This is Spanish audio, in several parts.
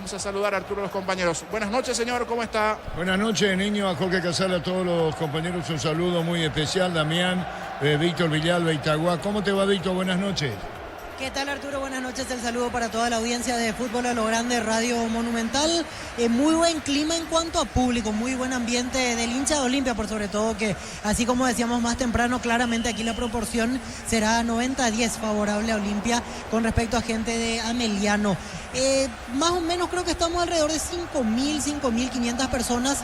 Vamos a saludar a Arturo, los compañeros. Buenas noches, señor, ¿cómo está? Buenas noches, niño, a Jorge Casal, a todos los compañeros un saludo muy especial. Damián, Víctor Villalba, Itagua. ¿Cómo te va, Víctor? Buenas noches. ¿Qué tal, Arturo? Buenas noches, el saludo para toda la audiencia de Fútbol a lo Grande, Radio Monumental. Muy buen clima en cuanto a público, muy buen ambiente del hincha de Olimpia, por sobre todo que, así como decíamos más temprano, claramente aquí la proporción será 90-10 favorable a Olimpia con respecto a gente de Ameliano. Más o menos creo que estamos alrededor de 5.000, 5.500 personas.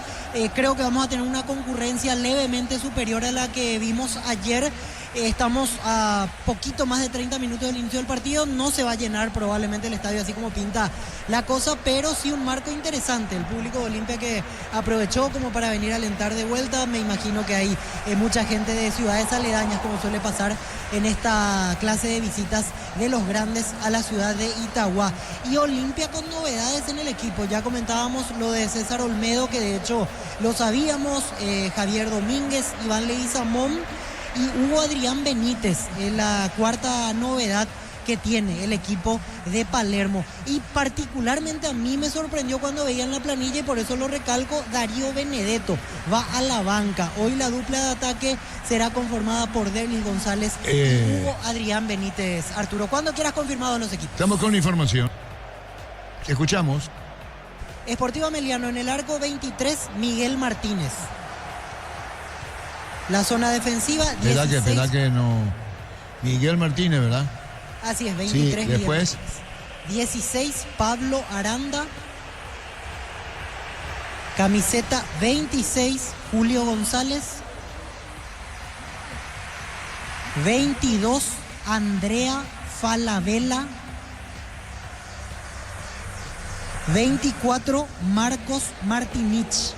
Creo que vamos a tener una concurrencia levemente superior a la que vimos ayer. Estamos a poquito más de 30 minutos del inicio del partido. No se va a llenar probablemente el estadio así como pinta la cosa, pero sí un marco interesante. El público de Olimpia que aprovechó como para venir a alentar de vuelta. Me imagino que hay mucha gente de ciudades aledañas, como suele pasar en esta clase de visitas de los grandes a la ciudad de Itagua. Y Olimpia con novedades en el equipo. Ya comentábamos lo de César Olmedo, que de hecho lo sabíamos, Javier Domínguez, Iván Leguizamón y Hugo Adrián Benítez, la cuarta novedad que tiene el equipo de Palermo. Y particularmente a mí me sorprendió cuando veía en la planilla, y por eso lo recalco, Darío Benedetto va a la banca. Hoy la dupla de ataque será conformada por Derlis González y Hugo Adrián Benítez. Arturo, ¿cuándo quieras confirmado los equipos? Estamos con la información. Escuchamos. Sportivo Ameliano en el arco 23, Miguel Martínez. La zona defensiva, 16. Espera que no. Miguel Martínez, ¿verdad? Así es, 23. Sí, después. 16, Pablo Aranda. Camiseta 26, Julio González. 22, Andrea Falabella. 24, Marcos Martinich.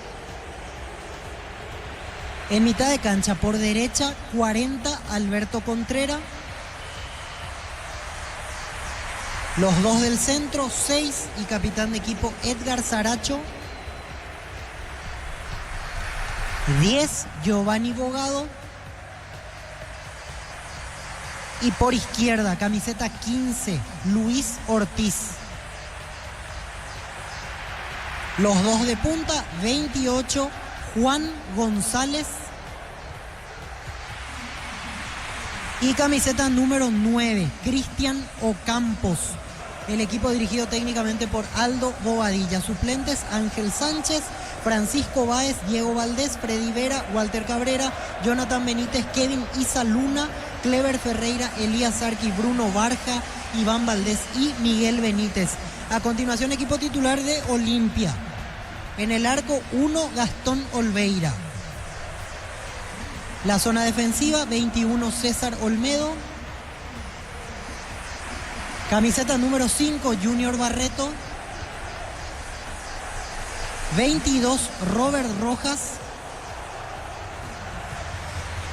En mitad de cancha, por derecha, 40, Alberto Contreras. Los dos del centro, 6 y capitán de equipo Edgar Saracho. 10, Giovanni Bogado. Y por izquierda, camiseta 15, Luis Ortiz. Los dos de punta, 28, Juan González. Y camiseta número 9, Cristian Ocampos. El equipo dirigido técnicamente por Aldo Bobadilla. Suplentes, Ángel Sánchez, Francisco Báez, Diego Valdés, Freddy Vera, Walter Cabrera, Jonathan Benítez, Kevin Isa Luna, Clever Ferreira, Elías Arqui, Bruno Barja, Iván Valdés y Miguel Benítez. A continuación, equipo titular de Olimpia. En el arco 1, Gastón Olveira. La zona defensiva, 21, César Olmedo. Camiseta número 5, Junior Barreto. 22, Robert Rojas.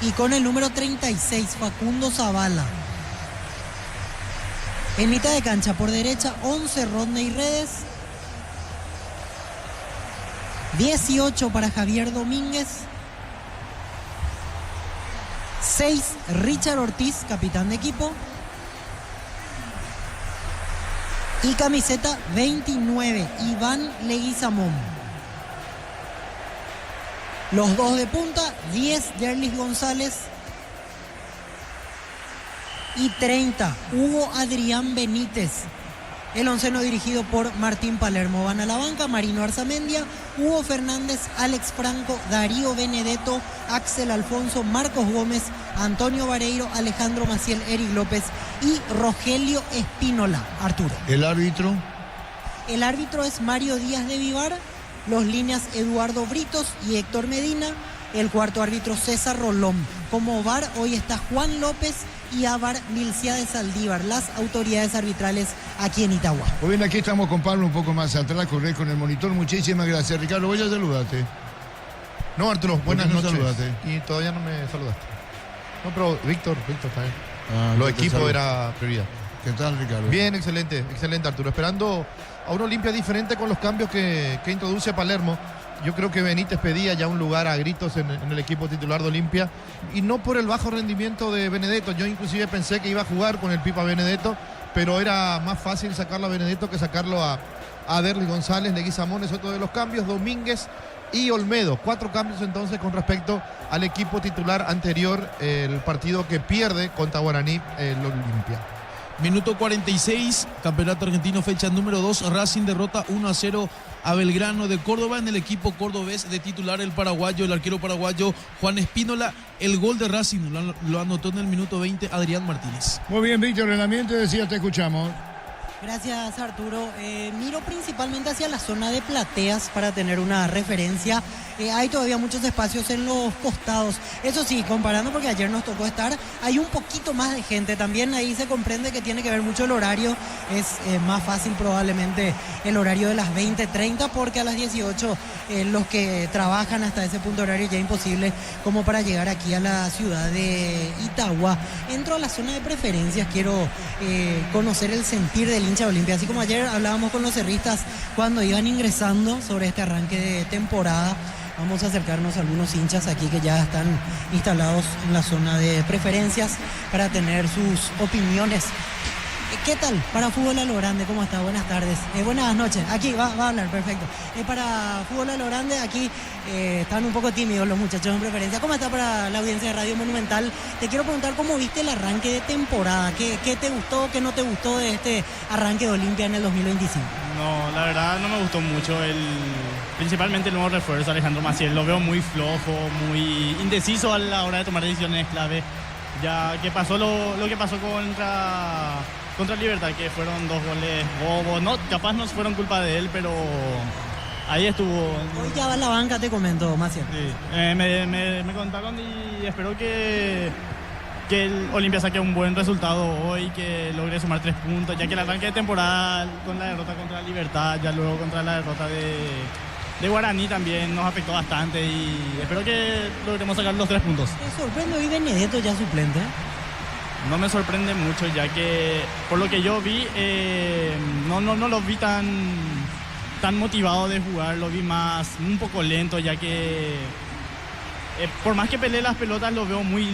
Y con el número 36, Facundo Zavala. En mitad de cancha, por derecha, 11, Rodney Redes. 18 para Javier Domínguez. 6, Richard Ortiz, capitán de equipo. Y camiseta 29, Iván Leguizamón. Los dos de punta, 10, Derlis González. Y 30, Hugo Adrián Benítez. El onceno dirigido por Martín Palermo. Van a la banca Marino Arzamendia, Hugo Fernández, Alex Franco, Darío Benedetto, Axel Alfonso, Marcos Gómez, Antonio Vareiro, Alejandro Maciel, Eric López y Rogelio Espínola. Arturo. ¿El árbitro? El árbitro es Mario Díaz de Vivar. Los líneas Eduardo Britos y Héctor Medina. El cuarto árbitro César Rolón. Como VAR hoy está Juan López y Ávar Milciades Saldívar, las autoridades arbitrales aquí en Itagua. Muy bien, aquí estamos con Pablo un poco más atrás, correr con el monitor. Muchísimas gracias, Ricardo. Voy a saludarte. No, Arturo, buenas noches. Saludate? Y todavía no me saludaste. No, pero Víctor está bien. Los Víctor, equipos salud. era prioridad. ¿Qué tal, Ricardo? Bien, excelente, Arturo. Esperando a una Olimpia diferente con los cambios que introduce Palermo. Yo creo que Benítez pedía ya un lugar a gritos en el equipo titular de Olimpia, y no por el bajo rendimiento de Benedetto. Yo inclusive pensé que iba a jugar con el Pipa Benedetto, pero era más fácil sacarlo a Benedetto que sacarlo a a Derlis González, Leguizamón es otro de los cambios, Domínguez y Olmedo. 4 cambios entonces con respecto al equipo titular anterior, el partido que pierde contra Guaraní, el Olimpia. Minuto 46, Campeonato Argentino, fecha número 2. Racing derrota 1-0 a Belgrano de Córdoba. En el equipo cordobés de titular el arquero paraguayo Juan Espínola. El gol de Racing lo anotó en el minuto 20 Adrián Martínez. Muy bien, Víctor, el ambiente decía, te escuchamos. Gracias, Arturo. Miro principalmente hacia la zona de plateas para tener una referencia. Hay todavía muchos espacios en los costados. Eso sí, comparando, porque ayer nos tocó estar, hay un poquito más de gente. También ahí se comprende que tiene que ver mucho el horario. Es más fácil probablemente el horario de las 20:30, porque a las 18 los que trabajan hasta ese punto horario ya imposible como para llegar aquí a la ciudad de Itagua. Entro a la zona de preferencias, quiero conocer el sentir del hincha de Olimpia. Así como ayer hablábamos con los cerristas cuando iban ingresando sobre este arranque de temporada. Vamos a acercarnos a algunos hinchas aquí que ya están instalados en la zona de preferencias para tener sus opiniones. ¿Qué tal para Fútbol a lo Grande? ¿Cómo está? Buenas tardes. Buenas noches. Aquí va a hablar, perfecto. Para Fútbol a lo Grande, aquí están un poco tímidos los muchachos en preferencia. ¿Cómo está para la audiencia de Radio Monumental? Te quiero preguntar cómo viste el arranque de temporada. ¿Qué te gustó, qué no te gustó de este arranque de Olimpia en el 2025? No, la verdad no me gustó mucho principalmente el nuevo refuerzo, Alejandro Maciel. Lo veo muy flojo, muy indeciso a la hora de tomar decisiones clave. Ya que pasó lo que pasó contra Libertad, que fueron 2 goles bobos. No, capaz no fueron culpa de él, pero ahí estuvo. Hoy ya va a la banca, te comento, Maciel. Sí, me contaron y espero que el Olimpia saque un buen resultado hoy, que logre sumar 3 puntos, ya que el arranque de temporada con la derrota contra Libertad, ya luego contra la derrota de Guaraní también nos afectó bastante y espero que logremos sacar los 3 puntos. ¿Te sorprende hoy Benedetto ya suplente? No me sorprende mucho, ya que por lo que yo vi, no lo vi tan motivado de jugar, lo vi un poco lento, ya que por más que pelee las pelotas lo veo muy,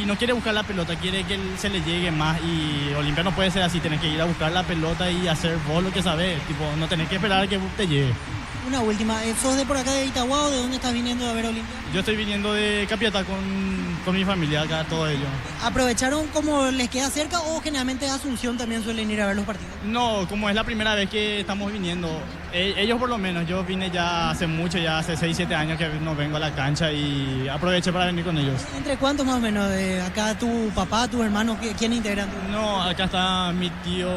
no quiere buscar la pelota, quiere que se le llegue más, y Olimpia no puede ser así, tenés que ir a buscar la pelota y hacer vos lo que sabés, tipo, no tenés que esperar a que te llegue. Una última, ¿sos de por acá de Itagua o de dónde estás viniendo a ver Olimpia? Yo estoy viniendo de Capiatá con mi familia acá, todo ello. ¿Aprovecharon como les queda cerca o generalmente de Asunción también suelen ir a ver los partidos? No, como es la primera vez que estamos viniendo, ellos por lo menos, yo vine ya hace mucho, ya hace 6-7 años que no vengo a la cancha y aproveché para venir con ellos. ¿Entre cuántos más o menos? ¿Acá tu papá, tus hermanos, quién integran? No, acá está mi tío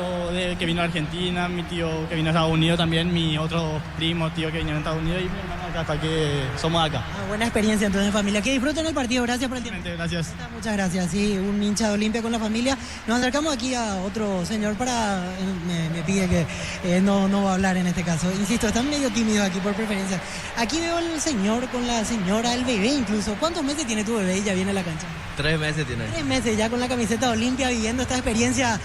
que vino a Argentina, mi tío que vino a Estados Unidos también, mi otro primo, tío que vino a Estados Unidos y mi hermano acá hasta que somos acá. Buena experiencia entonces, familia. Que disfruten el partido, gracias por el tiempo. Gracias. Muchas gracias, sí, un hincha de Olimpia con la familia. Nos acercamos aquí a otro señor me pide que no va a hablar en este caso. Insisto, están medio tímidos aquí por preferencia. Aquí veo al señor con la señora, el bebé incluso. ¿Cuántos meses tiene tu bebé y ya viene a la cancha? 3 meses tiene. 3 meses ya con la camiseta de Olimpia, viviendo esta experiencia,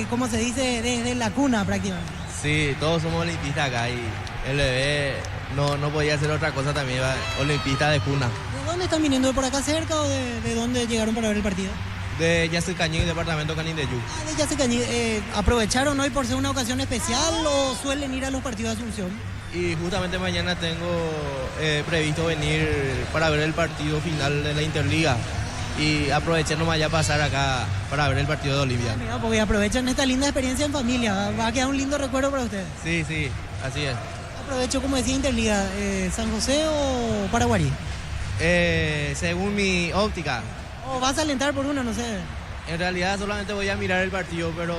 como se dice, desde la cuna prácticamente. Sí, todos somos olimpistas acá y el bebé no podía hacer otra cosa también, olimpista de cuna. ¿De dónde están viniendo? ¿De por acá cerca o de dónde llegaron para ver el partido? De Yacycañí, departamento Canindeyú. De Yacycañí. ¿Aprovecharon hoy por ser una ocasión especial o suelen ir a los partidos de Asunción? Y justamente mañana tengo previsto venir para ver el partido final de la Interliga. Y aproveché nomás ya pasar acá para ver el partido de Olimpia. Mira, porque aprovechan esta linda experiencia en familia. Va a quedar un lindo recuerdo para ustedes. Sí, así es. Aprovecho, como decía, Interliga, ¿San José o Paraguarí? Según mi óptica. ¿O vas a alentar por uno, no sé? En realidad solamente voy a mirar el partido, pero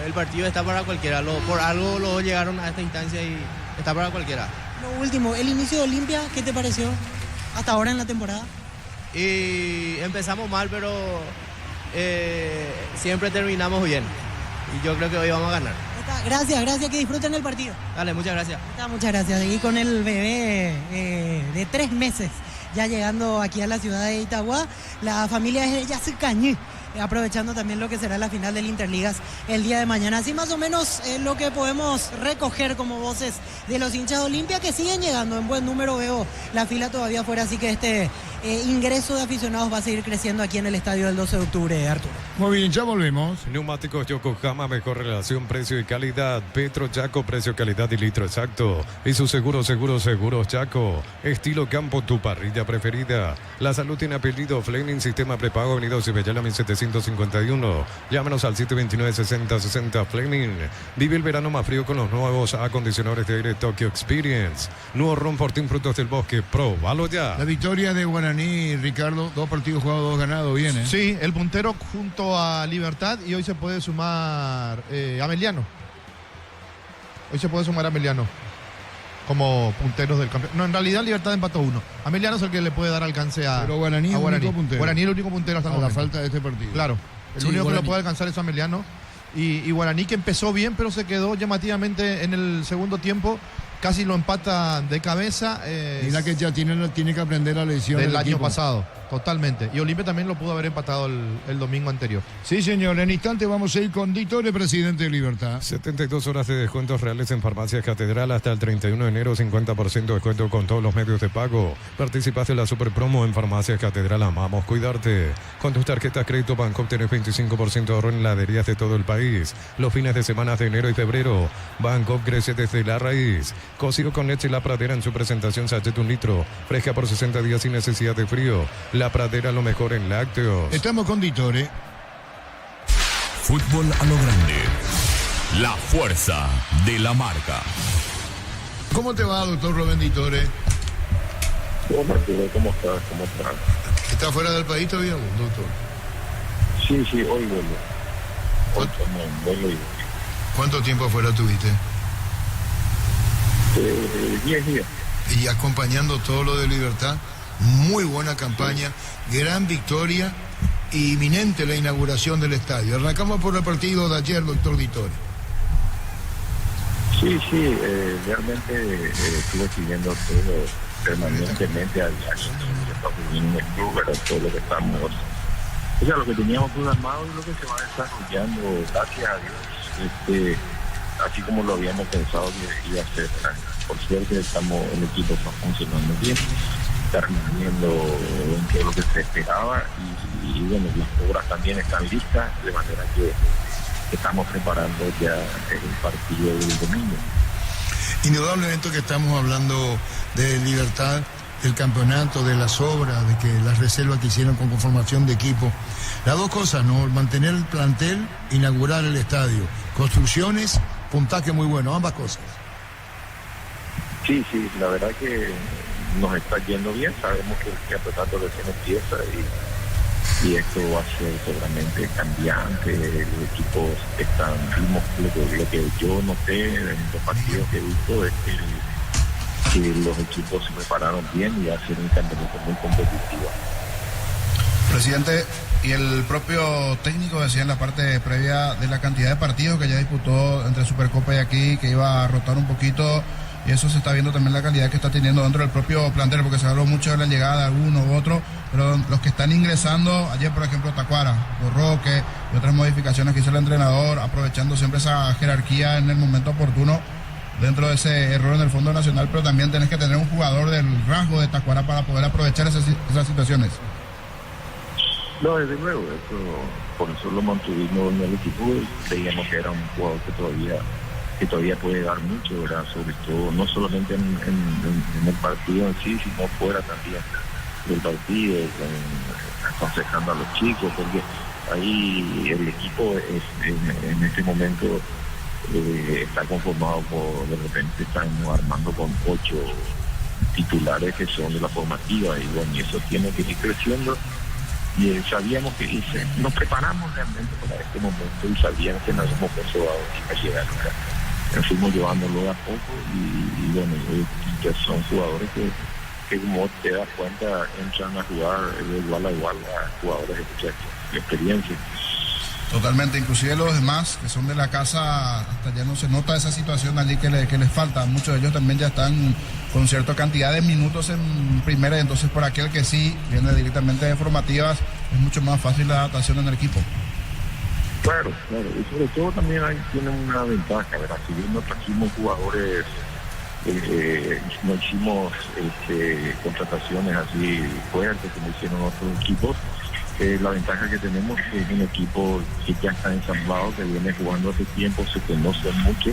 el partido está para cualquiera. Por algo luego llegaron a esta instancia y está para cualquiera. Lo último, el inicio de Olimpia, ¿qué te pareció hasta ahora en la temporada? Y empezamos mal, pero siempre terminamos bien. Y yo creo que hoy vamos a ganar. Gracias, que disfruten el partido. Dale, muchas gracias. Muchas gracias. Y con el bebé de 3 meses, ya llegando aquí a la ciudad de Itagua, la familia es de Yacycañí, aprovechando también lo que será la final del Interligas el día de mañana. Así más o menos lo que podemos recoger como voces de los hinchas de Olimpia, que siguen llegando en buen número. Veo la fila todavía afuera, así que este ingreso de aficionados va a seguir creciendo aquí en el estadio del 12 de octubre, Arturo. Muy bien, ya volvemos. Neumáticos Yokohama, mejor relación precio y calidad. Petro Chaco, precio, calidad y litro exacto. Y su seguros Chaco. Estilo campo, tu parrilla preferida. La salud tiene apellido. Fleming, sistema prepago, Avenida Cibellala 1751. Llámanos al 729-6060 Fleming. Vive el verano más frío con los nuevos acondicionadores de aire Tokyo Experience. Nuevo Ron Fortín, frutos del bosque. Próbalo ya. La victoria de Guaraní, Ricardo, 2 partidos jugados, 2 ganados, bien, ¿eh? Sí, el puntero junto a Libertad, y hoy se puede sumar Ameliano. Como punteros del campeonato. No, en realidad Libertad empató 1. Ameliano es el que le puede dar alcance a Pero Guaraní es el único puntero. Guaraní es el único puntero hasta el a la momento. falta de este partido. Claro, el Sí, único Guaraní. que lo puede alcanzar es Ameliano. Y Guaraní, que empezó bien, pero se quedó llamativamente en el segundo tiempo. Casi lo empata de cabeza. Mira que ya tiene que aprender la lección del del año equipo. pasado, totalmente. Y Olimpia también lo pudo haber empatado el domingo anterior. Sí, señor. En instante vamos a ir con Ditore, presidente de Libertad. 72 horas de descuentos reales en Farmacias Catedral hasta el 31 de enero, 50% de descuento con todos los medios de pago. Participaste en la super promo en Farmacias Catedral, amamos cuidarte. Con tus tarjetas crédito Bancoop tenés 25% de ahorro en heladerías de todo el país. Los fines de semana de enero y febrero, Bancoop crece desde la raíz. Cocido con leche La Pradera en su presentación sachet 1 litro, fresca por 60 días sin necesidad de frío. La Pradera, lo mejor en lácteos. Estamos con Ditore. Fútbol a lo grande. La fuerza de la marca. ¿Cómo te va, doctor Rubén Ditore? Hola, Arturo, ¿cómo estás? ¿Cómo estás? ¿Está fuera del país todavía, doctor? Sí, hoy vuelvo. Hoy vuelvo y ¿Cuánto tiempo afuera tuviste? 10 días. Y acompañando todo lo de Libertad, muy buena campaña, gran victoria, inminente la inauguración del estadio. Arrancamos por el partido de ayer, doctor Ditore. Sí, realmente estuve siguiendo todo permanentemente al en el club, ¿verdad? Todo lo que estamos, o sea, lo que teníamos programado y lo que se va desarrollando, gracias a Dios, así como lo habíamos pensado que iba a ser. Por suerte el equipo está funcionando bien, está rindiendo dentro de lo que se esperaba y bueno, las obras también están listas, de manera que estamos preparando ya el partido del domingo. Indudablemente que estamos hablando de Libertad, del campeonato, de las obras, de que las reservas que hicieron con conformación de equipo. Las dos cosas, ¿no? Mantener el plantel, inaugurar el estadio. Construcciones, puntaje muy bueno, ambas cosas. Sí, la verdad que nos está yendo bien, sabemos que el campeonato recién empieza y esto va a ser seguramente cambiante, los equipos están, lo que yo noté en los partidos que he visto es que los equipos se prepararon bien y va a ser un campeonato muy competitivo. Presidente, y el propio técnico decía en la parte previa de la cantidad de partidos que ya disputó entre Supercopa y aquí, que iba a rotar un poquito, y eso se está viendo también la calidad que está teniendo dentro del propio plantel, porque se habló mucho de la llegada de uno u otro, pero los que están ingresando, ayer por ejemplo Tacuara, Borroque y otras modificaciones que hizo el entrenador, aprovechando siempre esa jerarquía en el momento oportuno, dentro de ese error en el Fondo Nacional, pero también tenés que tener un jugador del rasgo de Tacuara para poder aprovechar esas situaciones. No, desde luego, por eso lo mantuvimos en el equipo, creíamos que era un jugador que todavía puede dar mucho, ¿verdad? Sobre todo, no solamente en el partido en sí, sino fuera también del partido, aconsejando a los chicos, porque ahí el equipo en este momento está conformado por, de repente estamos armando con 8 titulares que son de la formativa, y bueno, y eso tiene que ir creciendo. Y sabíamos que nos preparamos realmente para este momento y sabíamos que nos hemos puesto a llegar acá. Nos fuimos llevándolo a poco y bueno, ya son jugadores que como te das cuenta entran a jugar de igual a igual a jugadores de mucha experiencia. Totalmente, inclusive los demás que son de la casa, hasta ya no se nota esa situación allí que les falta. Muchos de ellos también ya están con cierta cantidad de minutos en primera, y entonces por aquel que sí viene directamente de formativas es mucho más fácil la adaptación en el equipo. Claro, y sobre todo también ahí tienen una ventaja, ¿verdad? Si bien no trajimos jugadores, no hicimos contrataciones así fuertes como hicieron otros equipos, La ventaja que tenemos es un equipo que ya está ensamblado, que viene jugando hace tiempo, se conoce mucho,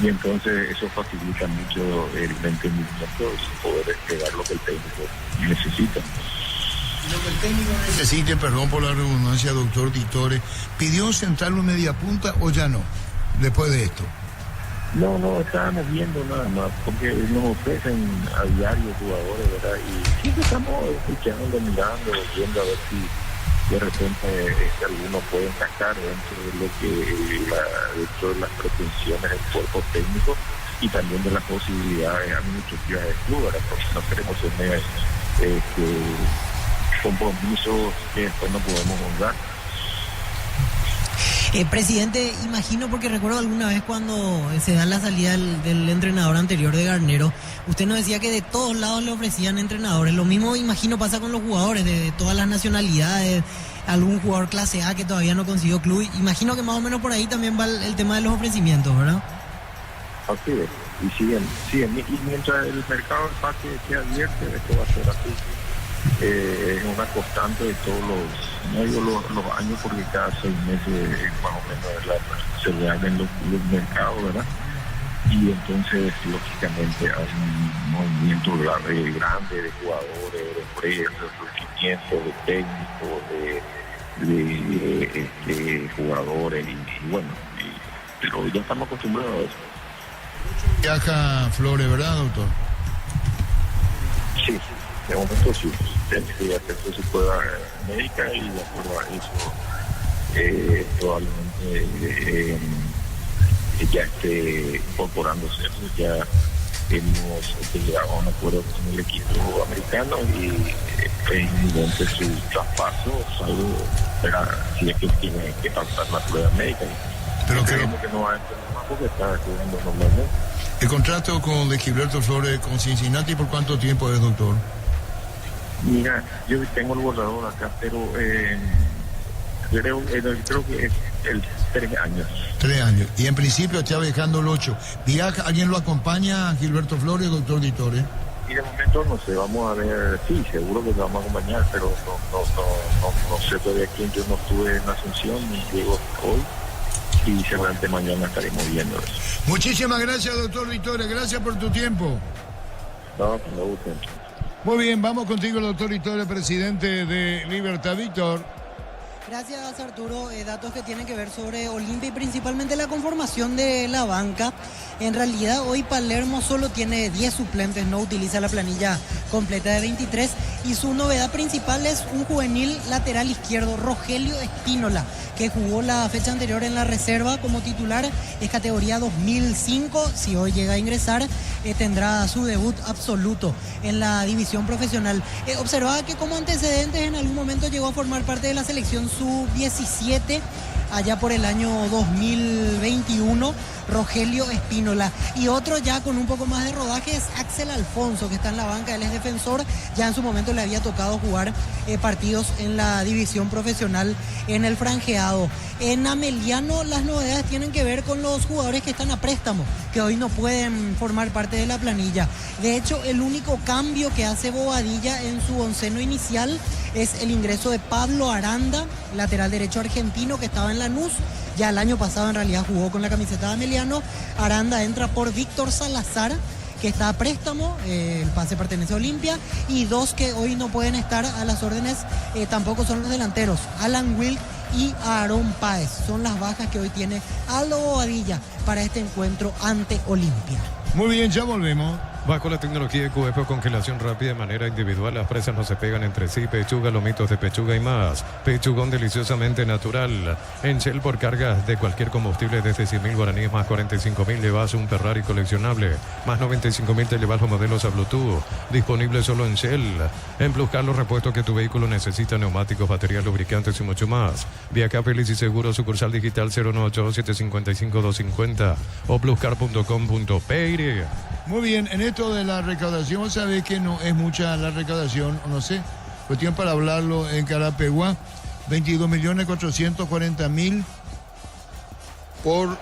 y entonces eso facilita mucho el entendimiento y poder esperar lo que el técnico necesita. Lo que el técnico necesite, perdón por la redundancia, doctor Ditore, ¿pidió centrarlo en media punta o ya no, después de esto? No, estábamos viendo nada más, porque nos ofrecen a diario jugadores, ¿verdad? Y siempre estamos escuchando, mirando, viendo a ver si de repente alguno puede encajar dentro de lo que dentro de las pretensiones del cuerpo técnico y también de las posibilidades administrativas del club, ¿verdad? Porque no queremos tener compromisos que después no podemos honrar. Presidente, imagino, porque recuerdo alguna vez cuando se da la salida del entrenador anterior de Garnero, usted nos decía que de todos lados le ofrecían entrenadores. Lo mismo, imagino, pasa con los jugadores de todas las nacionalidades, algún jugador clase A que todavía no consiguió club. Imagino que más o menos por ahí también va el tema de los ofrecimientos, ¿verdad? Así es, y siguen. Y mientras el mercado del pase esté abierto, esto va a ser así. Es una constante de todos los años, porque cada 6 meses más o menos se reabren los mercados, ¿verdad? Y entonces lógicamente hay un movimiento grande de jugadores, de empresas, de surgimiento, de técnicos, de jugadores y bueno, pero ya estamos acostumbrados a eso. Viaja Flores, ¿verdad, doctor? Sí. De momento sí, tiene que hacer su prueba médica y de acuerdo a eso probablemente ya esté incorporándose. Ya hemos llegado a un acuerdo con el equipo americano y es inminente su traspaso, salvo si es que tiene que pasar la prueba médica. Pero creemos que no va a entrar más porque está jugando normalmente. ¿El contrato de Gilberto Flores con Cincinnati por cuánto tiempo es, doctor? Mira, yo tengo el borrador acá, pero creo que es el 3 años. 3 años. Y en principio está viajando el 8. ¿Alguien lo acompaña a Gilberto Flores, doctor Ditore? Y de momento no sé, vamos a ver, sí, seguro que lo vamos a acompañar, pero no sé todavía quién. Yo no estuve en Asunción ni llego hoy y seguramente mañana estaremos viendo eso. Muchísimas gracias, doctor Ditore, gracias por tu tiempo. No, que me gusten. Muy bien, vamos contigo, doctor Ditore, presidente de Libertad. Víctor. Gracias, Arturo. Datos que tienen que ver sobre Olimpia y principalmente la conformación de la banca. En realidad, hoy Palermo solo tiene 10 suplentes, no utiliza la planilla completa de 23. Y su novedad principal es un juvenil lateral izquierdo, Rogelio Espínola, que jugó la fecha anterior en la reserva como titular. Es categoría 2005. Si hoy llega a ingresar, tendrá su debut absoluto en la división profesional. Observaba que como antecedentes en algún momento llegó a formar parte de la selección sub-17 allá por el año 2021, Rogelio Espínola. Y otro ya con un poco más de rodaje es Axel Alfonso, que está en la banca, él es defensor, ya en su momento le había tocado jugar partidos en la división profesional en el franjeado. En Ameliano las novedades tienen que ver con los jugadores que están a préstamo, que hoy no pueden formar parte de la planilla. De hecho, el único cambio que hace Bobadilla en su onceno inicial es el ingreso de Pablo Aranda, lateral derecho argentino que estaba en Lanús. Ya el año pasado en realidad jugó con la camiseta de Ameliano. Aranda entra por Víctor Salazar, que está a préstamo, el pase pertenece a Olimpia, y 2 que hoy no pueden estar a las órdenes, tampoco son los delanteros, Alan Wilk y Aarón Páez. Son las bajas que hoy tiene Aldo Bobadilla para este encuentro ante Olimpia. Muy bien, ya volvemos. Bajo la tecnología de QF o congelación rápida de manera individual, las presas no se pegan entre sí. Pechuga, lomitos de pechuga y más. Pechugón deliciosamente natural. En Shell por cargas de cualquier combustible desde 100.000 guaraníes más 45.000 llevas un Ferrari coleccionable. Más 95.000 te llevas los modelos a Bluetooth. Disponible solo en Shell. En Pluscar los repuestos que tu vehículo necesita, neumáticos, baterías, lubricantes y mucho más. Viaja feliz y seguro, sucursal digital 098-755-250 o pluscar.com.pe. Muy bien, en esto de la recaudación, ¿sabes que no es mucha la recaudación? No sé, cuestión para hablarlo en Carapeguá, 22.440.000 por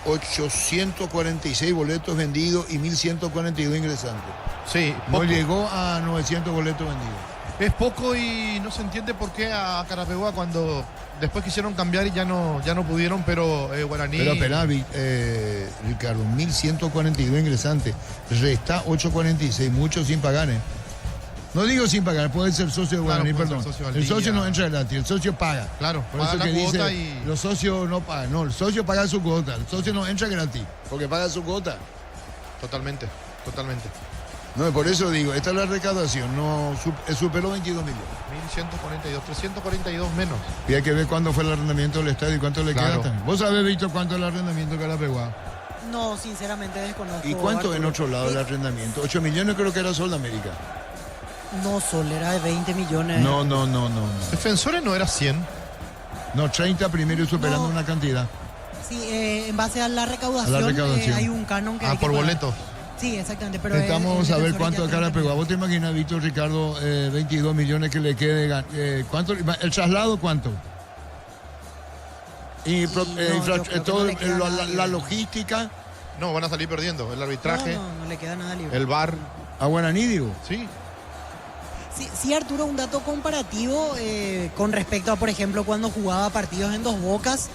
846 boletos vendidos y 1.142 ingresantes. Sí, No poco. llegó a 900 boletos vendidos. Es poco y no se entiende por qué a Carapeguá cuando después quisieron cambiar y ya no pudieron, pero Guaraní... Pero espera, Ricardo, 1.142 ingresantes, resta 846, muchos sin pagar, ¿eh? No digo sin pagar, puede ser socio de Guaraní, puede ser perdón. socio al El día. socio no entra gratis, el socio paga. Claro, Por paga eso la que cuota dice, y- los socios no pagan. No, el socio paga su cuota, el socio no entra gratis, porque paga su cuota. Totalmente. No, por eso digo, esta es la recaudación, no superó 22 millones. 1.142, 342 menos. Y hay que ver cuándo fue el arrendamiento del estadio y cuánto le Claro. queda también. ¿Vos sabés, Víctor, cuánto es el arrendamiento de Carapeguá? No, sinceramente desconozco. ¿Y cuánto en Arturo. otro lado el arrendamiento? 8 millones creo que era Sol de América. No, Sol, era de 20 millones. No. Defensores no era 100. No, 30 primero y superando No. una cantidad. Sí, en base a la recaudación, A la recaudación. hay un canon que hay que por pagar. boletos. Sí, exactamente. Pero Necesitamos el saber defensor cuánto ya de tiene Carapeguá. ¿Vos te imaginas, Víctor, Ricardo, 22 millones que le quede? ¿Cuánto? ¿El traslado cuánto? Y yo creo que todo no le queda nada la libre. logística No, van a salir perdiendo. El arbitraje, No le queda nada libre. el VAR. a Guaraní, digo. Sí. Sí, Arturo, un dato comparativo con respecto a, por ejemplo, cuando jugaba partidos en Dos Bocas,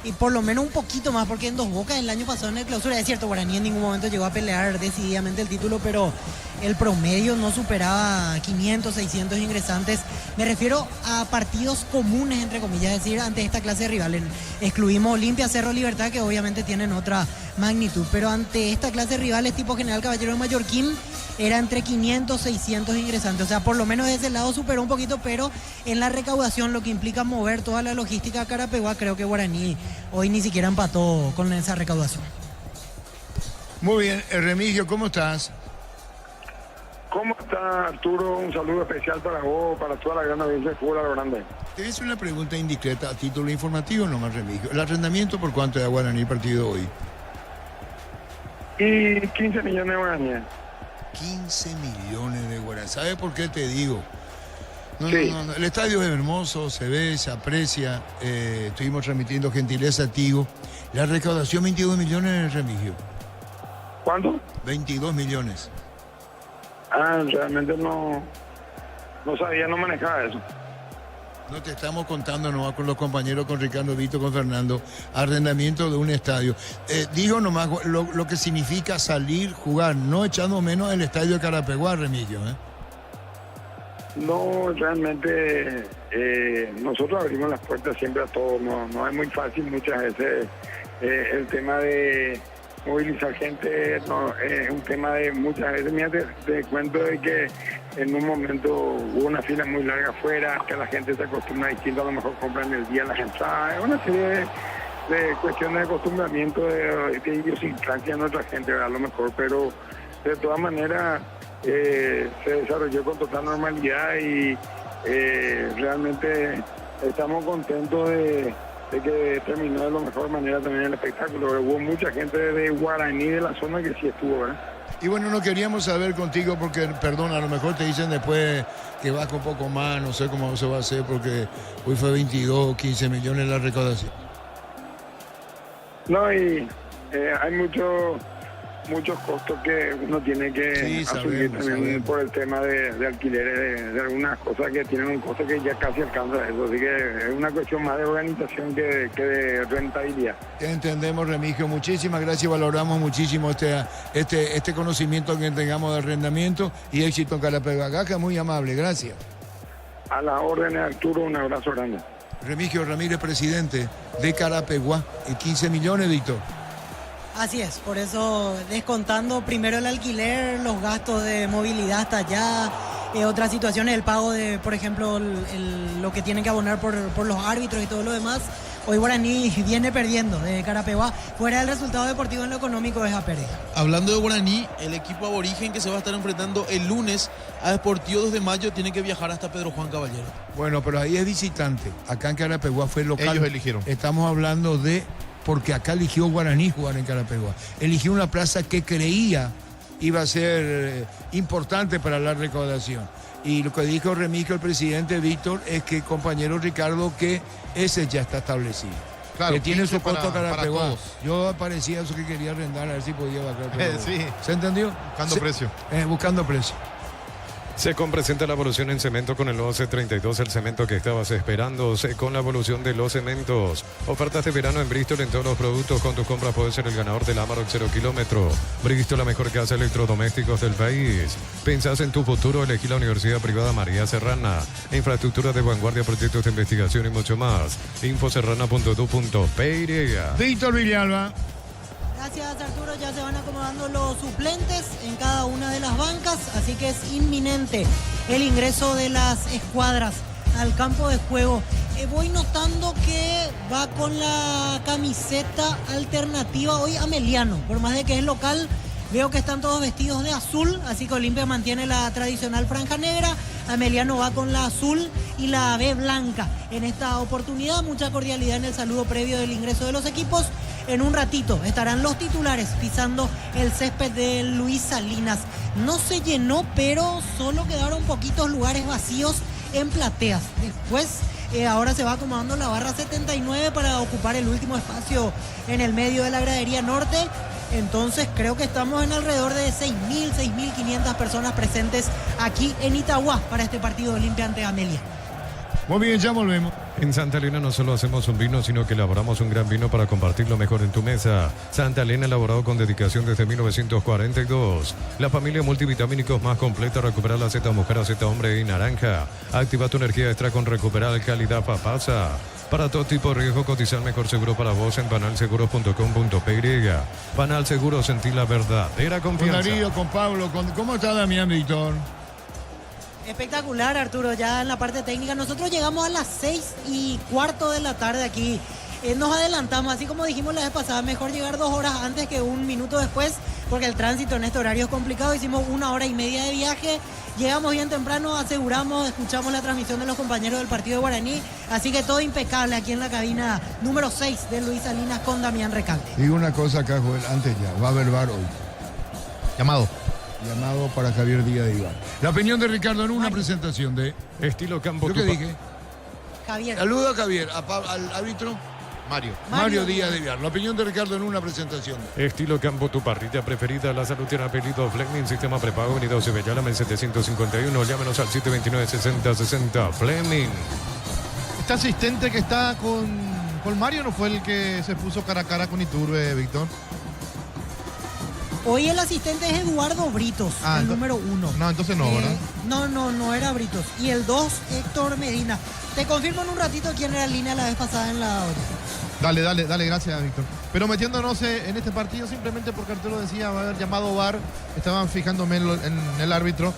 y por lo menos un poquito más, porque en Dos Bocas el año pasado en el clausura, es cierto, Guaraní en ningún momento llegó a pelear decididamente el título, pero el promedio no superaba 500, 600 ingresantes. Me refiero a partidos comunes, entre comillas, es decir, ante esta clase de rivales. Excluimos Olimpia, Cerro Libertad, que obviamente tienen otra magnitud, pero ante esta clase de rivales tipo General Caballero de Mallorquín, era entre 500, 600 ingresantes. O sea, por lo menos de ese lado superó un poquito, pero en la recaudación, lo que implica mover toda la logística a Carapeguá, creo que Guaraní hoy ni siquiera empató con esa recaudación. Muy bien, Remigio, ¿cómo estás? ¿Cómo está, Arturo? Un saludo especial para vos, para toda la gran audiencia de fútbol a lo grande. Te voy a hacer una pregunta indiscreta a título informativo nomás, Remigio. ¿El arrendamiento por cuánto de Guaraní partido hoy? Y 15 millones de guaraníes. 15 millones de guaraníes. ¿Sabes por qué te digo? Sí. No. El estadio es hermoso, se ve, se aprecia. Estuvimos transmitiendo gentileza a Tigo. La recaudación 22 millones, Remigio. ¿Cuánto? 22 millones. Realmente no sabía, no manejaba eso. No te estamos contando nomás con los compañeros, con Ricardo, Vito, con Fernando, arrendamiento de un estadio. Digo nomás lo que significa salir, jugar, no echando menos el estadio de Carapeguá, Remigio. No, realmente nosotros abrimos las puertas siempre a todos, no es muy fácil muchas veces el tema de movilizar gente, no, es un tema de muchas veces, mira, te cuento de que en un momento hubo una fila muy larga afuera, que la gente se acostumbra distinto, a lo mejor compran el día las entradas, es una serie de cuestiones de acostumbramiento, de idiosincrasia de nuestra gente, a lo mejor, pero de todas maneras se desarrolló con total normalidad y realmente estamos contentos de que terminó de la mejor manera también el espectáculo. Hubo mucha gente de Guaraní, de la zona, que sí estuvo, ¿verdad? Y bueno, no queríamos saber contigo porque, perdón, a lo mejor te dicen después que baja un poco más, no sé cómo se va a hacer porque hoy fue 22 o 15 millones la recaudación. No, y hay muchos costos que uno tiene que asumir también por el tema de alquileres, de algunas cosas que tienen un costo que ya casi alcanza eso. Así que es una cuestión más de organización que de rentabilidad. Entendemos, Remigio. Muchísimas gracias. Valoramos muchísimo este conocimiento que tengamos de arrendamiento y éxito en Carapeguá. Gaca, muy amable. Gracias. A las órdenes, Arturo, un abrazo grande. Remigio Ramírez, presidente de Carapeguá. 15 millones, Víctor. Así es, por eso descontando primero el alquiler, los gastos de movilidad hasta allá, otras situaciones, el pago de, por ejemplo, lo que tienen que abonar por los árbitros y todo lo demás. Hoy Guaraní viene perdiendo de Carapeguá. Fuera del resultado deportivo, en lo económico es a pérdida. Hablando de Guaraní, el equipo aborigen que se va a estar enfrentando el lunes a Deportivo 2 de Mayo tiene que viajar hasta Pedro Juan Caballero. Bueno, pero ahí es visitante. Acá en Carapeguá fue local. Ellos eligieron. Estamos hablando porque acá eligió Guaraní jugar en Carapeguá. Eligió una plaza que creía iba a ser importante para la recaudación. Y lo que dijo Remigio, el presidente Víctor, es que, compañero Ricardo, que ese ya está establecido. Claro, que tiene su 15 costo para Carapeguá. todos. Yo parecía eso que quería arrendar, a ver si podía bajar. Pero... Sí. ¿Se entendió? Buscando precio. Buscando precio. Secon presenta la evolución en cemento con el nuevo C32, el cemento que estabas esperando. Secon, la evolución de los cementos. Ofertas de verano en Bristol en todos los productos. Con tus compras puedes ser el ganador del Amarok 0 kilómetro. Bristol, la mejor casa de electrodomésticos del país. Pensás en tu futuro, elegí la Universidad Privada María Serrana. Infraestructura de vanguardia, proyectos de investigación y mucho más. Infoserrana.tu.py. Víctor Villalba. Gracias, Arturo. Ya se van acomodando los suplentes en cada una de las bancas, así que es inminente el ingreso de las escuadras al campo de juego. Voy notando que va con la camiseta alternativa hoy Ameliano, por más de que es local. Veo que están todos vestidos de azul, así que Olimpia mantiene la tradicional franja negra. Ameliano va con la azul y la B blanca. En esta oportunidad, mucha cordialidad en el saludo previo del ingreso de los equipos. En un ratito estarán los titulares pisando el césped de Luis Salinas. No se llenó, pero solo quedaron poquitos lugares vacíos en plateas. Después, ahora se va acomodando la barra 79 para ocupar el último espacio en el medio de la gradería norte. Entonces creo que estamos en alrededor de 6.000, 6.500 personas presentes aquí en Itagua para este partido de Olimpia ante Amelia. Muy bien, ya volvemos. En Santa Elena no solo hacemos un vino, sino que elaboramos un gran vino para compartir lo mejor en tu mesa. Santa Elena, elaborado con dedicación desde 1942. La familia multivitamínicos más completa. Recupera la Z mujer, Z hombre y naranja. Activa tu energía extra con Recuperar Calidad Papasa. Para todo tipo de riesgo, cotizar mejor seguro para vos en banalseguros.com.py. Banal Seguros, sentí la verdadera confianza. Con Darío, con Pablo, ¿cómo está Damián, Víctor? Espectacular, Arturo, ya en la parte técnica. Nosotros llegamos a las 6:15 de la tarde aquí. Nos adelantamos, así como dijimos la vez pasada, mejor llegar 2 horas antes que 1 minuto después, porque el tránsito en este horario es complicado. Hicimos 1 hora y media de viaje, llegamos bien temprano, aseguramos, escuchamos la transmisión de los compañeros del partido de Guaraní, así que todo impecable aquí en la cabina número 6 de Luis Salinas con Damián Recalde. Digo una cosa acá, Joel, antes ya, va a haber VAR hoy. Llamado para Javier Díaz de Iván. La opinión de Ricardo en una presentación de Estilo Campo. ¿Yo qué dije? Javier. Saluda a Javier, al árbitro. Mario Díaz de Viar. La opinión de Ricardo en una presentación. Estilo Campo, tu parrilla preferida. La salud tiene apellido Fleming. Sistema prepago, Avenida Cebellala, 751. Llámenos al 729-6060. Fleming. Este asistente que está con Mario no fue el que se puso cara a cara con Iturbe, Víctor. Hoy el asistente es Eduardo Britos, el número 1. No, entonces no, ¿verdad? No era Britos. Y el 2, Héctor Medina. Te confirmo en un ratito quién era en línea la vez pasada en la hora. Dale, gracias, Víctor. Pero metiéndonos en este partido, simplemente porque Arturo decía, va a haber llamado VAR, estaban fijándome en el árbitro,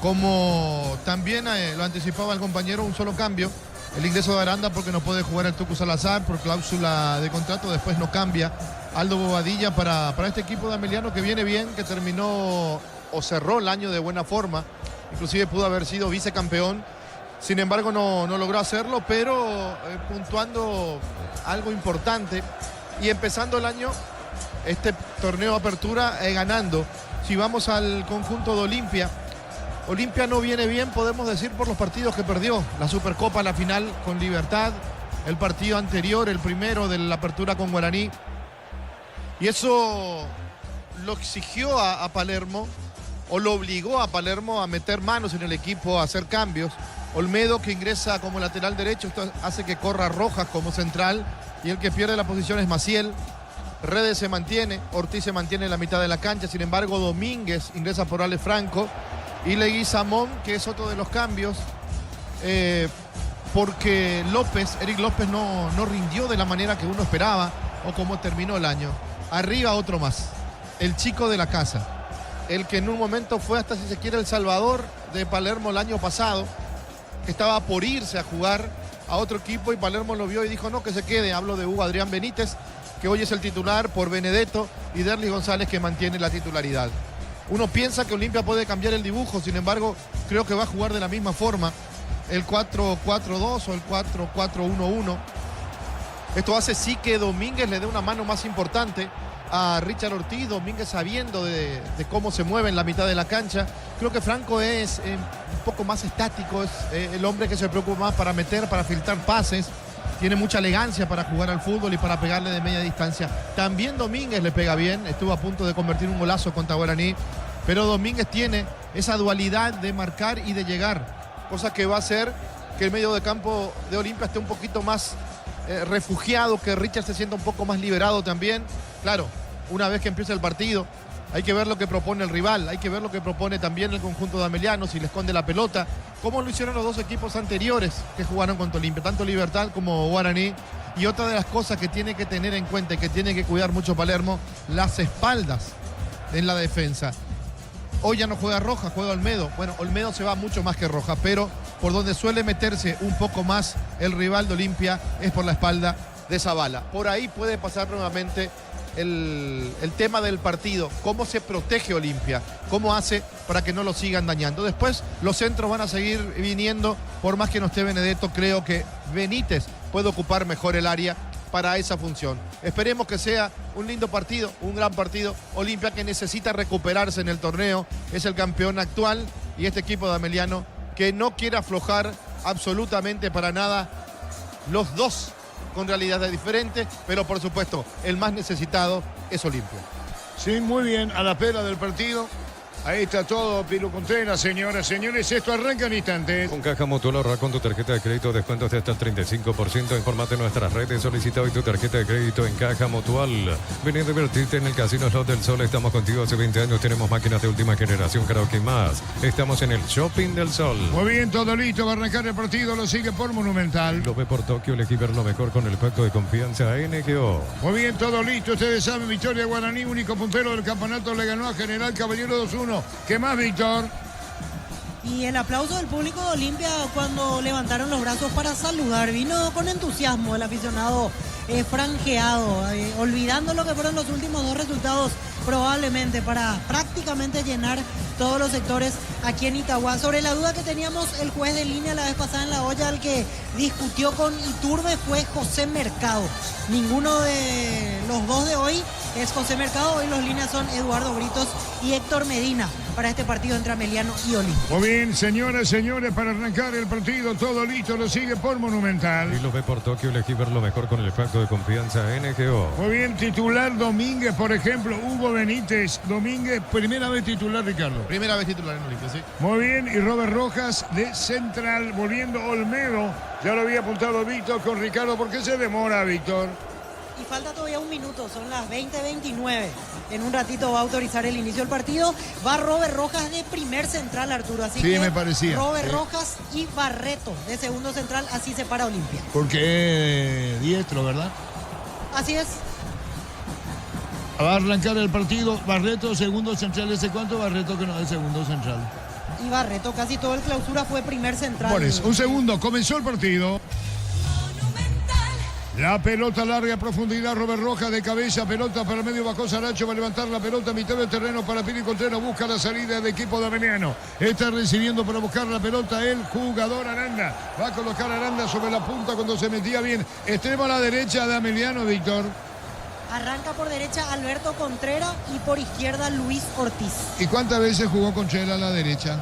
como también lo anticipaba el compañero, un solo cambio, el ingreso de Aranda porque no puede jugar el Tucu Salazar por cláusula de contrato, después no cambia Aldo Bobadilla para este equipo de Ameliano que viene bien, que terminó o cerró el año de buena forma, inclusive pudo haber sido vicecampeón. Sin embargo, no logró hacerlo, pero puntuando algo importante y empezando el año, este torneo de apertura ganando. Si vamos al conjunto de Olimpia, Olimpia no viene bien, podemos decir, por los partidos que perdió. La Supercopa, la final con Libertad, el partido anterior, el primero de la apertura con Guaraní. Y eso lo exigió a Palermo, o lo obligó a Palermo a meter manos en el equipo, a hacer cambios. Olmedo, que ingresa como lateral derecho, esto hace que corra Rojas como central, y el que pierde la posición es Maciel. Redes se mantiene, Ortiz se mantiene en la mitad de la cancha, sin embargo Domínguez ingresa por Ale Franco, y Leguizamón, que es otro de los cambios, porque Eric López no rindió de la manera que uno esperaba, o como terminó el año. Arriba otro más, el chico de la casa, el que en un momento fue hasta, si se quiere, el salvador de Palermo el año pasado, que estaba por irse a jugar a otro equipo y Palermo lo vio y dijo no, que se quede. Hablo de Hugo Adrián Benítez, que hoy es el titular por Benedetto, y Derlis González, que mantiene la titularidad. Uno piensa que Olimpia puede cambiar el dibujo, sin embargo creo que va a jugar de la misma forma, el 4-4-2 o el 4-4-1-1. Esto hace sí que Domínguez le dé una mano más importante a Richard Ortiz, Domínguez sabiendo de cómo se mueve en la mitad de la cancha. Creo que Franco es un poco más estático, es el hombre que se preocupa más para meter, para filtrar pases, tiene mucha elegancia para jugar al fútbol y para pegarle de media distancia. También Domínguez le pega bien, estuvo a punto de convertir un golazo contra Guaraní, pero Domínguez tiene esa dualidad de marcar y de llegar, cosa que va a hacer que el medio de campo de Olimpia esté un poquito más refugiado, que Richard se sienta un poco más liberado también. Claro, una vez que empieza el partido, hay que ver lo que propone el rival, hay que ver lo que propone también el conjunto de Ameliano, si le esconde la pelota, como lo hicieron los dos equipos anteriores que jugaron contra Olimpia, tanto Libertad como Guaraní. Y otra de las cosas que tiene que tener en cuenta y que tiene que cuidar mucho Palermo, las espaldas en la defensa. Hoy ya no juega Rojas, juega Olmedo. Bueno, Olmedo se va mucho más que Rojas, pero por donde suele meterse un poco más el rival de Olimpia es por la espalda de Zavala. Por ahí puede pasar nuevamente el tema del partido, cómo se protege Olimpia, cómo hace para que no lo sigan dañando. Después los centros van a seguir viniendo, por más que no esté Benedetto, creo que Benítez puede ocupar mejor el área para esa función. Esperemos que sea un lindo partido, un gran partido. Olimpia, que necesita recuperarse en el torneo, es el campeón actual, y este equipo de Ameliano que no quiere aflojar absolutamente para nada, los dos con realidades diferentes, pero por supuesto el más necesitado es Olimpia. Sí, muy bien, a la espera del partido. Ahí está todo, Pilo Contreras, señoras, señores. Esto arranca en instantes. Con Caja Mutual ahorra con tu tarjeta de crédito, descuentos de hasta el 35%. Informate en nuestras redes, solicita hoy tu tarjeta de crédito en Caja Mutual. Vení a divertirte en el Casino Slot del Sol. Estamos contigo hace 20 años. Tenemos máquinas de última generación, karaoke y más. Estamos en el Shopping del Sol. Muy bien, todo listo. Va a arrancar el partido. Lo sigue por Monumental. Lo ve por Tokio. Elegí ver lo mejor con el pacto de confianza NGO. Muy bien, todo listo. Ustedes saben, victoria Guaraní, único puntero del campeonato, le ganó a General Caballero 2-1. ¿Qué más, Víctor? Y el aplauso del público de Olimpia cuando levantaron los brazos para saludar. Vino con entusiasmo el aficionado franjeado, olvidando lo que fueron los últimos dos resultados, probablemente para prácticamente llenar todos los sectores aquí en Itagua. Sobre la duda que teníamos el juez de línea la vez pasada en la olla, el que discutió con Iturbe fue José Mercado. Ninguno de los dos de hoy es José Mercado. Hoy los líneas son Eduardo Britos y Héctor Medina para este partido entre Ameliano y Olimpia. Muy bien, señoras, señores, para arrancar el partido, todo listo, lo sigue por Monumental. Y lo ve por Tokio, elegí ver lo mejor con el pacto de confianza NGO. Muy bien, titular Domínguez, por ejemplo, Hugo Benítez. Domínguez, primera vez titular, Ricardo. Primera vez titular en Olimpia, sí. Muy bien, y Robert Rojas de central, volviendo Olmedo. Ya lo había apuntado Víctor con Ricardo. ¿Por qué se demora, Víctor? Y falta todavía un minuto, son las 20:29. En un ratito va a autorizar el inicio del partido. Va Robert Rojas de primer central, Arturo. Así Sí, que me parecía. Robert Rojas y Barreto de segundo central, así se para Olimpia. Porque diestro, ¿verdad? Así es. Va a arrancar el partido. Barreto, segundo central. ¿Ese cuánto? Barreto que no es segundo central. Y Barreto casi todo el clausura fue primer central. Por eso, un segundo, comenzó el partido. La pelota larga, profundidad, Robert Rojas de cabeza, pelota para el medio, bajó Saracho, va a levantar la pelota, mitad del terreno para Pili Contreras, busca la salida del equipo de Ameliano. Está recibiendo para buscar la pelota el jugador Aranda. Va a colocar Aranda sobre la punta cuando se metía bien. Extremo a la derecha de Ameliano, Víctor. Arranca por derecha Alberto Contreras y por izquierda Luis Ortiz. ¿Y cuántas veces jugó Conchela a la derecha?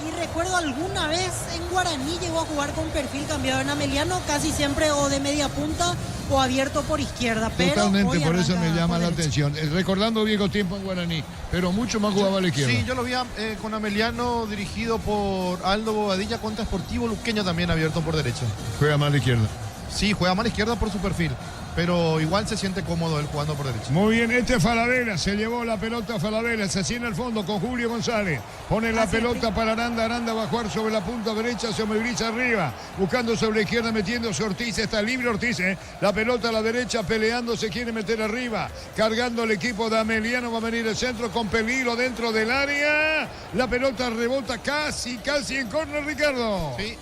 Y recuerdo alguna vez en Guaraní llegó a jugar con perfil cambiado en Ameliano, casi siempre o de media punta o abierto por izquierda. Pero totalmente, por eso me llama la atención. Recordando viejos tiempos en Guaraní, pero mucho más jugaba a la izquierda. Sí, yo lo vi con Ameliano dirigido por Aldo Bobadilla contra Sportivo Luqueño, también abierto por derecha. Juega más a la izquierda. Sí, juega más a la izquierda por su perfil, pero igual se siente cómodo él jugando por derecha. Muy bien, este Falabella, se llevó la pelota Falabella, se sienta al fondo con Julio González, pone la pelota para Aranda, Aranda va a jugar sobre la punta derecha, se moviliza arriba, buscando sobre la izquierda, metiéndose Ortiz, está libre Ortiz, la pelota a la derecha, peleando, se quiere meter arriba, cargando el equipo de Ameliano, va a venir el centro con peligro dentro del área, la pelota rebota casi en córner, Ricardo. Sí.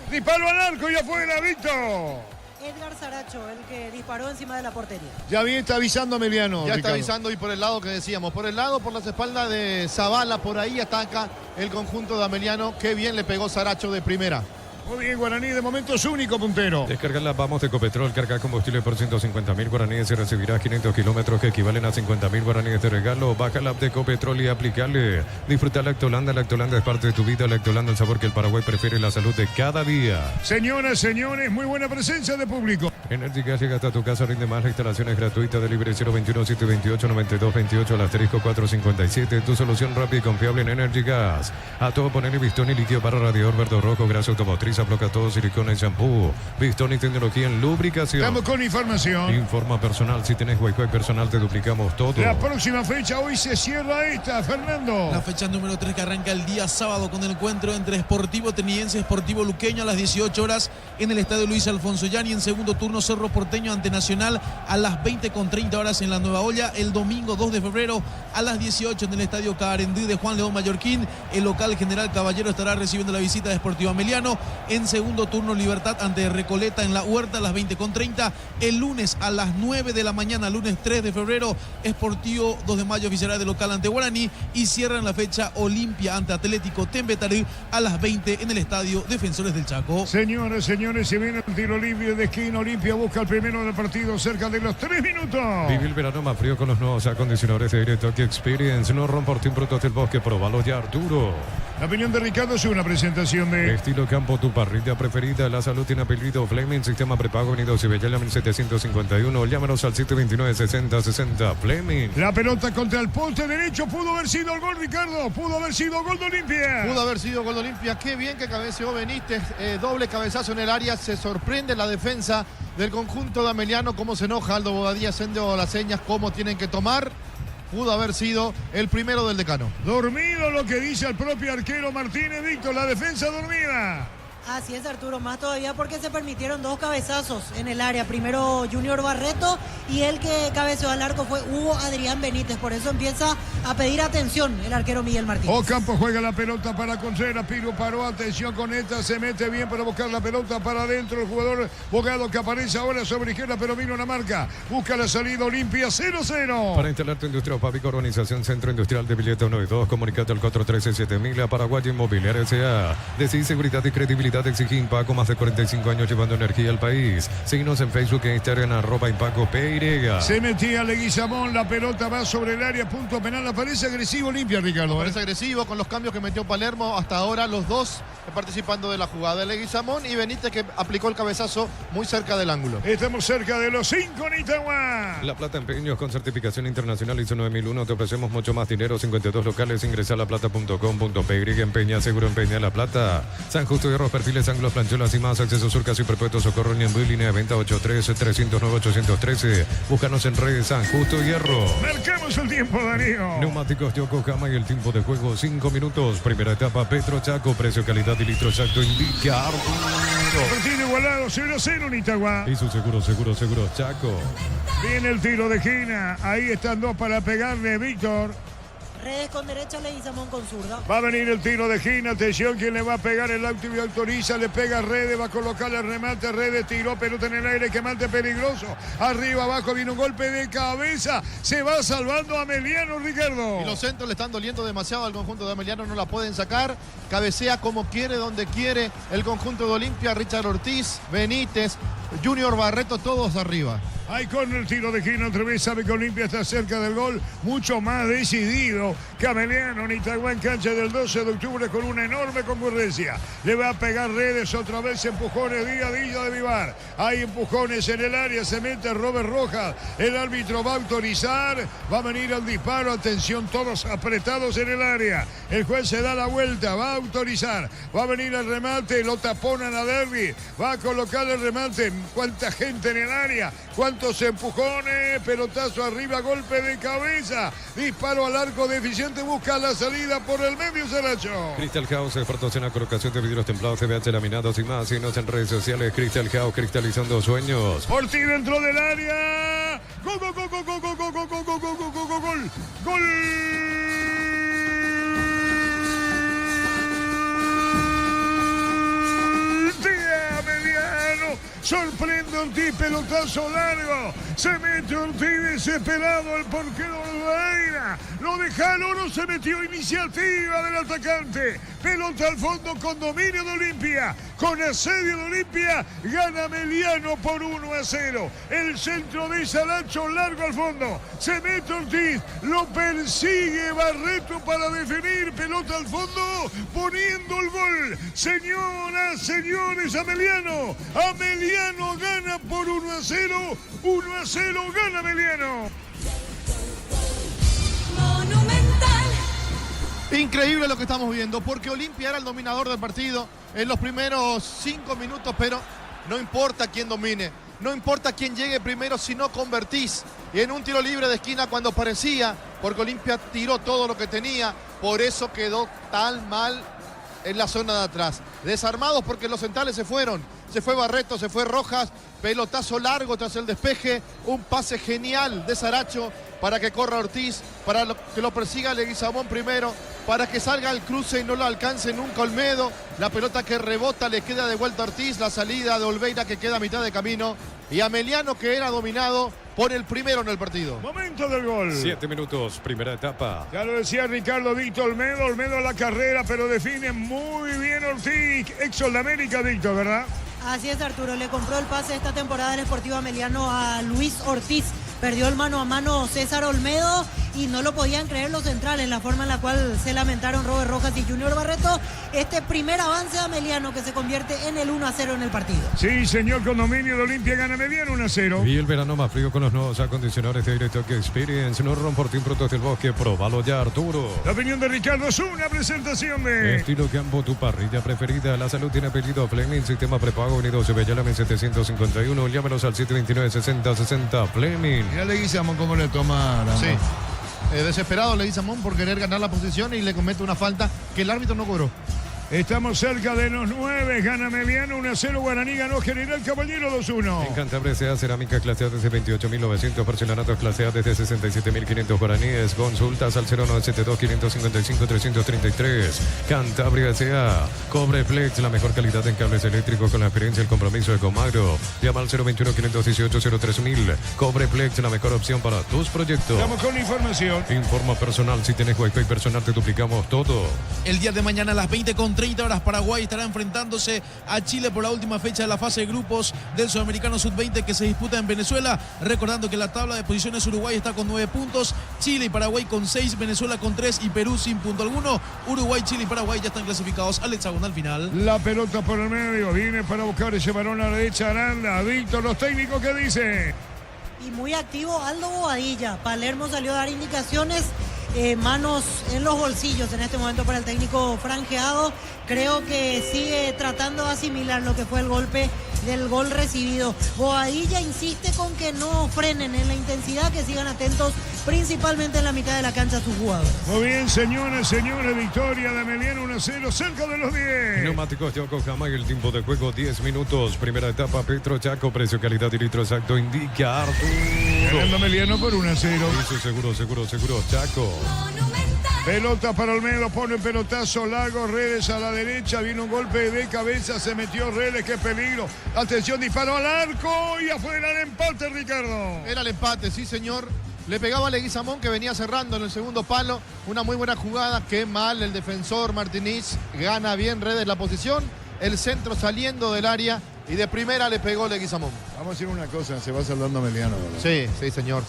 Disparo al arco y afuera, Víctor. Edgar Saracho, el que disparó encima de la portería. Ya bien está avisando Ameliano. Ya Ricardo. está avisando, y por el lado que decíamos, por el lado, por las espaldas de Zavala, por ahí ataca el conjunto de Ameliano. Qué bien le pegó Saracho de primera. Muy bien, Guaraní, de momento es único puntero. Descarga la Vamos de Ecopetrol, carga combustible por 150.000 guaraníes y recibirás 500 kilómetros que equivalen a 50.000 guaraníes de regalo. Baja la app de Ecopetrol y aplicale. Disfruta Lactolanda. Lactolanda es parte de tu vida. Lactolanda, el sabor que el Paraguay prefiere, la salud de cada día. Señoras, señores, muy buena presencia de público. Enérgica llega hasta tu casa, rinde más. La instalación es gratuita. Delivery 021-728-9228 al asterisco 457. Tu solución rápida y confiable en Energy Gas. A todo poner y Bistoni líquido para radiador verde o rojo, grasa automotriz, bloca todo, silicona y shampoo. Bistoni tecnología en lubricación. Estamos con información. Informa personal. Si tenés Wi-Fi personal, te duplicamos todo. La próxima fecha, hoy se cierra esta, Fernando. La fecha número 3 que arranca el día sábado con el encuentro entre Sportivo Teniense y Sportivo Luqueño a las 18 horas en el estadio Luis Alfonso Yani. En segundo turno, Cerro Porteño ante Nacional a las 20:30 horas en la Nueva Olla. El domingo 2 de febrero a las 18 en el estadio Carendí de Juan León Mallorquín. El local General Caballero estará recibiendo la visita de Sportivo Ameliano. En segundo turno, Libertad ante Recoleta en la Huerta a las 20:30. El lunes a las 9 de la mañana, lunes 3 de febrero, Sportivo 2 de mayo oficiará de local ante Guaraní y cierran la fecha Olimpia ante Atlético Tembetarí a las 20 en el estadio Defensores del Chaco. Señores, señores, se viene el tiro libre de esquina. Olimpia busca el primero del partido cerca de los 3 minutos. Vive el verano más frío con los nuevos acondicionadores de aire Tokyo Experience. No romporte brutos del bosque, probalo ya, Arturo. La opinión de Ricardo es una presentación de Estilo Campo, tu parrilla preferida. La salud tiene apellido Fleming, sistema prepago Unido Cibellala 1751. Llámanos al 729-6060. Fleming. La pelota contra el poste derecho. Pudo haber sido el gol, Ricardo. Pudo haber sido gol de Olimpia. Pudo haber sido gol de Olimpia. Qué bien que cabeceó Benítez. Doble cabezazo en el área. Se sorprende la defensa del conjunto de Ameliano. Cómo se enoja Aldo Bobadilla haciendo las señas, cómo tienen que tomar. Pudo haber sido el primero del decano. Dormido, lo que dice el propio arquero Martínez Víctor, la defensa dormida. Así es, Arturo, más todavía porque se permitieron dos cabezazos en el área. Primero Junior Barreto y el que cabeceó al arco fue Hugo Adrián Benítez. Por eso empieza a pedir atención el arquero Miguel Martínez. Ocampo juega la pelota para Contreras. Piro paró, atención con esta, se mete bien para buscar la pelota para adentro. El jugador Bogado que aparece ahora sobre izquierda, pero vino una marca. Busca la salida Olimpia, 0-0. Para instalar tu industria Pavico, Organización Centro Industrial de Villeta 1 y 2, comunicate al 413-7000 a Paraguay Inmobiliaria S.A. Decís seguridad y credibilidad. Exige Impaco, más de 45 años llevando energía al país. Síguenos en Facebook e Instagram, @ImpacoPY. Se metía Leguizamón, la pelota va sobre el área, punto penal. Aparece agresivo Olimpia, Ricardo. Parece agresivo con los cambios que metió Palermo. Hasta ahora los dos participando de la jugada. Leguizamón y Benítez que aplicó el cabezazo muy cerca del ángulo. Estamos cerca de los 5 en Itagua. La Plata Empeños con certificación internacional ISO 9001. Te ofrecemos mucho más dinero. 52 locales. Ingresa a laplata.com.py. Empeña, seguro empeña La Plata. San Justo de Hierros, Perfiles, Ángulos, Plancholas y más. Acceso Sur, casi perpetuo, Socorro, Ñembuy, línea de venta 83-309-813. Búscanos en redes San Justo Hierro. Marcamos el tiempo, Darío. Neumáticos Yokohama y el tiempo de juego 5 minutos. Primera etapa Petro Chaco. Precio, calidad y litro exacto indica Arturo. Partido igualado 0-0 en Itagua. Y su seguro Chaco. Viene el tiro de esquina. Ahí están dos para pegarle Víctor. Redes con derecha, Leguizamón con zurda. Va a venir el tiro de esquina, atención, quien le va a pegar el auto y autoriza, le pega a Redes, va a colocar el remate, Redes tiró, pelota en el aire, que mate peligroso, arriba, abajo, viene un golpe de cabeza, se va salvando Ameliano, Ricardo. Y los centros le están doliendo demasiado al conjunto de Ameliano, no la pueden sacar, cabecea como quiere, donde quiere, el conjunto de Olimpia, Richard Ortiz, Benítez, Junior Barreto, todos arriba. Ahí con el tiro de esquina otra vez, sabe que Olimpia está cerca del gol, mucho más decidido que Ameliano en Itagua en cancha del 12 de octubre con una enorme concurrencia. Le va a pegar Redes otra vez, empujones día a día de Vivar. Hay empujones en el área, se mete Robert Rojas, el árbitro va a autorizar, va a venir al disparo, atención, todos apretados en el área. El juez se da la vuelta, va a autorizar, va a venir el remate, lo taponan a Derby, va a colocar el remate, cuánta gente en el área, cuántos empujones, pelotazo arriba, golpe de cabeza, disparo al arco deficiente, busca la salida por el medio, Saracho. Crystal House proporciona colocación de vidrios templados, CBH laminados y más. Síguenos en redes sociales, Crystal House, cristalizando sueños. Ortiz dentro del área. Gol, gol, gol, gol, gol, gol, gol, gol, gol, gol, gol, gol, gol, gol, gol. Sorprende Ortiz, pelotazo largo. Se mete Ortiz desesperado, el porquero Olveira. lo dejaron, no se metió, iniciativa del atacante. Pelota al fondo con dominio de Olimpia. Con asedio de Olimpia, gana Meliano por 1-0. El centro de Saracho, largo al fondo. Se mete Ortiz, lo persigue Barreto para definir. Pelota al fondo, poniendo el gol. Señoras, señores, Ameliano. Ameliano gana por 1-0. 1-0 gana Ameliano. Increíble lo que estamos viendo, porque Olimpia era el dominador del partido en los primeros 5 minutos, pero no importa quién domine, no importa quién llegue primero si no convertís. Y en un tiro libre de esquina cuando parecía, porque Olimpia tiró todo lo que tenía, por eso quedó tan mal en la zona de atrás. Desarmados porque los centrales se fueron. Se fue Barreto, se fue Rojas, pelotazo largo tras el despeje, un pase genial de Saracho para que corra Ortiz, para que lo persiga Leguizamón primero, para que salga al cruce y no lo alcance nunca Olmedo. La pelota que rebota le queda de vuelta a Ortiz, la salida de Olveira que queda a mitad de camino y Ameliano, que era dominado, pone el primero en el partido. Momento del gol. 7 minutos, primera etapa. Ya lo decía Ricardo Víctor Olmedo, Olmedo a la carrera, pero define muy bien Ortiz, ex América, Víctor, ¿verdad? Así es, Arturo, le compró el pase esta temporada en Sportivo Ameliano a Luis Ortiz. Perdió el mano a mano César Olmedo y no lo podían creer los centrales, la forma en la cual se lamentaron Robert Rojas y Junior Barreto. Este primer avance de Ameliano que se convierte en el 1-0 en el partido. Sí, señor, con dominio de Olimpia gana Ameliano 1-0. Y el verano más frío con los nuevos acondicionadores de Aire Tokyo Experience. No por ti, productos del bosque, probalo ya, Arturo. La opinión de Ricardo es una presentación de... Estilo Campo, tu parrilla preferida. La salud tiene apellido Fleming, sistema prepago unido Sebellálame 751. Llámanos al 729-6060 Fleming. Mira Leguizamón cómo le toma Aranda. Sí. Desesperado Leguizamón por querer ganar la posición y le comete una falta que el árbitro no cobró. Estamos cerca de los 9, gana Mediano 1-0, Guaraní ganó General Caballero 2-1. En Cantabria sea cerámica clase A desde 28.900, porcelanatos clase A desde 67.500 guaraníes. Consultas al 0972-555-333. Cantabria sea Cobre Flex, la mejor calidad en cables eléctricos con la experiencia y el compromiso de Comagro. Llama al 021-518-03000. Cobre Flex, la mejor opción para tus proyectos. Vamos con la información. Informa personal, si tienes Wi-Fi personal te duplicamos todo. El día de mañana a las 20:30 horas Paraguay estará enfrentándose a Chile por la última fecha de la fase de grupos del Sudamericano Sub-20 que se disputa en Venezuela. Recordando que la tabla de posiciones Uruguay está con 9 puntos, Chile y Paraguay con 6, Venezuela con 3 y Perú sin punto alguno. Uruguay, Chile y Paraguay ya están clasificados al hexagonal final. La pelota por el medio, viene para buscar ese balón a la derecha Aranda. Víctor, los técnicos, ¿qué dice? Y muy activo Aldo Bobadilla. Palermo salió a dar indicaciones. Manos en los bolsillos en este momento para el técnico franjeado. Creo que sigue tratando de asimilar lo que fue el golpe del gol recibido. Bobadilla insiste con que no frenen en la intensidad, que sigan atentos principalmente en la mitad de la cancha a sus jugadores. Muy bien, señores, victoria de Ameliano 1-0, cerca de los 10. Neumáticos Yokohama y el tiempo de juego 10 minutos. Primera etapa, Petro Chaco, precio, calidad y litro exacto indica Arturo. Ganando Ameliano por 1-0. Eso seguro, Chaco. Pelota para Olmedo, pone el pelotazo largo, Redes a la derecha, viene un golpe de cabeza, se metió Redes, qué peligro. Atención, disparo al arco y afuera el empate, Ricardo. Era el empate, sí señor. Le pegaba a Leguizamón que venía cerrando en el segundo palo. Una muy buena jugada, qué mal el defensor Martínez. Gana bien Redes la posición. El centro saliendo del área y de primera le pegó Leguizamón. Vamos a decir una cosa, se va saludando Ameliano, ¿verdad? Sí, señor.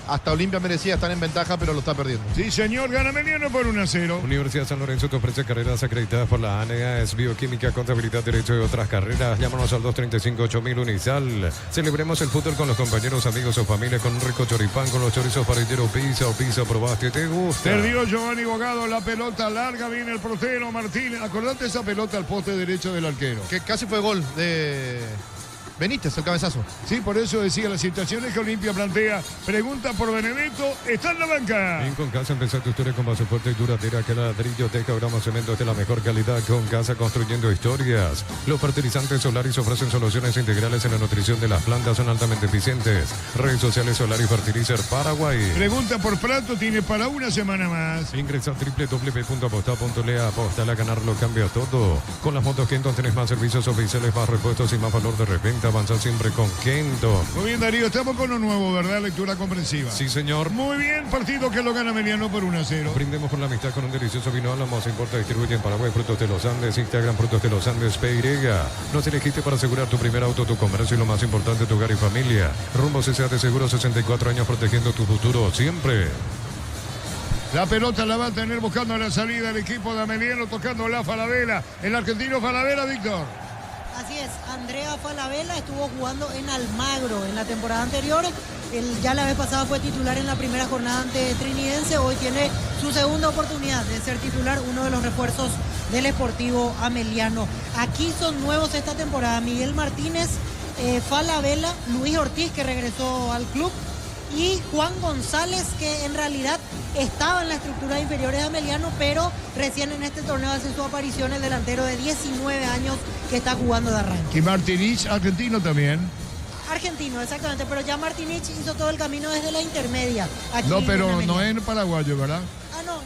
Hasta Olimpia merecía estar en ventaja, pero lo está perdiendo. Sí, señor, gana Ameliano por 1-0. Universidad San Lorenzo te ofrece carreras acreditadas por la ANEAS, Bioquímica, Contabilidad, Derecho y otras carreras. Llámanos al 235-8000 Unisal. Celebremos el fútbol con los compañeros, amigos o familia con un rico choripán, con los chorizos parrilleros pizza o pizza probaste, ¿te gusta? Perdió Giovanni Bogado, la pelota larga, viene el portero Martínez. Acordate esa pelota al poste derecho del arquero. Que casi fue gol de Benítez, el cabezazo. Sí, por eso decía las situaciones que Olimpia plantea. Pregunta por Benedetto, está en la banca. Bien, con Casa empezar tu historia con base fuerte y duradera, que ladrillo, teja, grama, cemento de la mejor calidad. Con Casa construyendo historias. Los fertilizantes Solaris ofrecen soluciones integrales en la nutrición de las plantas, son altamente eficientes. Redes sociales Solaris Fertilizer Paraguay. Pregunta por plato, tiene para una semana más. Ingresa a www.aposta.le, aposta a ganar lo cambia todo. Con las motos Kenton tenés más servicios oficiales, más repuestos y más valor de reventa. meta, avanza siempre con Kento. Muy bien, Darío, estamos con lo nuevo, ¿verdad? Lectura comprensiva. Sí, señor. Muy bien, partido que lo gana Emiliano por 1-0. Brindemos por la amistad con un delicioso vino Álamos. Importa, distribuye en Paraguay Frutos de los Andes. Instagram Frutos de los Andes Peirega. Nos elegiste para asegurar tu primer auto, tu comercio y lo más importante, tu hogar y familia. Rumbo CSA de Seguro, 64 años protegiendo tu futuro siempre. La pelota la va a tener buscando la salida el equipo de Ameliano, tocando la Falabella. El argentino Falabella, Víctor. Así es, Andrea Falabella estuvo jugando en Almagro en la temporada anterior. Ya la vez pasada fue titular en la primera jornada ante Trinidense. Hoy tiene su segunda oportunidad de ser titular, uno de los refuerzos del Sportivo Ameliano. Aquí son nuevos esta temporada: Miguel Martínez, Falabella, Luis Ortiz, que regresó al club, y Juan González, que en realidad estaba en la estructura de inferiores de Ameliano, pero recién en este torneo hace su aparición el delantero de 19 años que está jugando de arranque. Y Martínez, argentino también. Argentino, exactamente, pero ya Martínez hizo todo el camino desde la intermedia. No, pero no es paraguayo, ¿verdad?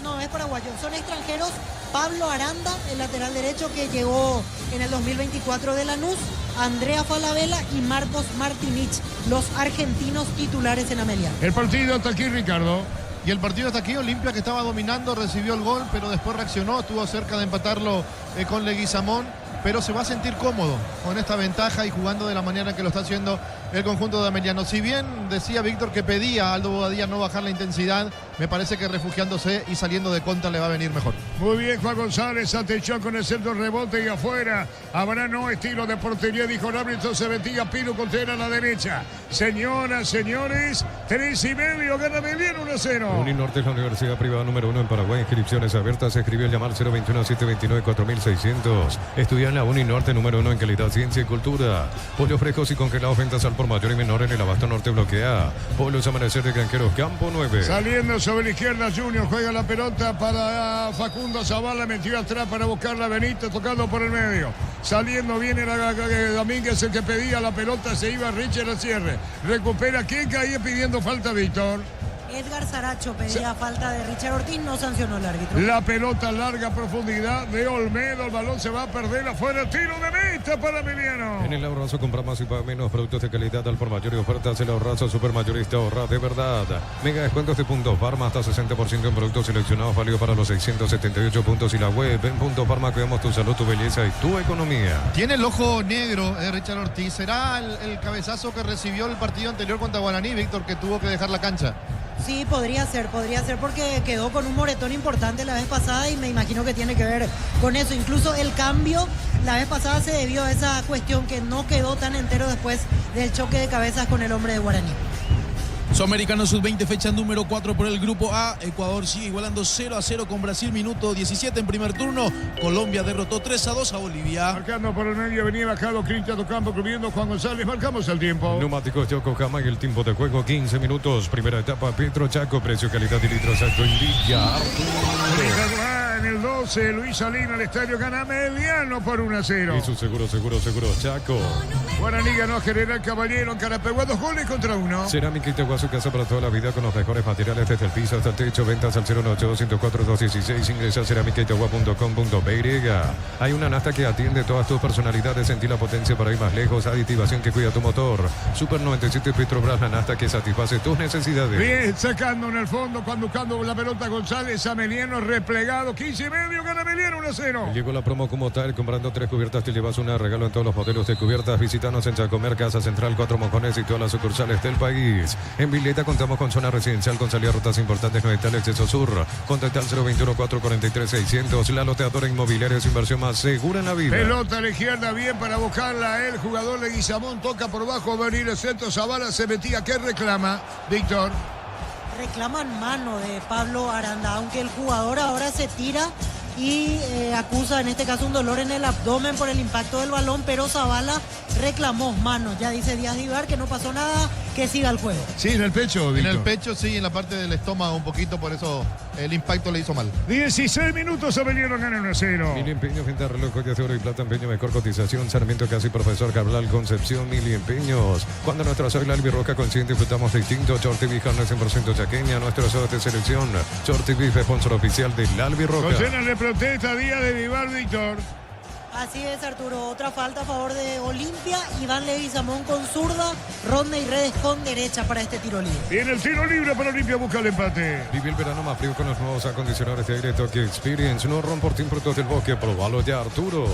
No, es paraguayo. Son extranjeros. Pablo Aranda, el lateral derecho que llegó en el 2024 de Lanús, Andrea Falabella y Marcos Martínez, los argentinos titulares en Ameliano. El partido hasta aquí, Ricardo. Y el partido hasta aquí, Olimpia, que estaba dominando, recibió el gol, pero después reaccionó, estuvo cerca de empatarlo con Leguizamón, pero se va a sentir cómodo con esta ventaja y jugando de la manera que lo está haciendo el conjunto de Ameliano. Si bien decía Víctor que pedía a Aldo Bobadilla no bajar la intensidad, me parece que refugiándose y saliendo de contra le va a venir mejor. Muy bien, Juan González, atención con el centro, rebote y afuera. Habrá no estilo de portería, dijo el árbitro, se metía Pino Contreras a la derecha. Señoras, señores, 3:30, gana Ameliano 1-0. Uninorte es la universidad privada número 1 en Paraguay. Inscripciones abiertas. Se escribió el llamar 021-729-4600. Estudia en la Uninorte número 1 en calidad, ciencia y cultura. Pollos frescos y congelados, ventas al por mayor y menor en el Abasto Norte bloquea. Pollos Amanecer de Granjeros, Campo 9. Saliendo sobre la izquierda, Junior juega la pelota para Facundo Zavala, metió atrás para buscarla a Benito, tocando por el medio. Saliendo viene Domínguez, el que pedía la pelota, se iba Richard al cierre. Recupera Queca y pidiendo falta, Víctor. Edgar Saracho pedía falta de Richard Ortiz, no sancionó el árbitro. La pelota larga profundidad de Olmedo, el balón se va a perder afuera, tiro de meta para Emiliano. En el Ahorrazo compra más y paga menos, productos de calidad al por mayor y ofertas. El Ahorrazo supermayorista, ahorra de verdad. Mega descuentos de Puntos Farma, hasta 60% en productos seleccionados, válido para los 678 puntos y la web. En Puntos Farma cuidamos tu salud, tu belleza y tu economía. Tiene el ojo negro Richard Ortiz. ¿Será el cabezazo que recibió el partido anterior contra Guaraní, Víctor, que tuvo que dejar la cancha? Sí, podría ser porque quedó con un moretón importante la vez pasada y me imagino que tiene que ver con eso. Incluso el cambio la vez pasada se debió a esa cuestión que no quedó tan entero después del choque de cabezas con el hombre de Guaraní. Sudamericano Sub-20, fecha número 4 por el grupo A. Ecuador sigue igualando 0-0 con Brasil, minuto 17 en primer turno. Colombia derrotó 3-2 a Bolivia. Marcando por el medio, venía bajado Cristian Docampo, cubriendo Juan González. Marcamos el tiempo. Neumáticos Yokohama y el tiempo de juego 15 minutos. Primera etapa, Petro Chaco, precio, calidad y litros exacto en Villa En el 12, Luis Salina, el estadio gana Mediano por 1-0. Y su seguro Chaco. Guaraní ganó a General Caballero en Carapeguá, 2 goles contra 1. Cerámica Itagua, su casa para toda la vida con los mejores materiales desde el piso hasta el techo. Ventas al 018-104-216. Ingresa a cerámicaitagua.com.py. Hay una nafta que atiende todas tus personalidades. Sentí la potencia para ir más lejos. Aditivación que cuida tu motor. Super 97 Petrobras, la nafta que satisface tus necesidades. Bien, sacando en el fondo, cuando buscando la pelota González, Ameliano replegado, 15:30, gana Ameliano 1-0. Llegó la promo como tal, comprando 3 cubiertas te llevas una, regalo en todos los modelos de cubiertas. Visítanos en Chacomer, Casa Central, 4 Mojones y todas las sucursales del país. En Vileta contamos con zona residencial con salida a rutas importantes, no está el exceso sur. Contacta al 021-443-600. La loteadora inmobiliaria es inversión más segura en la vida. Pelota a la izquierda, bien para buscarla. El jugador de Guizamón toca por bajo, venir el centro, Zavala se metía. ¿Qué reclama, Víctor? Reclaman mano de Pablo Aranda, aunque el jugador ahora se tira y acusa en este caso un dolor en el abdomen por el impacto del balón, pero Zavala reclamó mano. Ya dice Díaz de Ibar que no pasó nada, que siga el juego. Sí, en el pecho, Víctor. En el pecho, sí, en la parte del estómago un poquito, por eso el impacto le hizo mal. 16 minutos, Ameliano gana 1-0. Mili Empeños, venta reloj, joyas de oro y plata, empeño, mejor cotización. Sarmiento Casi, Profesor Cabral, Concepción, Mili Empeños. Cuando nuestra soy la albirroja consciente, disfrutamos distinto. Short TV, carne 100% chaqueña. Nuestro soda de selección. Short TV, sponsor oficial del albirroja. Docena le protesta Díaz de Vivar, Víctor. Así es, Arturo. Otra falta a favor de Olimpia. Iván Leguizamón con zurda. Rodney Redes con derecha para este tiro libre. Viene el tiro libre para Olimpia, busca el empate. Vive el verano más frío con los nuevos acondicionadores de aire Tokyo Experience. No rompo Frutos del Bosque. Probalo ya, Arturo.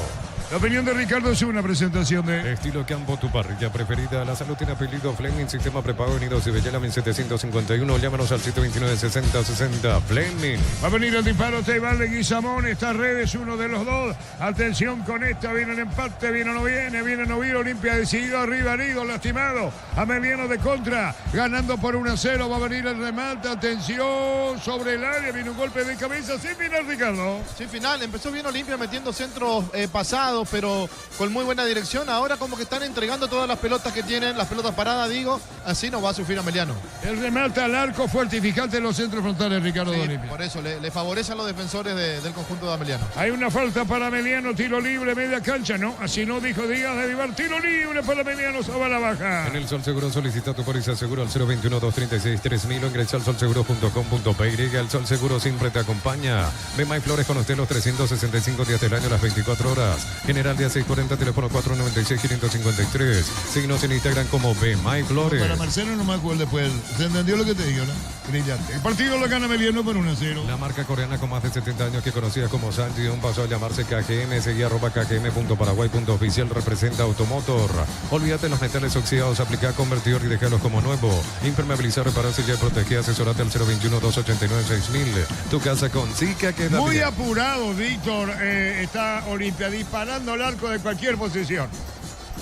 La opinión de Ricardo es una presentación de Estilo Campo, tu parrilla preferida. La salud tiene apellido Fleming, sistema prepago Unidos y Bellela 1751. Llámanos al 129-6060. Fleming. Va a venir el disparo de Iván Leguizamón. Está Redes, uno de los dos. Atención con esta. Viene el empate. Viene o no viene. Viene o no viene. Olimpia decidido. Arriba Nido, lastimado. Ameliano de contra. Ganando por 1-0. Va a venir el remate. Atención sobre el área. Viene un golpe de cabeza. Sin final, Ricardo. Sin final. Empezó bien Olimpia metiendo centros pasados, pero con muy buena dirección. Ahora como que están entregando todas las pelotas que tienen, las pelotas paradas, digo, así no va a sufrir Ameliano. El remate al arco fortificante en los centros frontales, Ricardo de Olimpia. Por eso le favorece a los defensores del conjunto de Ameliano. Hay una falta para Ameliano, tiro libre, media cancha, no, así no dijo Díaz de Vivar, tiro libre para Ameliano, Zabala baja. En el Sol Seguro solicita tu póliza seguro al 021-236-3000 o ingresa al solseguro.com.py. El Sol Seguro siempre te acompaña. Ve May Flores con usted los 365 días del año, las 24 horas. General de 640, teléfono 496-553. Signos en Instagram como Ve May Flores. Para Marcelo no me acuerdo después. ¿Se entendió lo que te digo, no? Brillante. El partido lo gana Ameliano por 1-0. La marca coreana con más de 70 años que conocía como Sanjion pasó a llamarse KGM. Seguía @kgm.paraguay.oficial. Representa Automotor. Olvídate los metales oxidados. Aplica convertidor y déjalos como nuevo. Impermeabilizar, reparar, sellar, proteger. Asesorate al 021-289-6000. Tu casa con Zika queda muy bien. apurado, Víctor. Está Olimpia disparando al arco de cualquier posición.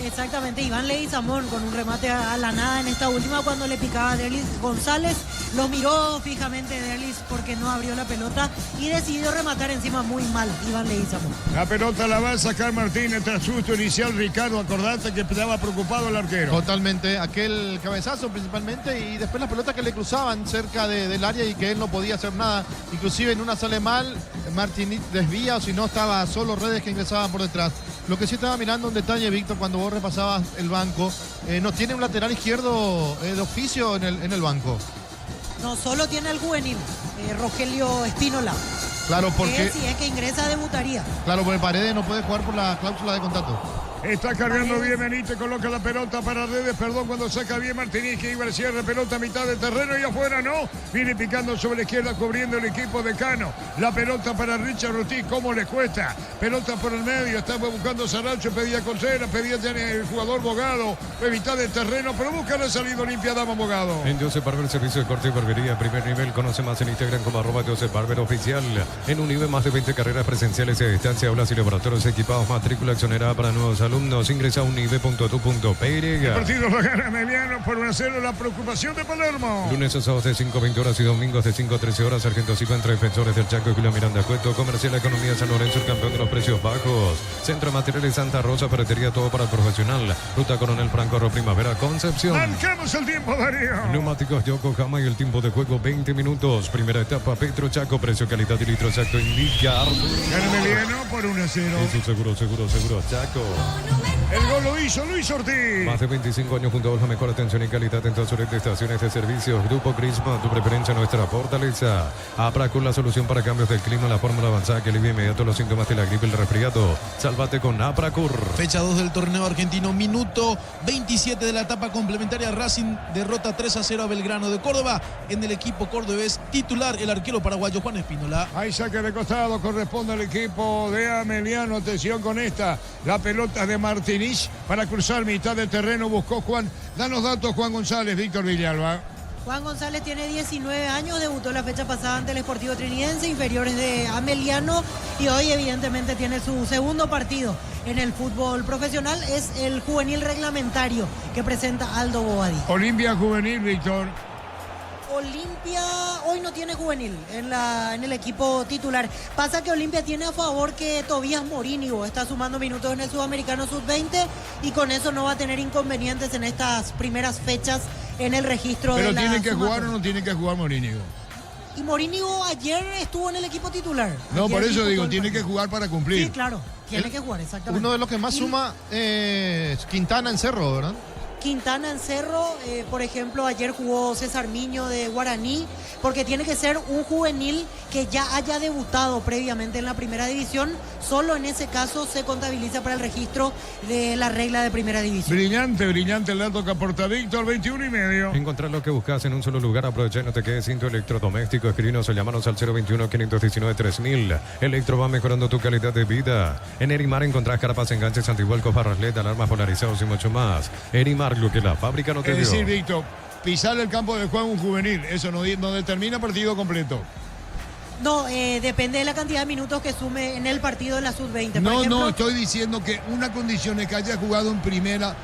Exactamente, Iván Leguizamón con un remate a la nada en esta última cuando le picaba a Derlis González. Lo miró fijamente Derlis porque no abrió la pelota y decidió rematar encima muy mal Iván Leguizamón. La pelota la va a sacar Martínez tras susto inicial. Ricardo, acordate que estaba preocupado el arquero. Totalmente, aquel cabezazo principalmente y después las pelotas que le cruzaban cerca del área y que él no podía hacer nada. Inclusive en una sale mal, Martínez desvía o si no estaba solo Redes que ingresaban por detrás. Lo que sí estaba mirando un detalle, Víctor, cuando vos repasabas el banco, no tiene un lateral izquierdo de oficio en el banco. No, solo tiene el juvenil, Rogelio Espínola. Claro, porque si es que ingresa, debutaría. Claro, porque Paredes no puede jugar por la cláusula de contrato. Está cargando bien Benítez, coloca la pelota para Redes, cuando saca bien Martínez, que iba al cierre, pelota a mitad de terreno y afuera no. Viene picando sobre la izquierda, cubriendo el equipo de Cano. La pelota para Richard Ortiz, ¿cómo le cuesta? Pelota por el medio, estaba buscando Saracho, pedía Contreras, pedía el jugador Bogado, fue mitad de terreno, pero busca la salida Olimpia, dama Bogado. En Joseph Barber, servicio de corte y barbería, primer nivel, conoce más en Instagram como @Joseph Barber Oficial. En Unive, más de 20 carreras presenciales y a distancia, aulas y laboratorios equipados, matrícula exonerada para nuevos alumnos. Ingresa a unive.tu.py. El partido lo gana Ameliano por 1-0, la preocupación de Palermo. Lunes a sábados de 5:20 horas y domingos de 5 a 13 horas. Sargento Silva entre defensores del Chaco y Julio Miranda Cueto. Comercial Economía San Lorenzo, el campeón de los precios bajos. Centro de Materiales Santa Rosa, ferretería todo para el profesional. Ruta Coronel Franco, Primavera, Concepción. Marcamos el tiempo, Darío. Neumáticos Yokohama y el tiempo de juego 20 minutos. Primera etapa, Petro Chaco, precio, calidad y litro exacto indica. Gana Ameliano por 1-0. Eso seguro, Chaco. El gol lo hizo Luis Ortiz. Más de 25 años junto a la mejor atención y calidad en todas sus estaciones de servicios. Grupo Crisma, tu preferencia, nuestra fortaleza. Apracur, la solución para cambios del clima, la fórmula avanzada que alivia inmediato los síntomas de la gripe y el resfriado. Sálvate con Apracur. Fecha 2 del torneo argentino, minuto 27 de la etapa complementaria. Racing derrota 3-0 a Belgrano de Córdoba. En el equipo cordobés titular, el arquero paraguayo Juan Espínola. Hay saque de costado, corresponde al equipo de Ameliano. Atención con esta. La pelota de Martínez para cruzar mitad de terreno. Buscó Juan. Danos datos, Juan González, Víctor Villalba. Juan González tiene 19 años, debutó la fecha pasada ante el Sportivo Trinidense, inferiores de Ameliano, y hoy evidentemente tiene su segundo partido en el fútbol profesional. Es el juvenil reglamentario que presenta Aldo Bobadí. Olimpia juvenil, Víctor. Olimpia hoy no tiene juvenil en el equipo titular. Pasa que Olimpia tiene a favor que Tobías Morínigo está sumando minutos en el Sudamericano Sub-20 y con eso no va a tener inconvenientes en estas primeras fechas en el registro de la. ¿Pero tiene que jugar o no tiene que jugar Morínigo? Y Morínigo ayer estuvo en el equipo titular. No, ayer por eso digo, tiene que jugar para cumplir. Sí, claro, tiene que jugar, exactamente. Uno de los que más suma es Quintana en Cerro, ¿verdad? Quintana en Cerro, por ejemplo, ayer jugó César Miño de Guaraní, porque tiene que ser un juvenil que ya haya debutado previamente en la primera división. Solo en ese caso se contabiliza para el registro de la regla de primera división. Brillante, brillante el dato que aporta Víctor, 21,5. Encontrar lo que buscas en un solo lugar, aprovecha y no te quedes sin tu electrodoméstico. Escribinos o llamanos al 021-519-3000. Electro va mejorando tu calidad de vida. En Erimar encontrás carpas, enganches, antivuelcos, barras LED, alarmas polarizados y mucho más. Erimar, lo que la fábrica no te dio. Es decir, Víctor, pisar el campo de juego un juvenil, eso no determina partido completo. No, depende de la cantidad de minutos que sume en el partido de la sub-20. No, estoy diciendo que una condición es que haya jugado en primera.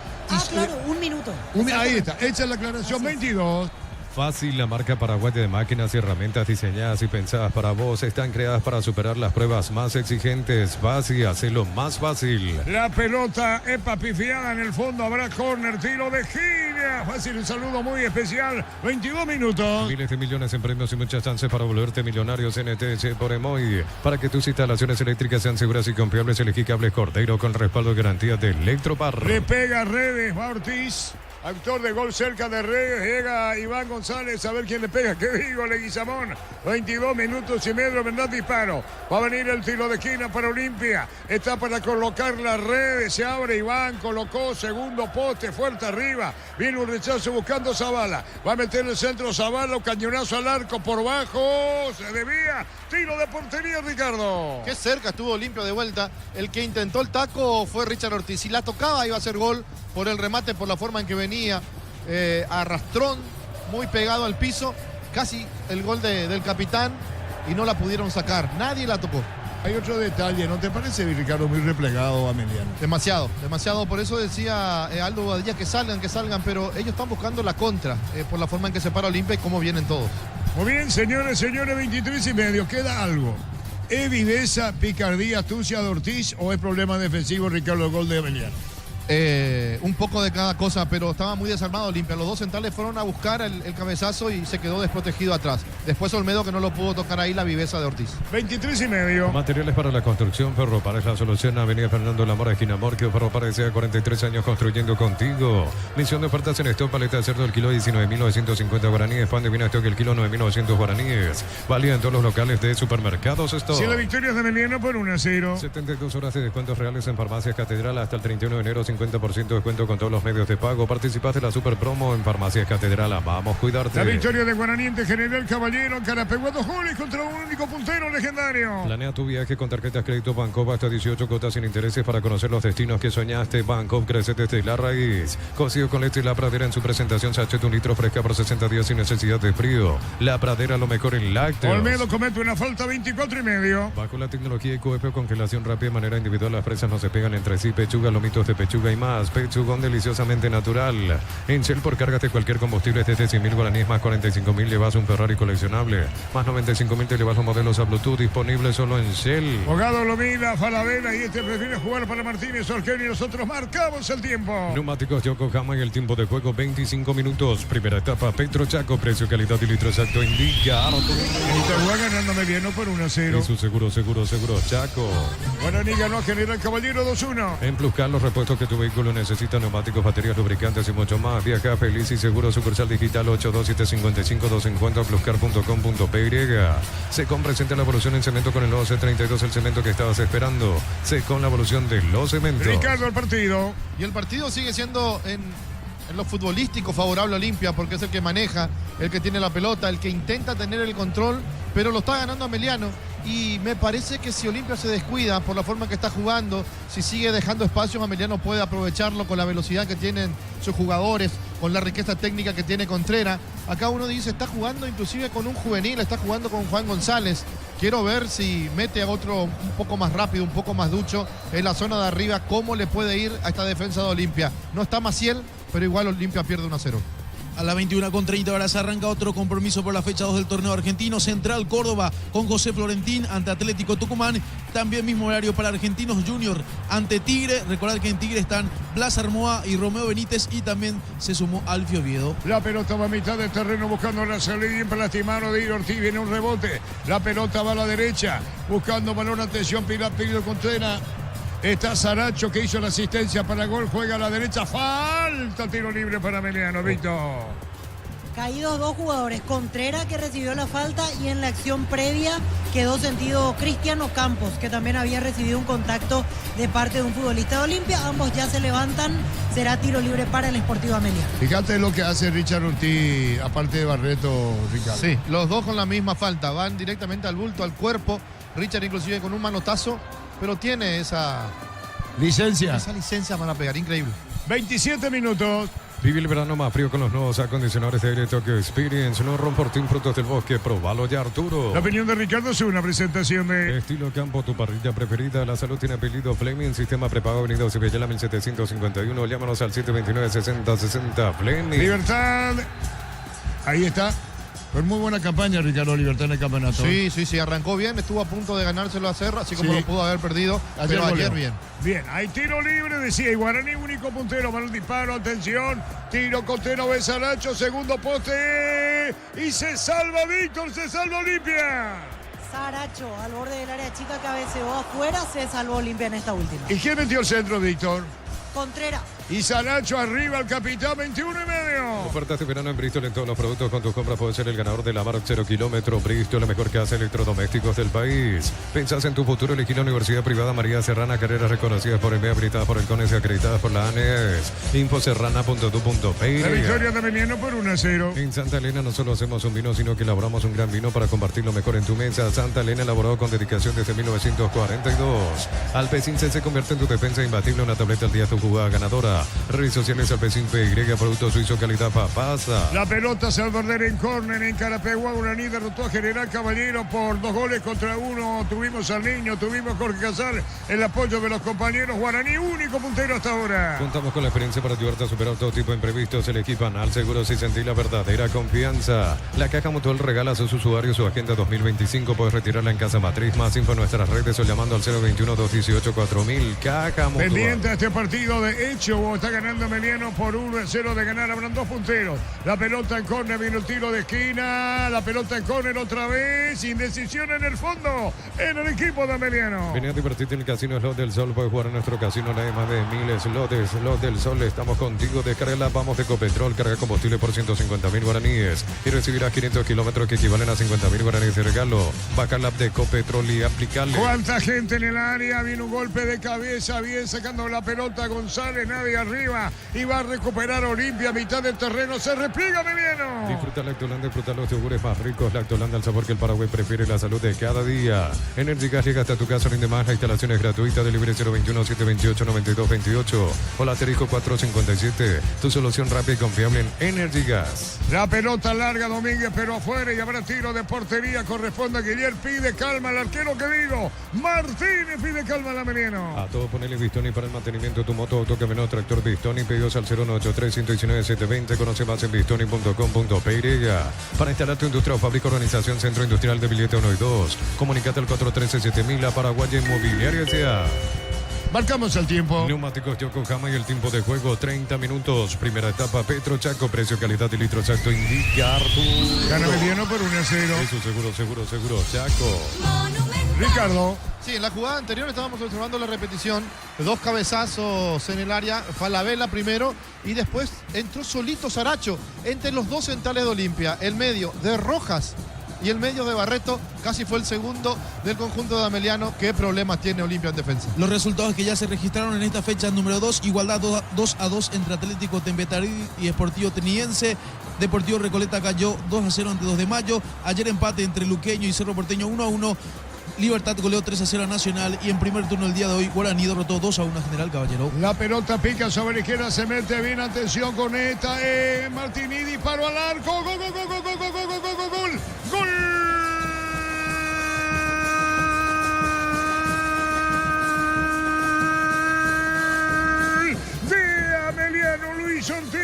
Claro, un minuto. Ahí está, hecha la aclaración, 22. Fácil, la marca paraguaya de máquinas y herramientas diseñadas y pensadas para vos están creadas para superar las pruebas más exigentes. Fácil, hacelo más fácil. La pelota es pifiada en el fondo, habrá córner, tiro de esquina. Fácil, un saludo muy especial, 22 minutos. Miles de millones en premios y muchas chances para volverte millonarios en ETC por Emoy. Para que tus instalaciones eléctricas sean seguras y confiables, elegí cables Cordero con respaldo de garantía de Electropar. Le pega Redes, va Ortiz. Autor de gol cerca de Redes, llega Iván González, a ver quién le pega. ¿Qué digo, Leguizamón? 22 minutos y medio, verdad, disparo. Va a venir el tiro de esquina para Olimpia. Está para colocar las Redes, se abre Iván, colocó segundo poste, fuerte arriba. Viene un rechazo buscando Zavala. Va a meter el centro Zavala, un cañonazo al arco por bajo. Se desvía. Tiro de portería, Ricardo. Qué cerca estuvo Olimpia de vuelta. El que intentó el taco fue Richard Ortiz. Si la tocaba iba a ser gol por el remate, por la forma en que venía. Arrastrón, muy pegado al piso. Casi el gol del capitán y no la pudieron sacar. Nadie la tocó. Hay otro detalle, ¿no te parece, Ricardo, muy replegado a Meliano? Demasiado. Por eso decía Aldo Badilla que salgan, pero ellos están buscando la contra por la forma en que se para Olimpia y cómo vienen todos. Muy bien, señores, 23:30. Queda algo. ¿Es viveza, picardía, astucia de Ortiz o es problema defensivo, Ricardo, el gol de Meliano? Un poco de cada cosa, pero estaba muy desarmado Olimpia. Los dos centrales fueron a buscar el cabezazo y se quedó desprotegido atrás. Después Olmedo, que no lo pudo tocar ahí, la viveza de Ortiz. 23:30. Materiales para la construcción, Ferropar es la solución. Avenida Fernando Lamora, esquina Morquio. Ferropar desea 43 años construyendo contigo. Misión de ofertas en stock, paleta de cerdo, el kilo 19.950 guaraníes. Pan de vino stock, el kilo 9.900 guaraníes. Válida en todos los locales de supermercados stock. Si la victoria es de Meliano por 1-0. 72 horas de descuentos reales en Farmacias Catedral hasta el 31 de enero. 50% de descuento con todos los medios de pago. Participás de la super promo en Farmacias Catedral. Vamos a cuidarte. La victoria de Guaraniente General Caballero. Carapegua, 2 goles contra un único puntero legendario. Planea tu viaje con tarjetas crédito Bancopp hasta 18 cuotas sin intereses para conocer los destinos que soñaste. Bancopp crece desde la raíz. Cocido con leche La Pradera en su presentación. Sachet un litro fresca por 60 días sin necesidad de frío. La Pradera, lo mejor en lácteos. Olmedo comete una falta, 24:30. Bajo la tecnología IQF, congelación rápida de manera individual. Las presas no se pegan entre sí. Pechuga, lomitos de pechuga y más. Pechugón deliciosamente natural. En Shell, por cargas de cualquier combustible desde 100.000 guaraníes más 45.000 llevas un Ferrari coleccionable. Más 95.000 te llevas los modelos a Bluetooth disponibles solo en Shell. Bogado lo mira, Falabella y prefiere jugar para Martínez Orquel y nosotros marcamos el tiempo. Neumáticos Yokohama y el tiempo de juego 25 minutos. Primera etapa, Petro Chaco, precio, calidad y litro exacto indica. Está ganando Meliano por 1-0. Y su seguro Chaco. Guaraní ganó General Caballero 2-1. En Pluscar, los repuestos que tu vehículo necesita, neumáticos, baterías, lubricantes y mucho más. Viaja feliz y seguro, sucursal digital 827-55-250, pluscar.com.py. Secon presenta la evolución en cemento con el nuevo C32, el cemento que estabas esperando. Secon, la evolución de los cementos. Ricardo, el partido. Y el partido sigue siendo en lo futbolístico favorable a Olimpia, porque es el que maneja, el que tiene la pelota, el que intenta tener el control, pero lo está ganando a Meliano. Y me parece que si Olimpia se descuida por la forma que está jugando, si sigue dejando espacios, Meliano puede aprovecharlo con la velocidad que tienen sus jugadores, con la riqueza técnica que tiene Contreras. Acá uno dice, está jugando inclusive con un juvenil, está jugando con Juan González. Quiero ver si mete a otro un poco más rápido, un poco más ducho en la zona de arriba, cómo le puede ir a esta defensa de Olimpia. No está Maciel, pero igual Olimpia pierde 1-0. A la 21:30 horas arranca otro compromiso por la fecha 2 del torneo argentino. Central Córdoba con José Florentín ante Atlético Tucumán. También mismo horario para Argentinos Junior ante Tigre. Recordad que en Tigre están Blas Armoa y Romeo Benítez y también se sumó Alfio Oviedo. La pelota va a mitad del terreno buscando la salida. Bien para lastimar de Ortiz. Viene un rebote. La pelota va a la derecha buscando balón. Atención, Pilar Contreras. Está Saracho que hizo la asistencia para gol, juega a la derecha, falta, tiro libre para Meliano, Víctor. Caídos dos jugadores, Contreras que recibió la falta y en la acción previa quedó sentido Cristiano Campos, que también había recibido un contacto de parte de un futbolista de Olimpia. Ambos ya se levantan, será tiro libre para el Sportivo Amelia. Fíjate lo que hace Richard Ortiz, aparte de Barreto, Ricardo. Sí, los dos con la misma falta, van directamente al bulto, al cuerpo. Richard inclusive con un manotazo, pero tiene esa licencia para pegar, increíble. 27 minutos. Vive el verano más frío con los nuevos acondicionadores de aire Tokyo Experience. No Romportín Frutos del Bosque. Probalo ya, Arturo. La opinión de Ricardo es una presentación de Estilo Campo, tu parrilla preferida. La salud tiene apellido Fleming. Sistema prepago Avenida Cibellala 1751. Llámanos al 729-6060 Fleming. Libertad. Ahí está. Fue muy buena campaña, Ricardo, Libertad en el campeonato. Sí, arrancó bien, estuvo a punto de ganárselo a Serra, así como lo pudo haber perdido, pero ayer bien. Bien, hay tiro libre, decía, y Guaraní único puntero para el disparo, atención, tiro Cotero Besaracho, segundo poste, y se salva Víctor, se salva Olimpia. Saracho al borde del área chica, cabeceó afuera, se salvó Olimpia en esta última. ¿Y quién metió el centro, Víctor? Contreras. Y Saracho arriba, el capitán, 21,5. Ofertas de verano en Bristol en todos los productos. Con tus compras puedes ser el ganador de la Mark 0 kilómetro. Bristol, la mejor casa de electrodomésticos del país. Pensás en tu futuro, elegí la Universidad Privada María Serrana. Carreras reconocidas por el MEA, habilitadas por el CONES y acreditadas por la ANES. Infoserrana.tu.pe. La victoria de Meliano por 1-0. En Santa Elena no solo hacemos un vino, sino que elaboramos un gran vino para compartir lo mejor en tu mesa. Santa Elena, elaborado con dedicación desde 1942. Alpecin se convierte en tu defensa imbatible. Una tableta al día, tu jugada ganadora. Redes sociales Alpecin PY, producto suizo, calidad papasa. La pelota se va a perder en córner en Carapegua. Guaraní derrotó a General Caballero por 2-1. Tuvimos al Niño, tuvimos Jorge Casal, el apoyo de los compañeros. Guaraní único puntero hasta ahora. Contamos con la experiencia para ayudarte a superar todo tipo de imprevistos. El equipo Anal Seguros y sentir la verdadera confianza. La Caja Mutual regala a sus usuarios su agenda 2025. Puedes retirarla en Casa Matriz. Más info en nuestras redes o llamando al 021-218-4000. Caja Mutual. Pendiente a este partido de hecho, está ganando Meliano por 1-0 de ganar. Habrán dos punteros. La pelota en córner, vino el tiro de esquina. La pelota en córner otra vez. Indecisión en el fondo en el equipo de Meliano. Venía a divertirte en el Casino Slot del Sol. Puedes jugar en nuestro casino. Hay más de 1000 slots. Slot del Sol. Estamos contigo. Descarga Vamos de Ecopetrol. Carga combustible por 150.000 guaraníes. Y recibirás 500 kilómetros que equivalen a 50.000 guaraníes de regalo. Baja la app de Ecopetrol y aplicarle. ¿Cuánta gente en el área? Viene un golpe de cabeza. Bien sacando la pelota González. Nadie arriba. Y va a recuperar Olimpia a mitad del terreno. Se repliega Meliano. Disfruta Lactolanda, disfruta los yogures más ricos. Lactolanda, el sabor que el Paraguay prefiere, la salud de cada día. Energy Gas llega hasta tu casa, rinde más. La instalación es gratuita. Delivery 021-728-9228. Hola, Asterisco 457. Tu solución rápida y confiable en Energy Gas. La pelota larga Domínguez, pero afuera y habrá tiro de portería. Corresponde a Guillermo. Pide calma al arquero que digo. Martínez pide calma a la Meliano. A todo ponele Bistoni para el mantenimiento de tu moto, auto, camioneta, tractor Bistoni. Pedidos al 0183-119-720. Conoce más en bistoni.com.py. Para instalar tu industria o fábrica, organización Centro Industrial de Billete 1 y 2. Comunicate al 413-7000. La Paraguaya Inmobiliaria S.A. Marcamos el tiempo. Neumáticos Yokohama y el tiempo de juego 30 minutos. Primera etapa Petro Chaco. Precio, calidad y litro exacto indica Arturo. Gana Meliano por 1-0. Eso seguro Chaco. Ricardo. Sí, en la jugada anterior estábamos observando la repetición de dos cabezazos en el área. Falabella primero y después entró solito Saracho entre los dos centrales de Olimpia. El medio de Rojas y el medio de Barreto casi fue el segundo del conjunto de Ameliano. ¿Qué problemas tiene Olimpia en defensa? Los resultados que ya se registraron en esta fecha número 2, igualdad 2-2 entre Atlético Tembetarí y Sportivo Teniense. Deportivo Recoleta cayó 2-0 ante 2 de Mayo. Ayer empate entre Luqueño y Cerro Porteño 1-1. Libertad goleó 3-0 a Nacional y en primer turno el día de hoy Guaraní derrotó 2-1 a General Caballero. La pelota pica sobre la izquierda, se mete bien, atención con esta, Martini, disparo al arco, gol. De Ameliano, Luis Ortiz,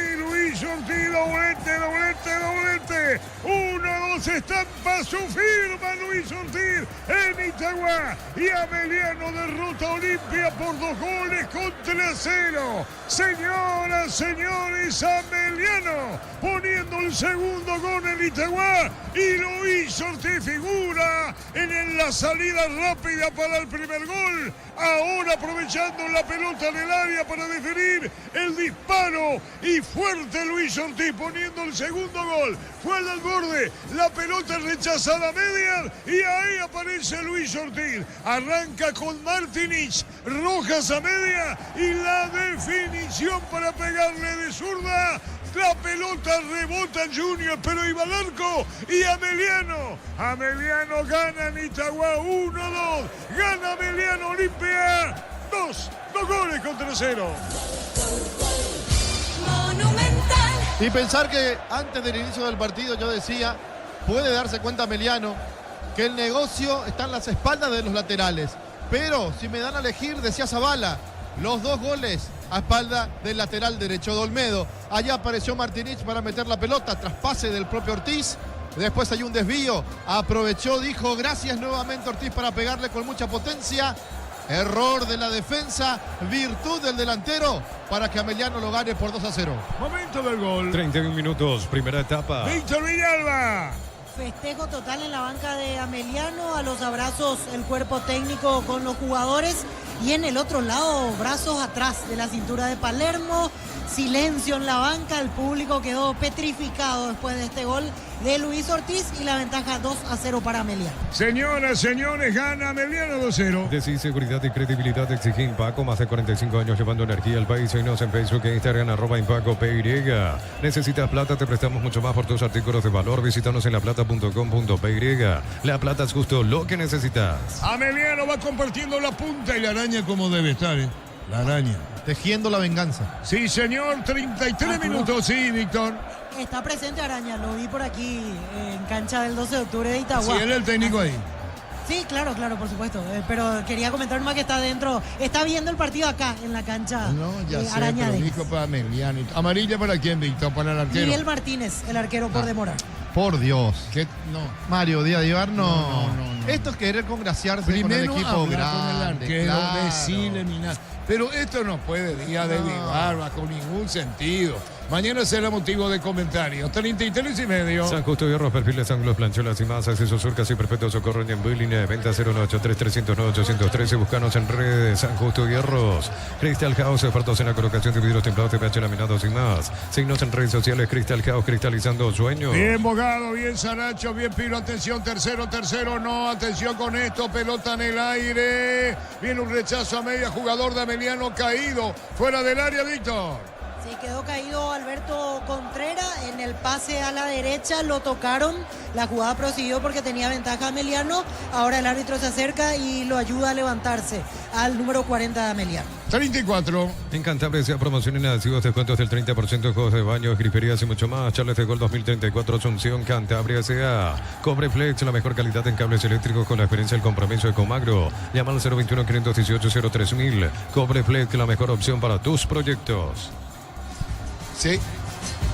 doblete. 1-2, estampa su firma Luis Ortiz en Itagua. Y Ameliano derrota a Olimpia por 2-0. Señoras, señores, Ameliano poniendo el segundo gol en Itagua. Y Luis Ortiz figura en la salida rápida para el primer gol. Ahora aprovechando la pelota en el área para definir el disparo. Y fuerte Luis Ortiz poniendo el segundo gol. Fue al borde, la pelota rechazada media y ahí aparece Luis Ortiz. Arranca con Martinich, Rojas a media y la definición para pegarle de zurda. La pelota rebota en Junior, pero iba al arco y Ameliano gana en Itagua 1-2. Gana Ameliano Olimpia 2 goles contra 0. Y pensar que antes del inicio del partido yo decía, puede darse cuenta Ameliano que el negocio está en las espaldas de los laterales. Pero si me dan a elegir, decía Zavala, los 2 goles a espalda del lateral derecho de Olmedo. Allá apareció Martinich para meter la pelota, traspase del propio Ortiz. Después hay un desvío, aprovechó, dijo gracias nuevamente Ortiz para pegarle con mucha potencia. Error de la defensa, virtud del delantero para que Ameliano lo gane por 2-0. Momento del gol. 31 minutos, primera etapa. Víctor Villalba. Festejo total en la banca de Ameliano, a los abrazos el cuerpo técnico con los jugadores y en el otro lado brazos atrás de la cintura de Palermo, silencio en la banca, el público quedó petrificado después de este gol de Luis Ortiz y la ventaja 2-0 para Ameliano. Señoras, señores, gana Ameliano 2-0. Decís seguridad y credibilidad exige Impaco, más de 45 años llevando energía al país. Seguinos en Facebook e Instagram, @ImpacoPY. Necesitas plata, te prestamos mucho más por tus artículos de valor. Visítanos en laplata.com.py. La plata es justo lo que necesitas. Ameliano va compartiendo la punta y la araña como debe estar, ¿eh? La araña. Tejiendo la venganza. Sí, señor, 33 minutos, sí, Víctor. Está presente Araña, lo vi por aquí en cancha del 12 de octubre de Itagua. Sí, él es el técnico ahí. Sí, claro, por supuesto. Pero quería comentar más que está dentro. Está viendo el partido acá en la cancha. No, ya sé, Araña pero dijo para Ameliano. ¿Amarilla para quién, Víctor? Para el arquero. Miguel Martínez, el arquero por demorar. Por Dios. ¿Qué? No. Mario Díaz de Ibar, No. Esto es querer congraciarse Primero con el equipo hablar grande. con el arquero, claro. decirle, mira. Pero esto no puede Díaz de Ibar bajo ningún sentido. Mañana será motivo de comentarios. 33 y medio. San Justo Hierros, perfiles, ángulos, plancholas y más. Acceso surcas y perfecto socorro en Embuy, línea de venta 093-309-813. Buscanos en redes. San Justo Hierros. Crystal House, expertos en la colocación de vidrios templados, TPH laminados y más. Signos en redes sociales. Crystal House, cristalizando sueños. Bien Bogado, bien Saracho, bien Piro. Atención, tercero, no. Atención con esto. Pelota en el aire. Viene un rechazo a media. Jugador de Ameliano caído. Fuera del área, Víctor. Sí, quedó caído Alberto Contreras en el pase a la derecha, lo tocaron, la jugada prosiguió porque tenía ventaja Ameliano, ahora el árbitro se acerca y lo ayuda a levantarse al número 40 de Ameliano. 34. En Cantabria se promocionan adhesivos, descuentos del 30%, juegos de baños, griferías y mucho más. Charles de Gol 2034, Asunción, Cantabria S.A. Cobreflex, la mejor calidad en cables eléctricos con la experiencia y el compromiso de Comagro. Llama al 021-518-03000. Cobreflex, la mejor opción para tus proyectos. Sí,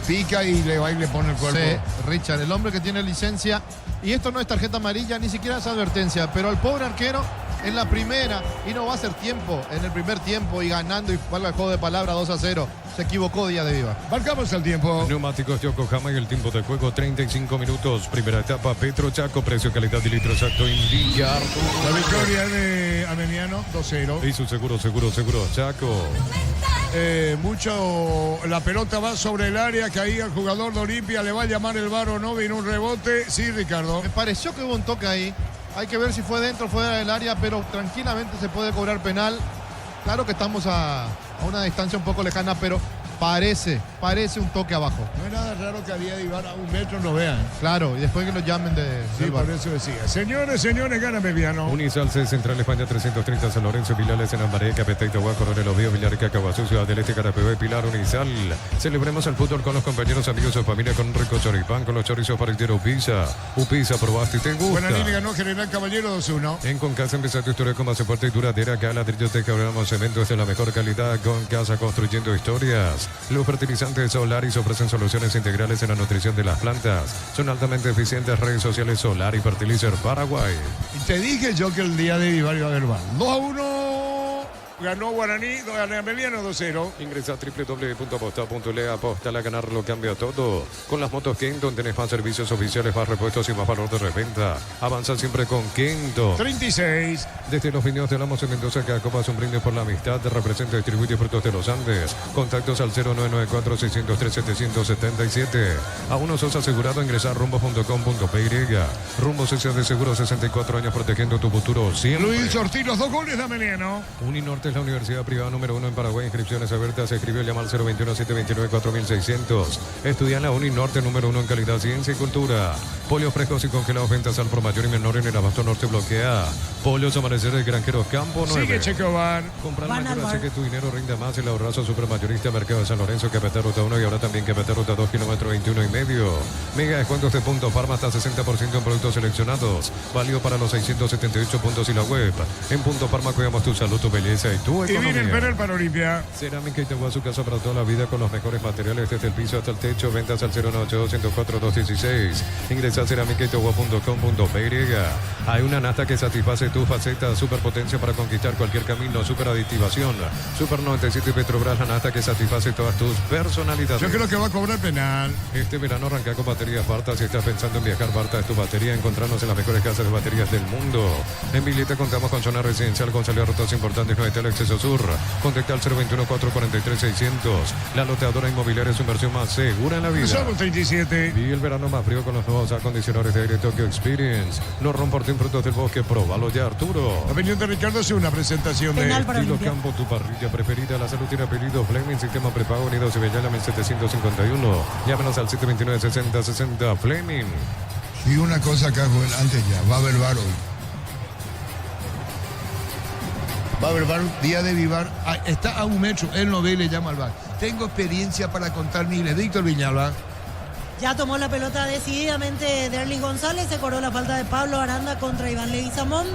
pica y le va y le pone el cuerpo. Sí, Richard, el hombre que tiene licencia. Y esto no es tarjeta amarilla, ni siquiera es advertencia. Pero al pobre arquero en la primera, y no va a ser tiempo, en el primer tiempo y ganando, y valga el juego de palabra 2-0. Se equivocó Díaz de Viva. Marcamos el tiempo. Neumáticos Yokohama y el tiempo de juego 35 minutos. Primera etapa, Petro Chaco, precio, calidad y litro exacto indica. La victoria de Ameliano 2-0. Y su seguro Chaco. La pelota va sobre el área, caía el jugador de Olimpia, le va a llamar el VAR o no, vino un rebote. Sí, Ricardo. Me pareció que hubo un toque ahí. Hay que ver si fue dentro o fuera del área, pero tranquilamente se puede cobrar penal. Claro que estamos a una distancia un poco lejana, pero parece un toque abajo. No es nada raro que a Díaz de Ibar a 1 metro lo vean. Claro, y después que lo llamen de Sí, Ibar. por eso decía. Señores, gana Ameliano. Unisalce, Central España 330, San Lorenzo, Vilales, en Ambaré, Capeteito, Agua, Coronel Oviedo, Villar, Cacahuazú, Ciudad del Este, Carapebé, Pilar, Unisal. Celebremos el fútbol con los compañeros, amigos o familia con un rico choripán, con los chorizos para el Upisa. Upisa, probaste y te gusta. Buena línea, ganó General Caballero 2-1. En Concasa empezó tu historia con más fuerte y duradera. Acá ladrillos te cabramos cementos de la mejor calidad. Con Casa construyendo historias. Los fertilizantes Solaris ofrecen soluciones integrales en la nutrición de las plantas. Son altamente eficientes. Redes sociales Solar y Fertilizer Paraguay. Y te dije yo que el día de Ibar iba a haber VAR. 2-1. Ganó Guaraní, Ameliano 2-0. Ingresa a www.aposta.le. Aposta a ganar lo cambia todo. Con las motos Kenton tenés más servicios oficiales, más repuestos y más valor de reventa. Avanza siempre con Kenton. 36. Desde los viñedos de Lamos en Mendoza, cada copa es un brindis por la amistad. Te representa Distribuye Frutos de los Andes. Contactos al 0994-603-777. Aún no sos asegurado, ingresar a rumbo.com.py. Rumbos S de Seguro, 64 años protegiendo tu futuro siempre. Luis Ortiz, los 2 goles de Ameliano. Uninorte es la universidad privada número 1 en Paraguay. Inscripciones abiertas. Se escribió llamar 021-729-4600. Estudia en la Uninorte número 1 en calidad, ciencia y cultura. Pollos frescos y congelados, ventas al por mayor y menor en el abasto norte bloquea. Pollos Amaneceres Granjeros Campo 9. Sigue Checobar. Comprar mayor, así que tu dinero rinda más. El ahorrazo supermayorista Mercado de San Lorenzo, Capetá Ruta 1 y ahora también Capetá Ruta 2, kilómetro 21 y medio. Mega descuentos de Punto Farma hasta 60% en productos seleccionados. Válido para los 678 puntos y la web. En Punto Farma cuidamos tu salud, tu belleza y tu Y economía. viene el penal para Olimpia. Cerámica Itagua, su casa para toda la vida con los mejores materiales desde el piso hasta el techo. Ventas al 098-104-216. Ingresa a cerámicaitagua.com.py. Hay una nata que satisface tu faceta. Superpotencia para conquistar cualquier camino. Superaditivación. Super 97 Petrobras, la nata que satisface todas tus personalidades. Yo creo que va a cobrar penal. Este verano arranca con baterías Barta. Si estás pensando en viajar, Barta es tu batería. Encontrarnos en las mejores casas de baterías del mundo. En Vileta contamos con zona residencial con salida a rutas importantes. No está el acceso sur. Contacta al 021-443-600. La loteadora inmobiliaria es su inversión más segura en la vida. Somos 37. Vive el verano más frío con los nuevos acondicionadores de aire Tokyo Experience. No romporten frutos del bosque. Próbalo ya, Arturo. La opinión de Ricardo es una presentación de Estilo Campo, tu parrilla preferida. La salud tiene apellido Fleming, sistema prepago Unidos y Bellala 1751. Llámenos al 729-6060 Fleming. Y una cosa acá, Joel, antes ya, va a haber bar hoy. Va a haber bar, día de Vivar. Está a un metro, él no ve y le llama al bar. Tengo experiencia para contar miles. Víctor Viñalba. Ya tomó la pelota decididamente Derlis González, se cobró la falta de Pablo Aranda contra Iván Leguizamón.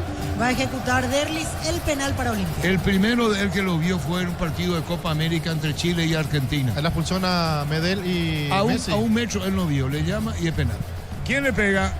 Va a ejecutar Derlis el penal para Olimpia. El primero de él que lo vio fue en un partido de Copa América entre Chile y Argentina. La expulsión a Medel y Messi. A un metro él no vio, le llama y es penal. ¿Quién le pega?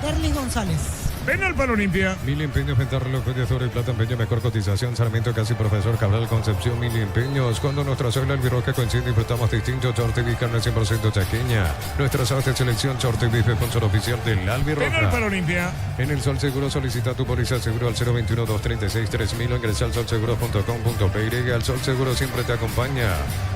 Derlis González. Penal para Olimpia. Mil empeños, venta reloj de oro y plata, empeño, mejor cotización. Sarmiento, casi profesor Cabral, Concepción, Mil empeños. Cuando nuestra suela albirroja coincide, disfrutamos distinto. Short y carne 100% chaqueña. Nuestra sauce de selección, Short y bife, sponsor oficial del albirroja. Penal para Olimpia. En el Sol Seguro solicita tu póliza seguro al 021-236-3000 o ingresa al solseguro.com.py. El Sol Seguro siempre te acompaña.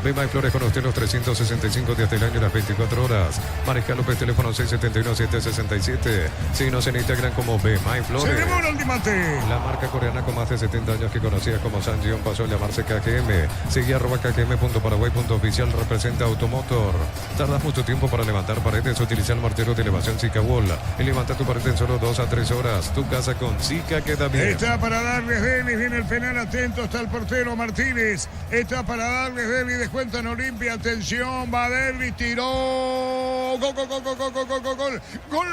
Bema y Flores con usted los 365 días del año y las 24 horas. Mariscal López, teléfono 671-767. Síguenos en Instagram como Bema y Flores. Se demora el dimate. La marca coreana con más de 70 años que conocía como Sanjion pasó a llamarse KGM. Sigue @kkm.paraguay.oficial. Representa Automotor. Tardas mucho tiempo para levantar paredes. Utiliza el martelo de elevación Zika Wall. Y levanta tu pared en solo 2 a 3 horas. Tu casa con Zika queda bien. Está para darles Delis. Viene el penal. Atento está el portero Martínez. Está para darles Delis. Descuenta en Olimpia. Atención. Va Delis. Tiró. Gol, gol, gol, gol, gol, gol, gol, gol. Gol.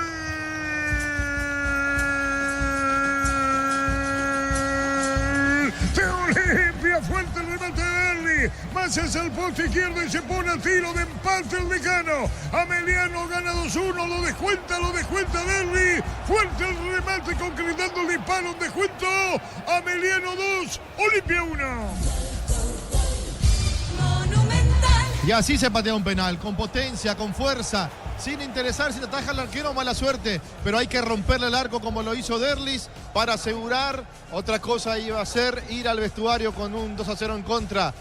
De Olimpia, fuerte el remate de Derli, más hacia el poste izquierdo y se pone a tiro de empate el decano. Ameliano gana 2-1, lo descuenta Derli, fuerte el remate concretando el disparo, un descuento. Ameliano 2, Olimpia 1. Y así se patea un penal, con potencia, con fuerza, sin interesar si te ataja el arquero, mala suerte, pero hay que romperle el arco como lo hizo Derlis para asegurar. Otra cosa iba a ser ir al vestuario con un 2-0 en contra.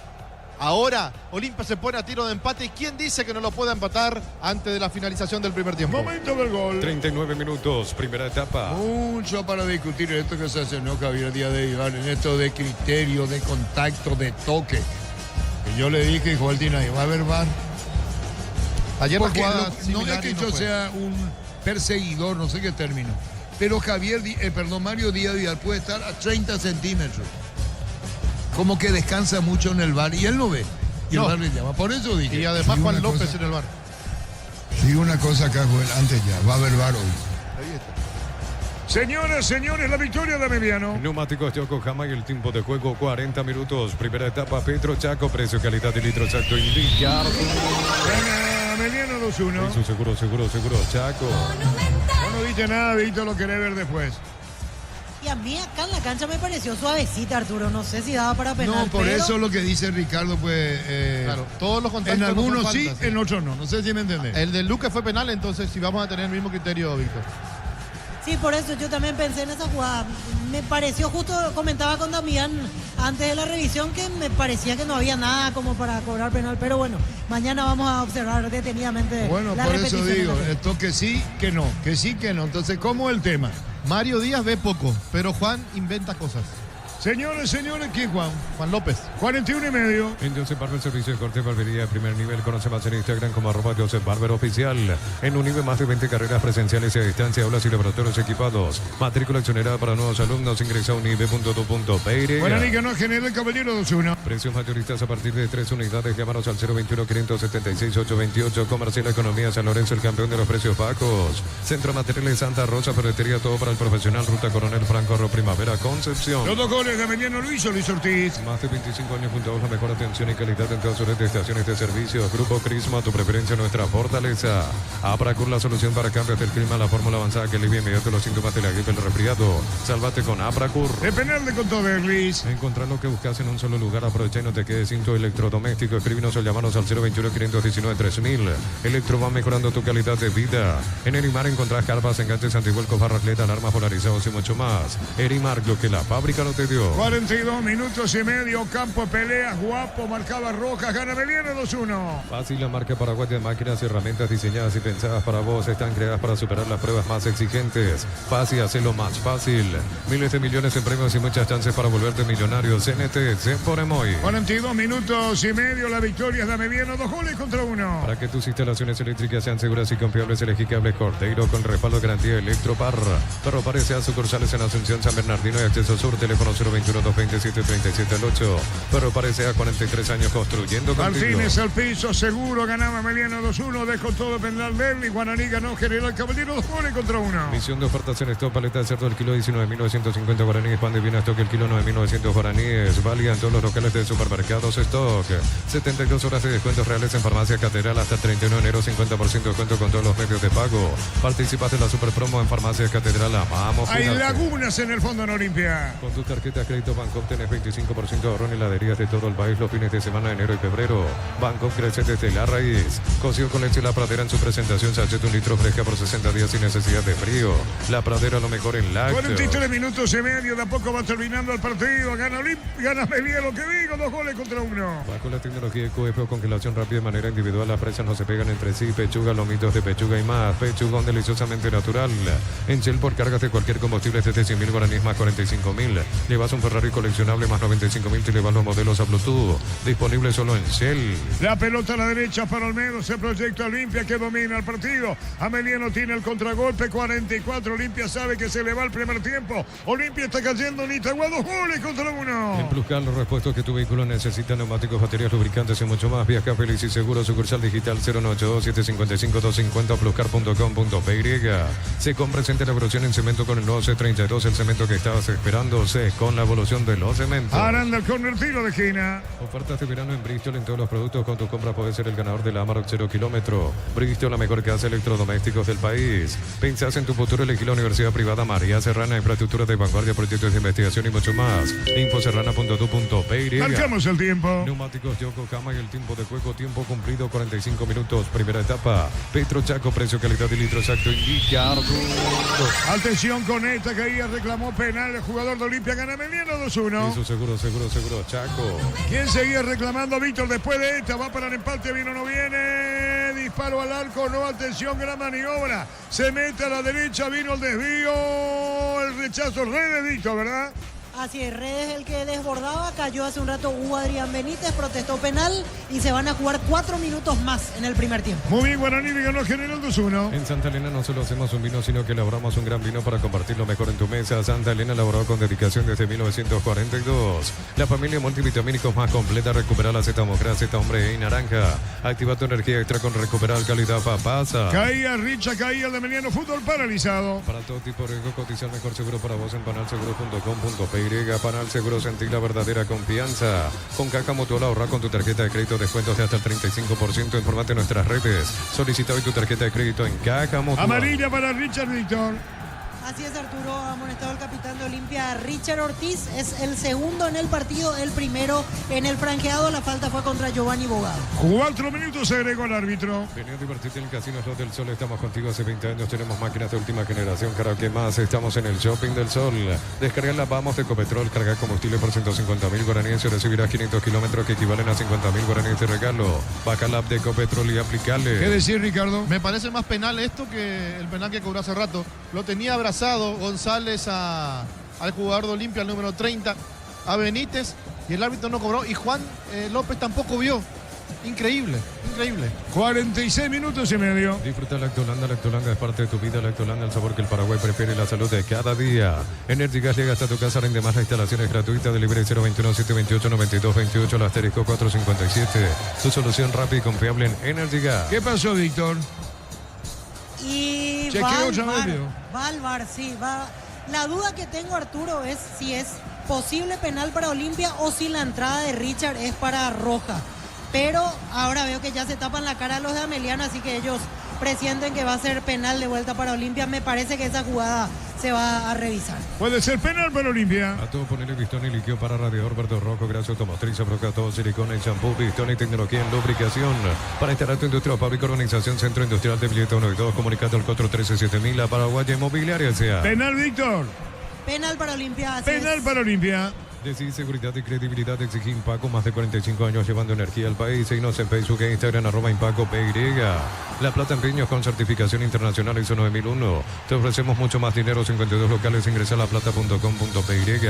Ahora Olimpia se pone a tiro de empate y ¿quién dice que no lo pueda empatar antes de la finalización del primer tiempo? Momento del gol. 39 minutos, primera etapa. Mucho para discutir esto que se hace, ¿no, Javier Díaz de Vivar? En esto de criterio, de contacto, de toque. Y yo le dije, Joel Dinay, va a haber VAR. Ayer porque no es que yo sea un perseguidor, no sé qué término. Pero Mario Díaz Vidal puede estar a 30 centímetros. Como que descansa mucho en el VAR y él no ve. Y el VAR le llama. Por eso dije. Y además Juan López en el VAR. Digo una cosa acá, Joel, antes ya. Va a haber VAR hoy. Ahí está. Señoras, señores, la victoria de Ameliano. Neumáticos Yokohama y el tiempo de juego 40 minutos. Primera etapa, Petro Chaco, precio, calidad y litro exacto indicar. Gana Ameliano 2-1. Eso, seguro, Chaco. No dice nada, Víctor, lo querés ver después. Y a mí acá en la cancha me pareció suavecita, Arturo. No sé si daba para penal. No, por pero eso lo que dice Ricardo, pues. Claro, todos los contactos En algunos no son sí, faltas, en otros no. No sé si me entendés. El de Luque fue penal, entonces si vamos a tener el mismo criterio, Víctor. Sí, por eso yo también pensé en esa jugada. Me pareció justo, comentaba con Damián antes de la revisión, que me parecía que no había nada como para cobrar penal. Pero bueno, mañana vamos a observar detenidamente Bueno, la por eso repetición de digo, la jugada. esto que sí, que no. Que sí, que no. Entonces, ¿cómo es el tema? Mario Díaz ve poco, pero Juan inventa cosas. Señores, ¿quién, Juan? Juan López. 41,5. En Joseph Barber, servicio de corte, barbería de primer nivel. Conoce más en Instagram como @Joseph Barber Oficial. En Unive, más de 20 carreras presenciales y a distancia, aulas y laboratorios equipados. Matrícula exonerada para nuevos alumnos. Ingresa a unive.tu.py. Bueno, Liga no genera el caballero 2-1. Precios mayoristas a partir de 3 unidades. Llámanos al 021-576-828. Comercial Economía San Lorenzo, el campeón de los precios bajos. Centro Materiales Santa Rosa, ferretería, todo para el profesional. Ruta Coronel Franco, Primavera, Concepción. Los 2 goles de Emiliano Luis Ortiz. Más de 25 años junto a vos, la mejor atención y calidad en todas sus redes de estaciones de servicios. Grupo Crisma, tu preferencia, nuestra fortaleza. Apracur, la solución para cambios del clima, la fórmula avanzada que alivia inmediato los síntomas de la gripe, el resfriado. Sálvate con Apracur. De penal de Contoverlis. Encontrar lo que buscas en un solo lugar. Aprovecha y no te quedes sin tu electrodoméstico. Escríbenos o llamanos al 021-519-3000. Electro va mejorando tu calidad de vida. En Erimar encontrás carpas, enganches, antivuelcos, barracleta, alarmas polarizados y mucho más. Erimar, lo que la fábrica no te dio. 42 minutos y medio, campo de peleas, guapo, marcaba roja, gana Meliano 2-1. Fácil, la marca Paraguay de máquinas y herramientas diseñadas y pensadas para vos. Están creadas para superar las pruebas más exigentes. Fácil, hacerlo más fácil. Miles de millones en premios y muchas chances para volverte millonario. CNT, se pone muy. 42 minutos y medio, la victoria es de Meliano, 2 goles contra 1. Para que tus instalaciones eléctricas sean seguras y confiables, elegí Cables Cordeiro con respaldo de garantía Electropar. Perro parece a sucursales en Asunción, San Bernardino y Acceso Sur. Teléfono 021-227-3738. Perro parece a 43 años construyendo contigo. Martínez al piso, seguro, ganaba Meliano 2-1. Dejó todo penal de él y Guaraní ganó General Caballero, 2 goles contra 1. Misión de ofertas en stock, paleta de cerdo, el kilo 19.950 guaraníes. Pan de bien stock, el kilo 9.900 guaraníes. Válida en todos los locales de supermercados stock. 72 horas de descuentos reales en Farmacia Catedral hasta el 31 de enero, 50% de descuento con todos los medios de pago. Participas en la super promo en Farmacia Catedral. Amamos. Hay lagunas en el fondo en Olimpia. Con tu tarjeta de crédito Bancopp tenés 25% de ahorro en heladerías de todo el país los fines de semana de enero y febrero. Bancopp crece desde la raíz. Cocido con leche La Pradera en su presentación. Sachet 1 litro fresca por 60 días sin necesidad de frío. La Pradera, lo mejor en lácteos. 43 minutos y medio, de a poco va terminando el partido. Gana Olimpia, gana Meliano, que digo, 2 goles contra 1. Bajo la tecnología de QF o congelación rápida de manera individual, las presas no se pegan entre sí. Pechuga, lomitos de pechuga y más. Pechugón deliciosamente natural. En Shell por cargas de cualquier combustible desde 100.000 guaraníes más 45.000. Llevas un Ferrari coleccionable más 95.000. Te llevas los modelos a Bluetooth. Disponible solo en Shell. La pelota a la derecha para Olmedo. Se proyecta Olimpia que domina el partido. Ameliano tiene el contragolpe. 44. Olimpia sabe que se le va el primer tiempo. Olimpia está cayendo en Itagua. 2 goles contra 1. En Pluscar, los repuestos que tu vehículo necesita: neumáticos, baterías, lubricantes y mucho más. Viaja feliz y seguro. Sucursal digital 092-755-250 pluscar.com.py. Se compra presente la evolución en cemento con el nuevo C32. El cemento que estabas esperando. C con la evolución de los cementos. Aranda el corner, tiro de esquina. Ofertas de verano en Bristol en todos los productos. Con tu compra puedes ser el ganador de la Amarok 0 kilómetro. Bristol, la mejor casa de electrodomésticos del país. Pensás en tu futuro, elegí la Universidad Privada María Serrana. Infraestructura de vanguardia, proyectos de investigación y mucho más. Infoserrana.tu.py. Marcamos el tiempo. Neumáticos Yokohama y el tiempo de juego. Tiempo cumplido 45 minutos. Primera etapa. Petro Chaco, precio, calidad y litro exacto. Indica. Atención con esta caída, reclamó penal el jugador de Olimpia. Gana Meliano 2-1. Eso seguro. Chaco. ¿Quién seguía reclamando? Víctor después de esta. Va para el empate. ¿Viene o no viene? Disparo al arco. No, atención, gran maniobra. Se mete a la derecha. Vino el desvío. El rechazo. Redes, Víctor, ¿verdad? Así es, Redes el que desbordaba, cayó hace un rato Hugo Adrián Benítez, protestó penal y se van a jugar 4 minutos más en el primer tiempo. Muy bien, Guaraní ganó General 2-1. En Santa Elena no solo hacemos un vino, sino que elaboramos un gran vino para compartir lo mejor en tu mesa. Santa Elena elaborado con dedicación desde 1942. La familia multivitamínicos más completa. Recupera la Z-Mocra, Z-Hombre y Naranja. Activa tu energía extra con Recuperar Calidad Papasa. Caía Richa, caía el de Meliano, fútbol paralizado. Para todo tipo de riesgo, cotizar mejor seguro para vos en panalseguro.com.py. Panal Seguro, sentir la verdadera confianza. Con Caja Mutual ahorra con tu tarjeta de crédito descuentos de hasta el 35%. Informate en nuestras redes. Solicita hoy tu tarjeta de crédito en Caja Mutual. Amarilla para Richard Víctor. Así es, Arturo, ha amonestado el capitán de Olimpia, Richard Ortiz. Es el segundo en el partido, el primero en el franqueado. La falta fue contra Giovanni Bogado. 4 minutos se agregó el árbitro. Venía a divertirte en el Casino Slot del Sol. Estamos contigo hace 20 años. Tenemos máquinas de última generación. Karaoke más. Estamos en el Shopping del Sol. Descarga la Vamos de Ecopetrol. Carga combustible por 150.000 guaraníes y recibirás 500 kilómetros que equivalen a 50.000 guaraníes de regalo. Baja la app de Ecopetrol y aplicale. ¿Qué decir, Ricardo? Me parece más penal esto que el penal que cobró hace rato. Lo tenía abrazado González al jugador de Olimpia, el número 30, a Benítez, y el árbitro no cobró. Y Juan López tampoco vio. Increíble, increíble. 46 minutos y medio. Disfruta Lactolanda. Lactolanda es parte de tu vida. Lactolanda, el sabor que el Paraguay prefiere, la salud de cada día. Energy Gas llega hasta tu casa. Rinde más. La instalación es gratuita. Delivery 021-728-9228. El asterisco 457. Tu solución rápida y confiable en Energy Gas. ¿Qué pasó, Víctor? Y Chequeo otra vez, Leo. va al VAR, sí, va. La duda que tengo, Arturo, es si es posible penal para Olimpia o si la entrada de Richard es para roja. Pero ahora veo que ya se tapan la cara a los de Ameliano, así que ellos presienten que va a ser penal de vuelta para Olimpia. Me parece que esa jugada se va a revisar. Puede ser penal para Olimpia. A todo ponerle pistón y líquido para radiador verde rojo, grasa automotriz, broca, todo silicona y champú, pistón y tecnología en lubricación. Para instalar tu industria o fábrica, organización, Centro Industrial de Villeta 1 y 2, comunicado al 413-7000, la Paraguaya Inmobiliaria S.A. Penal, Víctor. Penal para Olimpia. Penal para Olimpia. Decís seguridad y credibilidad, exigí Impaco, más de 45 años llevando energía al país. Seguinos en Facebook e Instagram, @ImpacoPY. La Plata Empeños con certificación internacional ISO 9001. Te ofrecemos mucho más dinero, 52 locales, ingresa a laplata.com.py.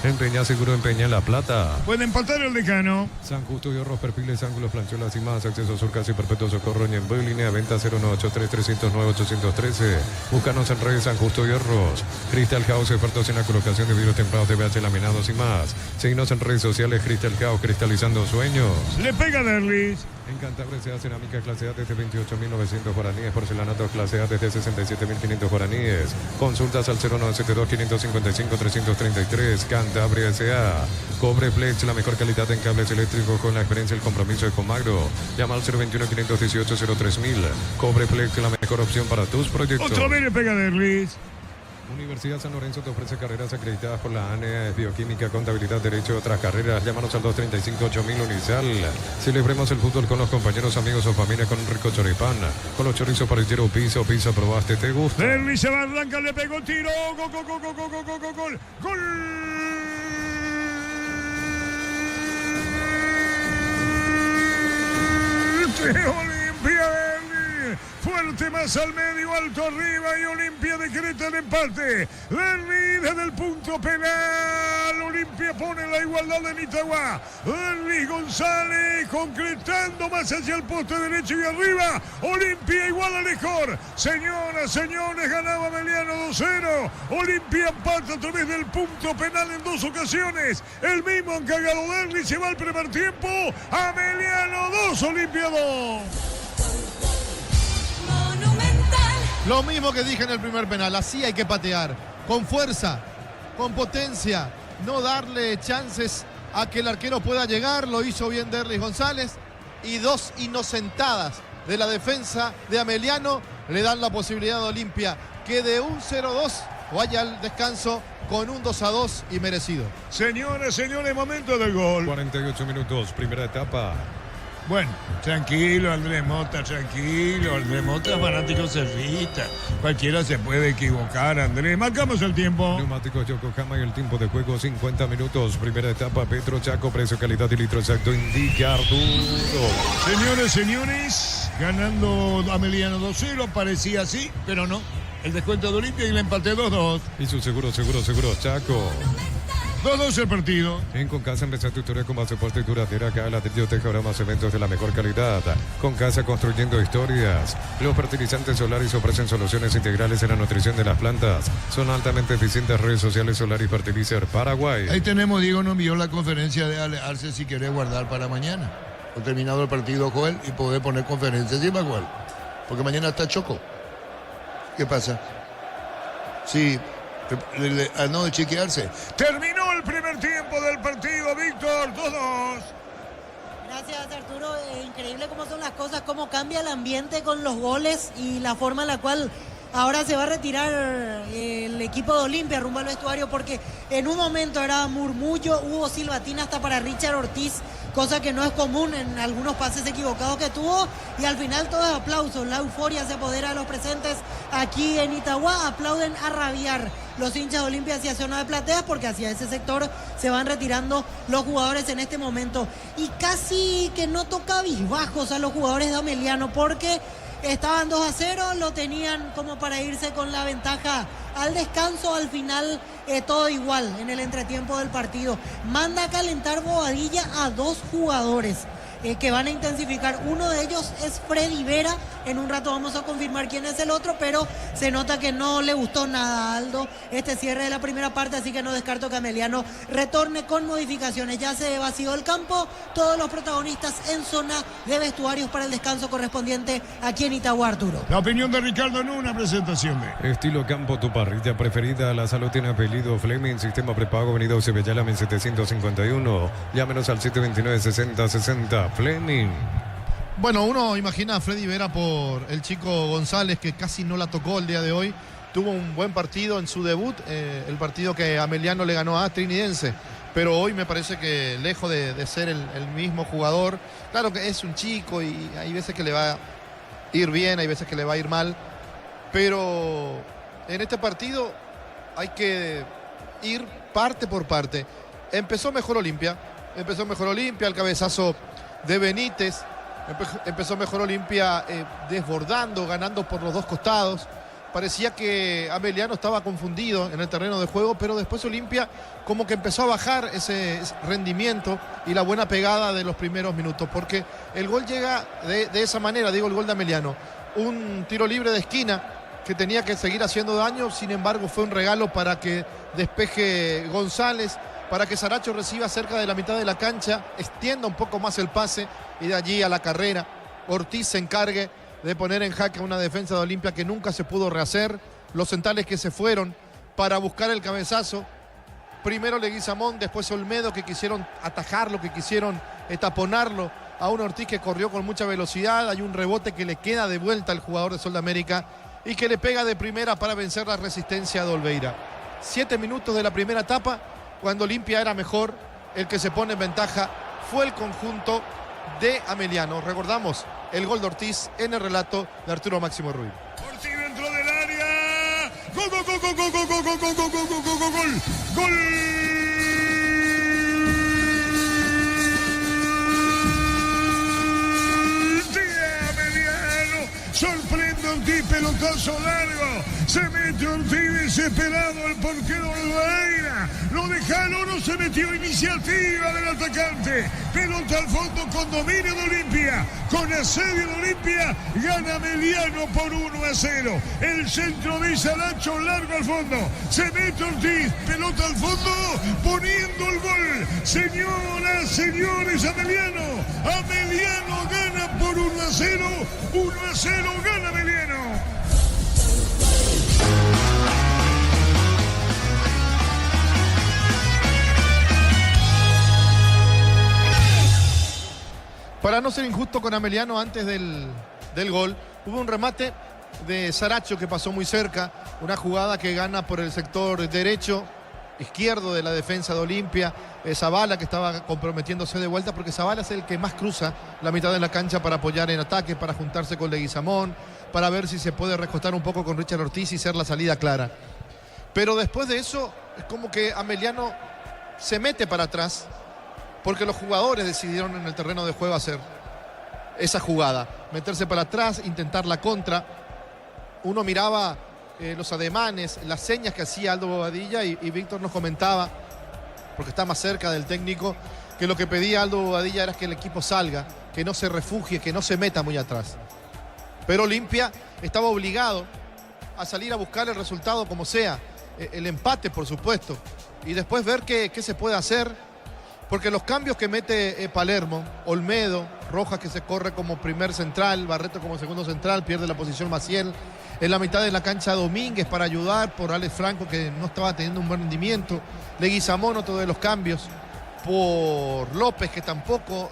Empeña seguro, empeña La Plata. Puede empatar el Decano. San Justo y Horros, perfiles, ángulos, planchuelas y más. Acceso Sur, casi perpetuo socorro, Ñembo, línea de venta 0983309-813. Búscanos en redes San Justo y Horros. Crystal House, expertos en la colocación de vidrios templados de BH laminados y más. Seguinos en redes sociales, Crystal House, cristalizando sueños. Le pega Derlis. En Cantabria se da cerámica clase A desde 28.900 guaraníes, porcelanato clase A desde 67.500 guaraníes. Consultas al 0972-555-333. Cantabria S.A. Cobre Flex, la mejor calidad en cables eléctricos con la experiencia y el compromiso de Comagro. Llama al 021-518-03.000. Cobre Flex, la mejor opción para tus proyectos. Otra vez le pega Derlis. Universidad San Lorenzo te ofrece carreras acreditadas por la ANEA, bioquímica, contabilidad, derecho y otras carreras. Llámanos al 235-8000 Unisal. Celebremos el fútbol con los compañeros, amigos o familia con un rico choripán. Con los chorizos parrillero, pizza probaste, ¿te gusta? Derlis se va a arrancar, le pegó tiro. Gol, gol, gol, gol, gol, gol, gol, gol. Gol. Olimpia. Fuerte más al medio, alto arriba y Olimpia decreta el empate. Derlis desde el punto penal. Olimpia pone la igualdad de Nitagua. Derlis González concretando más hacia el poste derecho y arriba. Olimpia iguala mejor. Señoras, señores, ganaba Ameliano 2-0. Olimpia empata a través del punto penal en 2 ocasiones. El mismo encargado Derlis se va al primer tiempo. Ameliano 2, Olimpia 2. Lo mismo que dije en el primer penal, así hay que patear, con fuerza, con potencia, no darle chances a que el arquero pueda llegar. Lo hizo bien Derlis González, y 2 inocentadas de la defensa de Ameliano le dan la posibilidad a Olimpia que de un 0-2 vaya al descanso con un 2-2 y merecido. Señoras, señores, momento del gol. 48 minutos, primera etapa. Bueno, tranquilo, Andrés Mota, tranquilo. Andrés Mota es fanático cerrita. Cualquiera se puede equivocar, Andrés. Marcamos el tiempo. Neumáticos Yokohama y el tiempo de juego 50 minutos. Primera etapa, Petro Chaco, precio, calidad y litro exacto indica Arturo. Señores, señores, ganando Ameliano 2-0, parecía así, pero no. El descuento de Olimpia y el empate 2-2. Y su seguro, Chaco. 2-2 el partido. En Concasa empezó tu historia con más soporte y duradera. Acá la biblioteca habrá más eventos de la mejor calidad. Concasa, construyendo historias. Los fertilizantes Solaris ofrecen soluciones integrales en la nutrición de las plantas. Son altamente eficientes. Redes sociales Solaris Fertilizer Paraguay. Ahí tenemos, Diego nos envió la conferencia de Ale Arce si querés guardar para mañana. O terminado el partido, Joel, y poder poner conferencia. ¿Sí, Joel? Porque mañana está Choco. ¿Qué pasa? Sí. No, de chequearse. Terminó el primer tiempo del partido, Víctor, 2-2. Gracias, Arturo. Increíble cómo son las cosas, cómo cambia el ambiente con los goles y la forma en la cual ahora se va a retirar el equipo de Olimpia rumbo al vestuario porque en un momento era murmullo, hubo silbatina hasta para Richard Ortiz, cosa que no es común en algunos pases equivocados que tuvo, y al final todo es aplausos, la euforia se apodera de los presentes aquí en Itagua, aplauden a rabiar los hinchas de Olimpia hacia zona de plateas porque hacia ese sector se van retirando los jugadores en este momento, y casi que no toca cabizbajos a los jugadores de Ameliano porque estaban 2-0, lo tenían como para irse con la ventaja al descanso. Al final todo igual en el entretiempo del partido. Manda a calentar Bobadilla a 2 jugadores que van a intensificar. Uno de ellos es Freddy Vera. En un rato vamos a confirmar quién es el otro, pero se nota que no le gustó nada a Aldo este cierre de la primera parte, así que no descarto que Ameliano retorne con modificaciones. Ya se vació el campo, todos los protagonistas en zona de vestuarios para el descanso correspondiente aquí en Itagua, Arturo. La opinión de Ricardo en una presentación de Estilo Campo, tu parrilla preferida. La salud tiene apellido Fleming. Sistema prepago, Avenida Cebellala, 751. Llámenos al 729-6060. Fleming. Bueno, uno imagina a Freddy Vera por el chico González, que casi no la tocó el día de hoy. Tuvo un buen partido en su debut, el partido que Ameliano le ganó a Trinidense. Pero hoy me parece que lejos de ser el mismo jugador, claro que es un chico y hay veces que le va a ir bien, hay veces que le va a ir mal. Pero en este partido hay que ir parte por parte. Empezó mejor Olimpia, el cabezazo de Benítez. Empezó mejor Olimpia desbordando, ganando por los dos costados. Parecía que Ameliano estaba confundido en el terreno de juego, pero después Olimpia como que empezó a bajar ese rendimiento y la buena pegada de los primeros minutos, porque el gol llega de esa manera, digo, el gol de Ameliano. Un tiro libre de esquina que tenía que seguir haciendo daño, sin embargo fue un regalo para que despeje González, para que Saracho reciba cerca de la mitad de la cancha, extienda un poco más el pase y de allí a la carrera Ortiz se encargue de poner en jaque a una defensa de Olimpia que nunca se pudo rehacer. Los centrales que se fueron para buscar el cabezazo, primero Leguizamón, después Olmedo, que quisieron atajarlo, que quisieron taponarlo a un Ortiz que corrió con mucha velocidad. Hay un rebote que le queda de vuelta al jugador de Sol de América y que le pega de primera para vencer la resistencia de Olveira. 7 minutos de la primera etapa, cuando Olimpia era mejor, el que se pone en ventaja fue el conjunto de Ameliano. Recordamos el gol de Ortiz en el relato de Arturo Máximo Ruiz. Ortiz dentro del área. Gol, gol, gol, gol, gol, gol, gol, gol, gol, gol, gol, gol, gol, gol. Gol. De Ameliano. Sorprende Ortiz, pelotazo largo. Se mete Ortiz desesperado, el portero Olveira. Lo dejaron, no se metió, iniciativa del atacante. Pelota al fondo con dominio de Olimpia. Con asedio de Olimpia, gana Ameliano por 1-0. El centro de Saracho, largo al fondo. Se mete Ortiz, pelota al fondo, poniendo el gol. Señoras, señores, Ameliano. Ameliano gana por 1-0. 1-0 gana Ameliano. Para no ser injusto con Ameliano, antes del gol, hubo un remate de Saracho que pasó muy cerca, una jugada que gana por el sector derecho, izquierdo de la defensa de Olimpia, Zavala, que estaba comprometiéndose de vuelta, porque Zavala es el que más cruza la mitad de la cancha para apoyar en ataque, para juntarse con Leguizamón, para ver si se puede recostar un poco con Richard Ortiz y ser la salida clara. Pero después de eso, es como que Ameliano se mete para atrás, porque los jugadores decidieron en el terreno de juego hacer esa jugada, meterse para atrás, intentar la contra. Uno miraba los ademanes, las señas que hacía Aldo Bobadilla y Víctor nos comentaba, porque está más cerca del técnico, que lo que pedía Aldo Bobadilla era que el equipo salga, que no se refugie, que no se meta muy atrás. Pero Olimpia estaba obligado a salir a buscar el resultado como sea, el empate por supuesto, y después ver qué se puede hacer. Porque los cambios que mete Palermo, Olmedo, Rojas que se corre como primer central, Barreto como segundo central, pierde la posición Maciel. En la mitad de la cancha Domínguez para ayudar por Alex Franco, que no estaba teniendo un buen rendimiento. Leguizamón, otro de los cambios por López, que tampoco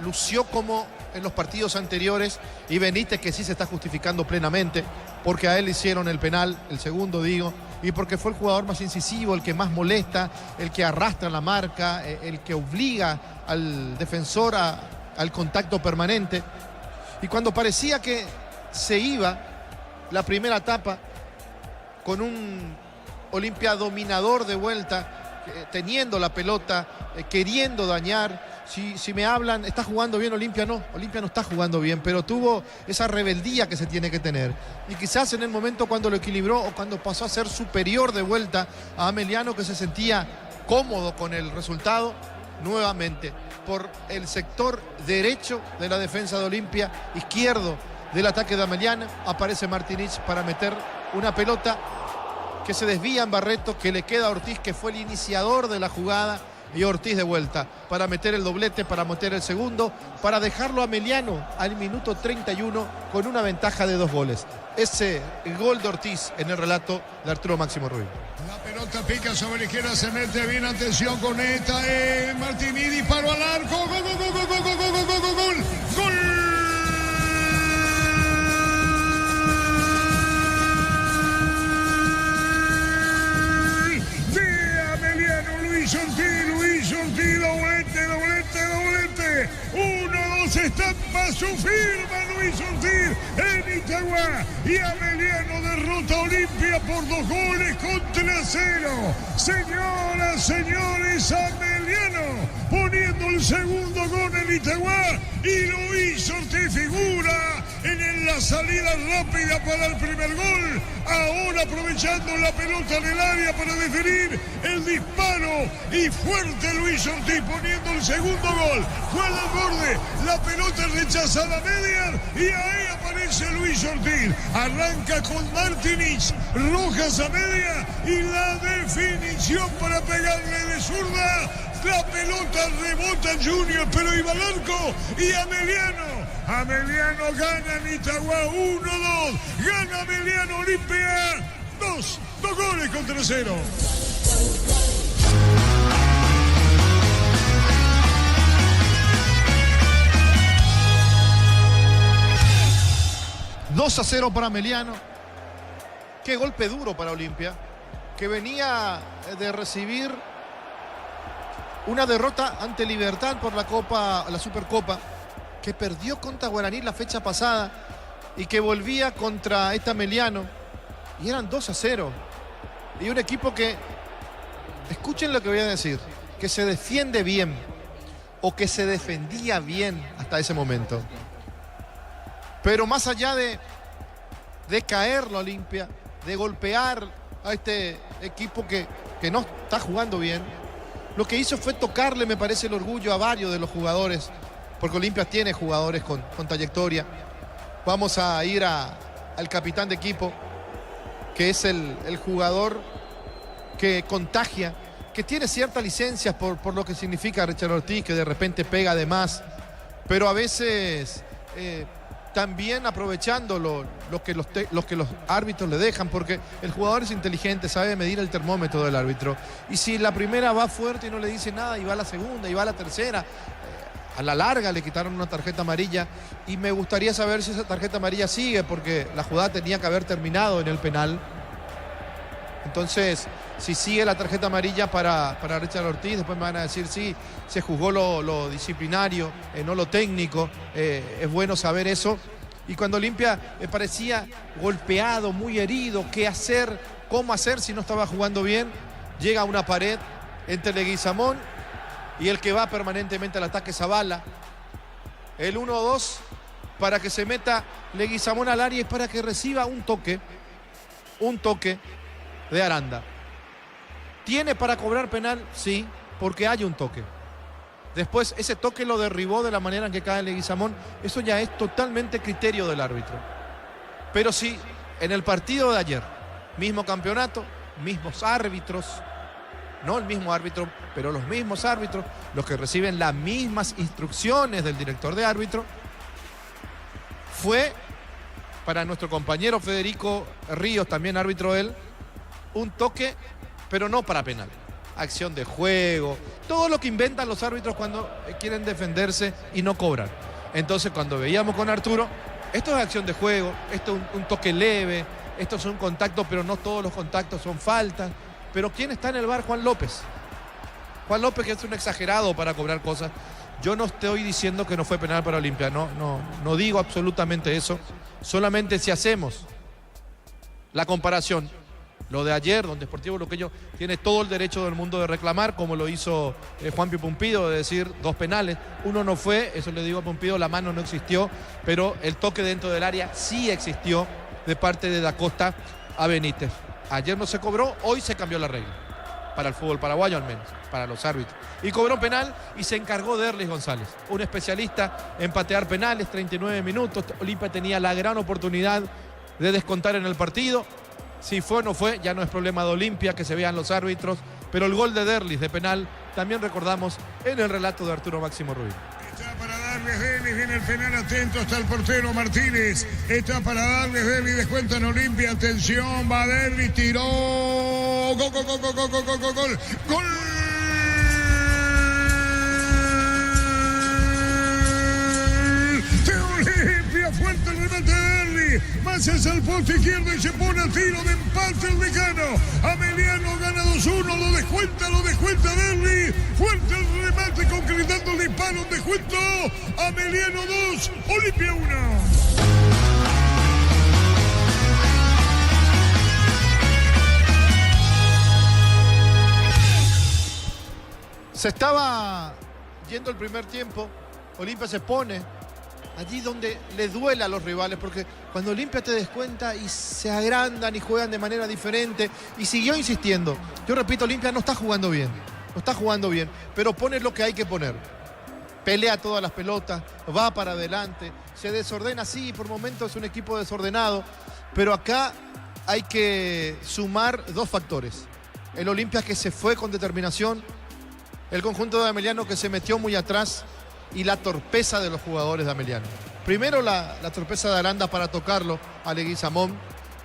lució como en los partidos anteriores, y Benítez, que sí se está justificando plenamente, porque a él le hicieron el penal, el segundo digo, y porque fue el jugador más incisivo, el que más molesta, el que arrastra la marca, el que obliga al defensor al contacto permanente. Y cuando parecía que se iba la primera etapa con un Olimpia dominador de vuelta, teniendo la pelota, queriendo dañar. Si me hablan, ¿está jugando bien Olimpia? No, Olimpia no está jugando bien, pero tuvo esa rebeldía que se tiene que tener. Y quizás en el momento cuando lo equilibró o cuando pasó a ser superior de vuelta a Ameliano, que se sentía cómodo con el resultado, nuevamente por el sector derecho de la defensa de Olimpia, izquierdo del ataque de Ameliano, aparece Martinich para meter una pelota que se desvía en Barreto, que le queda a Ortiz, que fue el iniciador de la jugada, y Ortiz de vuelta para meter el doblete, para meter el segundo, para dejarlo a Ameliano al minuto 31 con una ventaja de 2 goles. Ese gol de Ortiz en el relato de Arturo Máximo Rubio. La pelota pica sobre la izquierda, se mete bien, atención con esta, Martini, disparo al arco, gol, gol, gol, gol, gol, gol, gol, gol, gol, gol, gol. Luis Ortiz, doblete. 1-2, estampa su firma Luis Ortiz en Itagua. Y Ameliano derrota a Olimpia por 2 goles contra 0. Señoras, señores, Ameliano poniendo el segundo gol en Itagua. Y Luis Ortiz figura en la salida rápida para el primer gol. Ahora aprovechando la pelota en el área para definir el disparo. Y fuerte Luis Ortiz poniendo el segundo gol. Fue al borde, la pelota rechazada media. Y ahí aparece Luis Ortiz. Arranca con Martinich, Rojas a media. Y la definición para pegarle de zurda. La pelota rebota en Junior, pero iba al arco. Y Ameliano gana en Itagua 1-2. Gana Ameliano, Olimpia 2 goles contra 0. ...2-0 para Ameliano. Qué golpe duro para Olimpia, que venía de recibir una derrota ante Libertad por la Supercopa, que perdió contra Guaraní la fecha pasada y que volvía contra este Ameliano, y eran 2-0. Y un equipo que, escuchen lo que voy a decir, que se defiende bien, o que se defendía bien hasta ese momento. Pero más allá de caer la Olimpia, de golpear a este equipo que no está jugando bien, lo que hizo fue tocarle, me parece, el orgullo a varios de los jugadores, porque Olimpia tiene jugadores con trayectoria. Vamos a ir al capitán de equipo, que es el jugador que contagia, que tiene ciertas licencias por lo que significa Richard Ortiz, que de repente pega de más, pero a veces también aprovechando lo que los árbitros le dejan, porque el jugador es inteligente, sabe medir el termómetro del árbitro, y si la primera va fuerte y no le dice nada, y va a la segunda, y va a la tercera, a la larga le quitaron una tarjeta amarilla, y me gustaría saber si esa tarjeta amarilla sigue, porque la jugada tenía que haber terminado en el penal. Entonces, si sigue la tarjeta amarilla para Richard Ortiz, después me van a decir sí, se juzgó lo disciplinario, no lo técnico. Es bueno saber eso. Y cuando Olimpia parecía golpeado, muy herido, ¿qué hacer? ¿Cómo hacer si no estaba jugando bien? Llega a una pared entre Leguizamón y el que va permanentemente al ataque, Zavala. El 1-2 para que se meta Leguizamón al área y para que reciba un toque de Aranda. ¿Tiene para cobrar penal? Sí, porque hay un toque. Después ese toque lo derribó de la manera en que cae Leguizamón. Eso ya es totalmente criterio del árbitro. Pero sí, en el partido de ayer, mismo campeonato, mismos árbitros, no el mismo árbitro, pero los mismos árbitros, los que reciben las mismas instrucciones del director de árbitro, fue para nuestro compañero Federico Ríos, también árbitro él, un toque, pero no para penal. acción de juego, todo lo que inventan los árbitros cuando quieren defenderse y no cobran. Entonces cuando veíamos con Arturo, esto es acción de juego, esto es un toque leve, esto es un contacto, pero no todos los contactos son faltas. Pero ¿quién está en el VAR? Juan López. Juan López, que es un exagerado para cobrar cosas. Yo no estoy diciendo que no fue penal para Olimpia, no digo absolutamente eso. Solamente si hacemos la comparación, lo de ayer, donde Sportivo Luqueño tiene todo el derecho del mundo de reclamar, como lo hizo Juanpi Pumpido, de decir 2 penales. Uno no fue, eso le digo a Pumpido, la mano no existió, pero el toque dentro del área sí existió de parte de Da Costa a Benítez. Ayer no se cobró, hoy se cambió la regla. Para el fútbol paraguayo al menos, para los árbitros. Y cobró penal y se encargó Derlis González, un especialista en patear penales, 39 minutos. Olimpia tenía la gran oportunidad de descontar en el partido. Si fue o no fue, ya no es problema de Olimpia, que se vean los árbitros. Pero el gol de Derlis de penal también recordamos en el relato de Arturo Máximo Rubín. Está para darles Derlis, viene el penal, atento está el portero Martínez. Está para darles Derlis, descuenta en Olimpia, atención, va Derlis, tiró. Gol, gol, gol, gol, gol, gol, gol, gol, gol. De Olimpia, fuerte el remate de Derlis. Más hacia el poste izquierdo y se pone a tiro de empate el decano. Ameliano gana 2-1, lo descuenta Derlis. Fuerte el remate concretando el disparo, descuento. Ameliano 2, Olimpia 1. Se estaba yendo el primer tiempo, Olimpia se pone allí donde le duele a los rivales, porque cuando Olimpia te descuenta y se agrandan y juegan de manera diferente, y siguió insistiendo. Yo repito, Olimpia no está jugando bien, pero pone lo que hay que poner. Pelea todas las pelotas, va para adelante, se desordena, sí, por momentos es un equipo desordenado, pero acá hay que sumar 2 factores. El Olimpia que se fue con determinación, el conjunto de Ameliano que se metió muy atrás y la torpeza de los jugadores de Ameliano. Primero la torpeza de Aranda para tocarlo a Leguizamón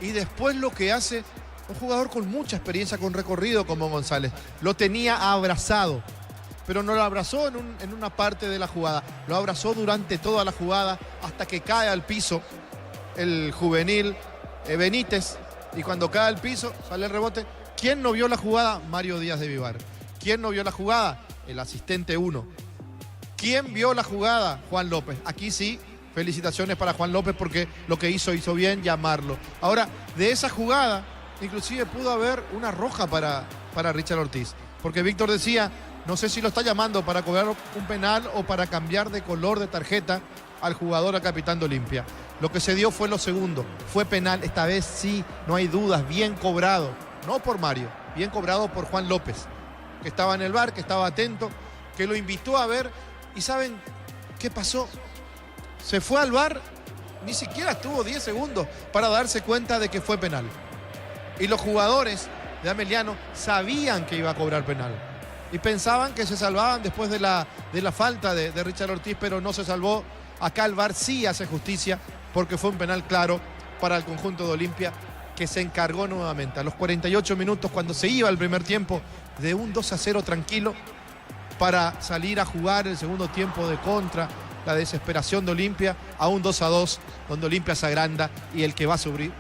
y después lo que hace un jugador con mucha experiencia, con recorrido como González. Lo tenía abrazado, pero no lo abrazó en una parte de la jugada, lo abrazó durante toda la jugada hasta que cae al piso el juvenil Benítez y cuando cae al piso sale el rebote. ¿Quién no vio la jugada? Mario Díaz de Vivar. ¿Quién no vio la jugada? El asistente 1. ¿Quién vio la jugada? Juan López. Aquí sí, felicitaciones para Juan López porque lo que hizo bien llamarlo. Ahora, de esa jugada, inclusive pudo haber una roja para Richard Ortiz. Porque Víctor decía, no sé si lo está llamando para cobrar un penal o para cambiar de color de tarjeta al jugador, al capitán de Olimpia. Lo que se dio fue lo segundo. Fue penal, esta vez sí, no hay dudas, bien cobrado. No por Mario, bien cobrado por Juan López, que estaba en el VAR, que estaba atento, que lo invitó a ver. ¿Y saben qué pasó? Se fue al VAR, ni siquiera estuvo 10 segundos para darse cuenta de que fue penal. Y los jugadores de Ameliano sabían que iba a cobrar penal. Y pensaban que se salvaban después de la falta de Richard Ortiz, pero no se salvó. Acá el VAR sí hace justicia porque fue un penal claro para el conjunto de Olimpia, que se encargó nuevamente a los 48 minutos cuando se iba el primer tiempo de un 2-0 tranquilo para salir a jugar el segundo tiempo de contra, la desesperación de Olimpia, a un 2-2 donde Olimpia se agranda y el que va a sufrir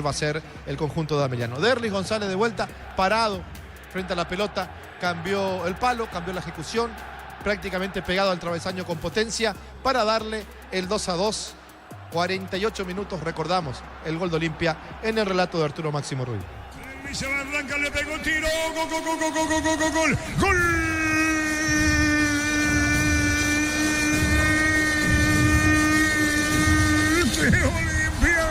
va a ser el conjunto de Ameliano. Derlis González de vuelta, parado frente a la pelota, cambió el palo, cambió la ejecución, prácticamente pegado al travesaño con potencia para darle el 2-2. 48 minutos, recordamos, el gol de Olimpia en el relato de Arturo Máximo Ruiz. Se va Blanca, le pegó tiro, gol, gol, gol, gol, gol, gol, gol, gol, gol. Olimpia,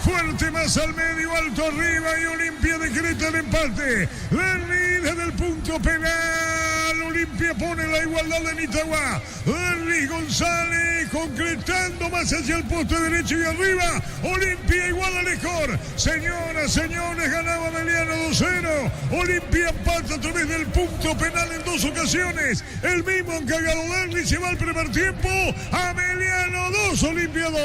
fuerte más al medio, alto arriba y Olimpia decreta el empate. Derlis desde el punto penal, Olimpia pone la igualdad en Itagua. Derlis González concretando más hacia el poste derecho y arriba. Olimpia iguala mejor. Señoras, señores, ganaba Ameliano 2-0. Olimpia empata a través del punto penal en 2 ocasiones. El mismo encargado Derlis se va al primer tiempo. Ameliano 2, Olimpia 2.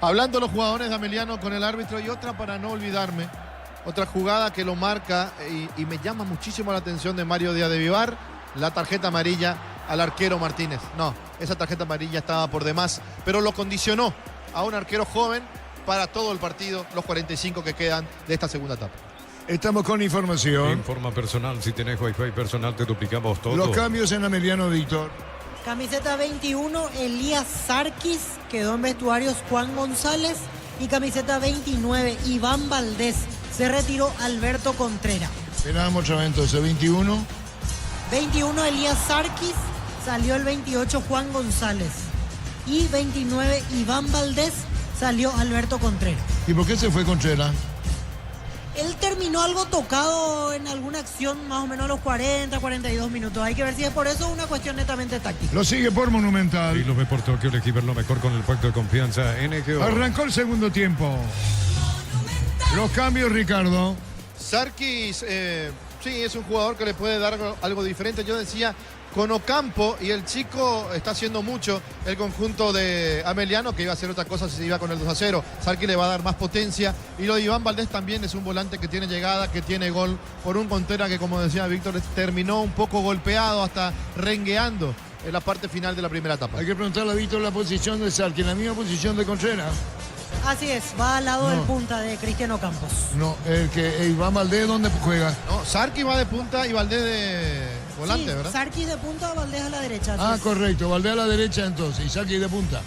Hablando los jugadores de Ameliano con el árbitro, y otra para no olvidarme, otra jugada que lo marca y me llama muchísimo la atención de Mario Díaz de Vivar, la tarjeta amarilla al arquero Martínez. No, esa tarjeta amarilla estaba por demás, pero lo condicionó a un arquero joven para todo el partido, los 45 que quedan de esta segunda etapa. Estamos con información. Informa personal, si tenés Wi-Fi personal te duplicamos todo. Los cambios en Ameliano, Víctor. Camiseta 21, Elías Sarkis, quedó en vestuarios Juan González. Y camiseta 29, Iván Valdés, se retiró Alberto Contreras. Esperamos otra vez entonces, 21. 21, Elías Sarkis, salió el 28, Juan González. Y 29, Iván Valdés, salió Alberto Contreras. ¿Y por qué se fue Contreras? Él terminó algo tocado en alguna acción más o menos a los 40, 42 minutos. Hay que ver si es por eso o una cuestión netamente táctica. Lo sigue por Monumental. Y lo ve por Tokio, elegí ver lo mejor con el pacto de confianza NGO. Arrancó el segundo tiempo. Los cambios, Ricardo. Sarkis, sí, es un jugador que le puede dar algo diferente. Yo decía, con Ocampo y el chico está haciendo mucho el conjunto de Ameliano, que iba a hacer otra cosa si se iba con el 2-0. Sarkis le va a dar más potencia. Y lo de Iván Valdés también es un volante que tiene llegada, que tiene gol, por un Contreras que, como decía Víctor, terminó un poco golpeado, hasta rengueando en la parte final de la primera etapa. Hay que preguntarle a Víctor la posición de Sarkis, en la misma posición de Contreras. Así es, va al lado del punta de Cristiano Campos. No, el que Iván Valdés, ¿dónde juega? No, Sarkis va de punta y Valdés de volante, sí, ¿verdad? Sarkis de punta, Valdés a la derecha. Ah, correcto, Valdés a la derecha entonces y Sarkis de punta.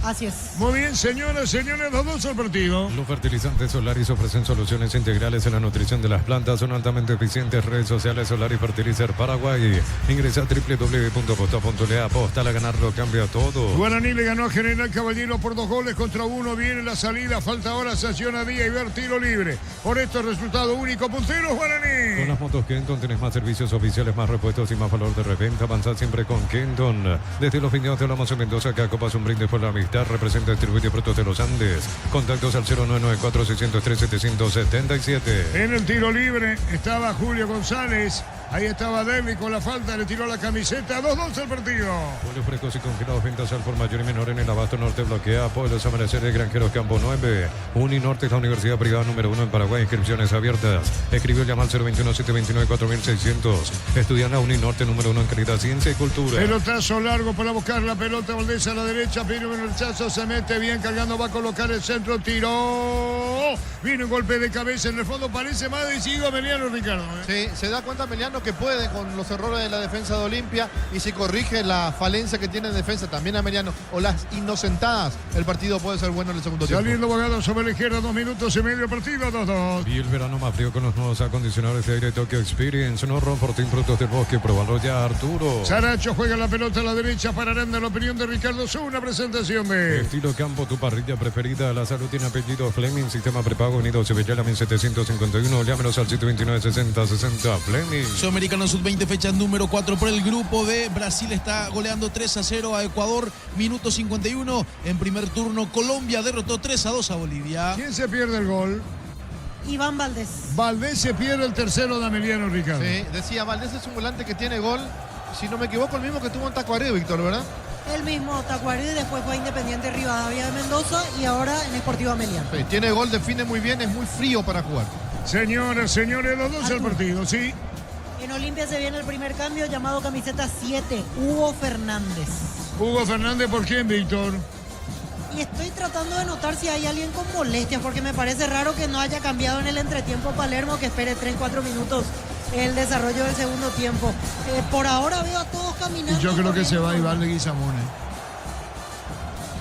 Así es. Muy bien, señoras, señores, 2-2 al partido. Los fertilizantes Solaris ofrecen soluciones integrales en la nutrición de las plantas. Son altamente eficientes. Redes sociales Solaris Fertilizer Paraguay. Ingresa a www.posta.le. Apostala a ganarlo, cambia todo. Guaraní le ganó a General Caballero por 2-1. Viene la salida. Falta ahora sanción a Díaz y ver tiro libre. Por esto, resultado único. Puntero, Guaraní. Con las motos Kenton tenés más servicios oficiales, más repuestos y más valor de reventa. Avanzad siempre con Kenton. Desde los viñedos de Lamos en Mendoza, que acopas un brindis por la amistad. Representa Distribuye Productos de los Andes. Contactos al 0994-603-777. En el tiro libre estaba Julio González. Ahí estaba Derby con la falta, le tiró la camiseta. 2-2 el partido. Pollos frescos y congelados, ventas al por mayor y menor en el Abasto Norte. Bloquea Pollos Amaneceres Granjeros Campo 9. Uninorte es la universidad privada número 1 en Paraguay. Inscripciones abiertas. Escribió el llamar 021-729-4600. Estudia en la Uninorte número 1 en calidad, ciencia y cultura. Pelotazo largo para buscar la pelota. Valdés a la derecha. Primero en el rechazo. Se mete bien cargando. Va a colocar el centro. Tiró. Vino un golpe de cabeza en el fondo. Parece más decidido Ameliano, Ricardo. Sí, se da cuenta Ameliano que puede con los errores de la defensa de Olimpia, y si corrige la falencia que tiene en defensa también Ameliano o las inocentadas, el partido puede ser bueno en el segundo tiempo. Saliendo Bogado sobre la izquierda, 2 minutos y medio partido, 2-2. Y el verano más frío con los nuevos acondicionadores de aire Tokyo Experience. No Team Productos del Bosque. Pruébalo ya, Arturo. Saracho juega la pelota a la derecha para Aranda. La opinión de Ricardo Su, una presentación de Estilo Campo, tu parrilla preferida. La salud tiene apellido Fleming. Sistema prepago unido Sevilla, 1751. Llámenos al 729-6060 Fleming. Sudamericano Sub-20, fecha número 4 por el grupo B. Brasil está goleando 3-0 a Ecuador. Minuto 51. En primer turno, Colombia derrotó 3-2 a Bolivia. ¿Quién se pierde el gol? Iván Valdés. Valdés se pierde el tercero de Ameliano, Ricardo. Sí, decía, Valdés es un volante que tiene gol. Si no me equivoco, el mismo que tuvo en Tacuaré, Víctor, ¿verdad? El mismo Tacuaré, después fue Independiente Rivadavia de Mendoza y ahora en Sportivo Ameliano. Sí, tiene gol, define muy bien, es muy frío para jugar. Señoras, señores, 2-2 el partido, sí. En Olimpia se viene el primer cambio, llamado camiseta 7, Hugo Fernández. Hugo Fernández, ¿por quién, Víctor? Y estoy tratando de notar si hay alguien con molestias, porque me parece raro que no haya cambiado en el entretiempo Palermo, que espere 3-4 minutos el desarrollo del segundo tiempo. Por ahora veo a todos caminando. Y yo creo que se va Iván de Guizamón.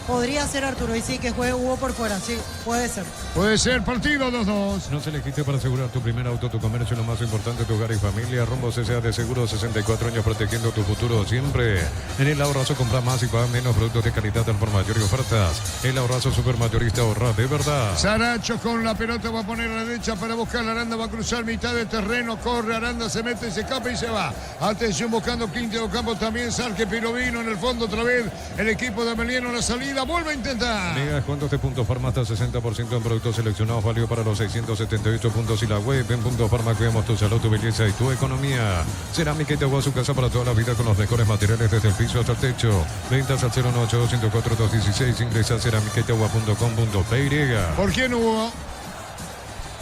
Podría ser, Arturo, y sí, que juegue Hugo por fuera, sí, puede ser. Puede ser, partido 2-2. Nos elegiste para asegurar tu primer auto, tu comercio, lo más importante, tu hogar y familia. Rumbo CSA de Seguros, 64 años protegiendo tu futuro siempre. En el Ahorrazo compra más y paga menos, productos de calidad al por mayor y ofertas. El Ahorrazo supermayorista, ahorra de verdad. Saracho con la pelota va a poner a la derecha para buscar. Aranda va a cruzar mitad de terreno, corre, Aranda se mete, se escapa y se va. Atención buscando Quinto Campo también, Sarque Pirovino en el fondo otra vez. El equipo de Ameliano a la salida. la vuelve a intentar. Mega descuentos de Punto Farma hasta 60% en productos seleccionados, válido para los 678 puntos y la web. En Punto Farma cuidamos tu salud, tu belleza y tu economía. Cerámica Itagua, su casa para toda la vida con los mejores materiales desde el piso hasta el techo. Ventas al 098-104-216. Ingresa a cerámicaitagua.com.py. ¿Por quién hubo?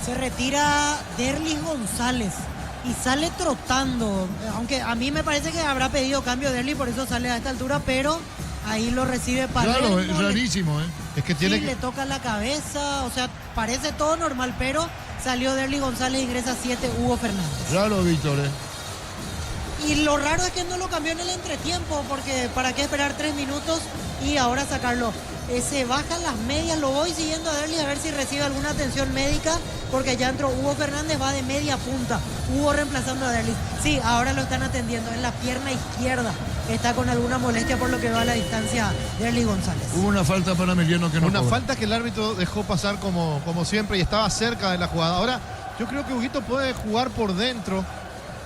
Se retira Derlis González y sale trotando, aunque a mí me parece que habrá pedido cambio Derlis, por eso sale a esta altura, pero ahí lo recibe Palermo. Claro, es rarísimo, ¿eh? Es que tiene Sí, le toca la cabeza, o sea, parece todo normal, pero salió Derlis González, ingresa 7 Hugo Fernández. Claro, Víctor, ¿eh? Y lo raro es que no lo cambió en el entretiempo, porque para qué esperar 3 minutos y ahora sacarlo. Se bajan las medias, lo voy siguiendo a Derlis a ver si recibe alguna atención médica, porque ya entró Hugo Fernández, va de media punta. Hugo reemplazando a Derlis. Sí, ahora lo están atendiendo en la pierna izquierda. Está con alguna molestia por lo que va a la distancia Derlis González. Hubo una falta para Emiliano que no Una cobró. falta que el árbitro dejó pasar como siempre y estaba cerca de la jugada. Ahora, yo creo que Huguito puede jugar por dentro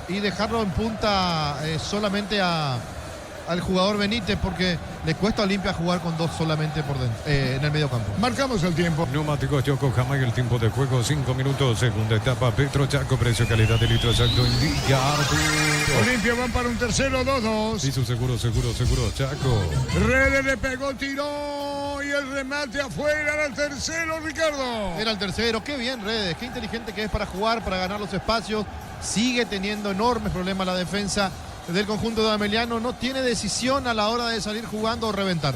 y dejarlo en punta solamente al jugador Benítez, porque le cuesta a Olimpia jugar con 2 solamente por dentro, en el medio campo. Marcamos el tiempo. Neumáticos Yokohama y el tiempo de juego 5 minutos. Segunda etapa Petro Chaco, precio calidad de litro exacto indica Arturo. Olimpia van para un tercero, 2-2. Y su seguro Chaco. Redes le pegó, tiró y el remate afuera. Era el tercero, Ricardo. Era el tercero. Qué bien Redes, qué inteligente que es para jugar, para ganar los espacios. Sigue teniendo enormes problemas la defensa del conjunto de Ameliano. No tiene decisión a la hora de salir jugando o reventar.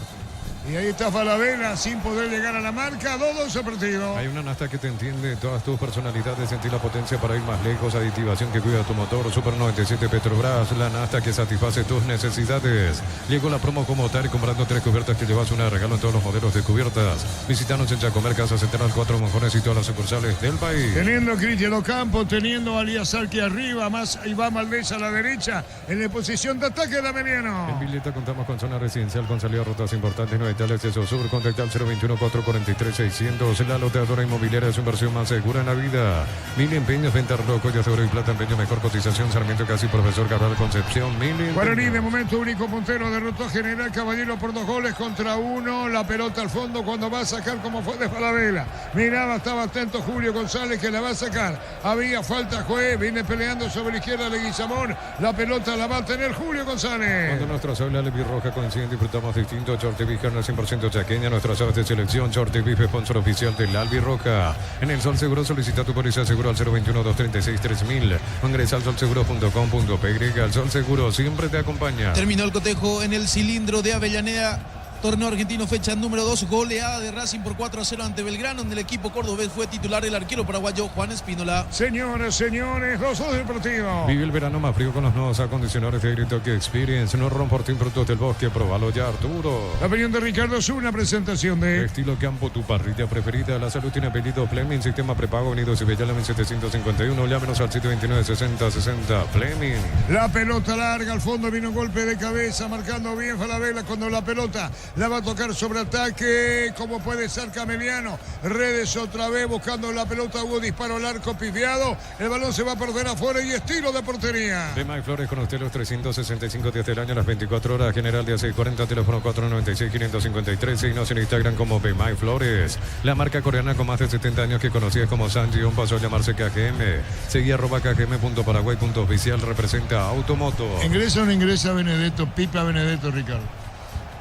Y ahí está Falabella sin poder llegar a la marca. 2-2 el partido. Hay una nafta que te entiende todas tus personalidades, sentir la potencia para ir más lejos, aditivación que cuida tu motor, Super 97 Petrobras, la nafta que satisface tus necesidades. Llegó la promo como tal, comprando 3 cubiertas que llevas una de regalo en todos los modelos de cubiertas. Visítanos en Chacomer, Casa Central, 4 Monjones y todas las sucursales del país. Teniendo a Cristian Ocampo, teniendo a Alias Arqui arriba, más Iván Valdés a la derecha, en la posición de ataque de Ameliano. En Villeta contamos con zona residencial con salida a rutas importantes, no tal exceso sur, contacta al 021-443-600. La loteadora inmobiliaria es su inversión más segura en la vida. Mil empeños, venta loco, ya oro y plata, empeño, mejor cotización, Sarmiento Casi, Profesor Cabral Concepción, Guaraní de momento único puntero, derrotó a General Caballero por 2 goles contra 1. La pelota al fondo cuando va a sacar como fue de Falabella. Miraba, estaba atento Julio González que la va a sacar. Había falta, juez, viene peleando sobre la izquierda de Guizamón. La pelota la va a tener Julio González. Cuando nuestras aves albirroja coinciden, disfrutamos distinto. Chortevija no es 100% chaqueña, nuestras aves de selección. Chortevija, sponsor oficial del albirroja. En el Sol Seguro solicita tu póliza seguro al 021-236-3000. O ingresa al solseguro.com.py. El Sol Seguro siempre te acompaña. Terminó el cotejo en el cilindro de Avellaneda. Torneo argentino, fecha número 2, goleada de Racing por 4-0 ante Belgrano. En el equipo cordobés fue titular el arquero paraguayo Juan Espínola. Señoras, señores, 2-2 del partido. Vive el verano más frío con los nuevos acondicionadores de Toque Experience. No romportín productos del bosque, probalo ya, Arturo. La opinión de Ricardo es una presentación de Estilo Campo, tu parrilla preferida. La salud tiene apellido Fleming, sistema prepago unido y Bella 1751. Llámenos al 729-6060 Fleming. La pelota larga al fondo, vino un golpe de cabeza, marcando bien Falabella cuando la pelota la va a tocar sobre ataque, como puede ser Cameliano. Redes otra vez buscando la pelota, hubo disparo al arco pifiado, el balón se va a perder afuera y estilo de portería. Bemay Flores con usted los 365 días del año, las 24 horas, general de 640, teléfono 496-553, y nos en Instagram como Bemay Flores. La marca coreana con más de 70 años que conocía como Sanji, pasó a llamarse KGM. Seguía @kgm.paraguay.oficial, representa Automoto. ¿Ingresa o no ingresa Benedetto, Pipa Benedetto, Ricardo?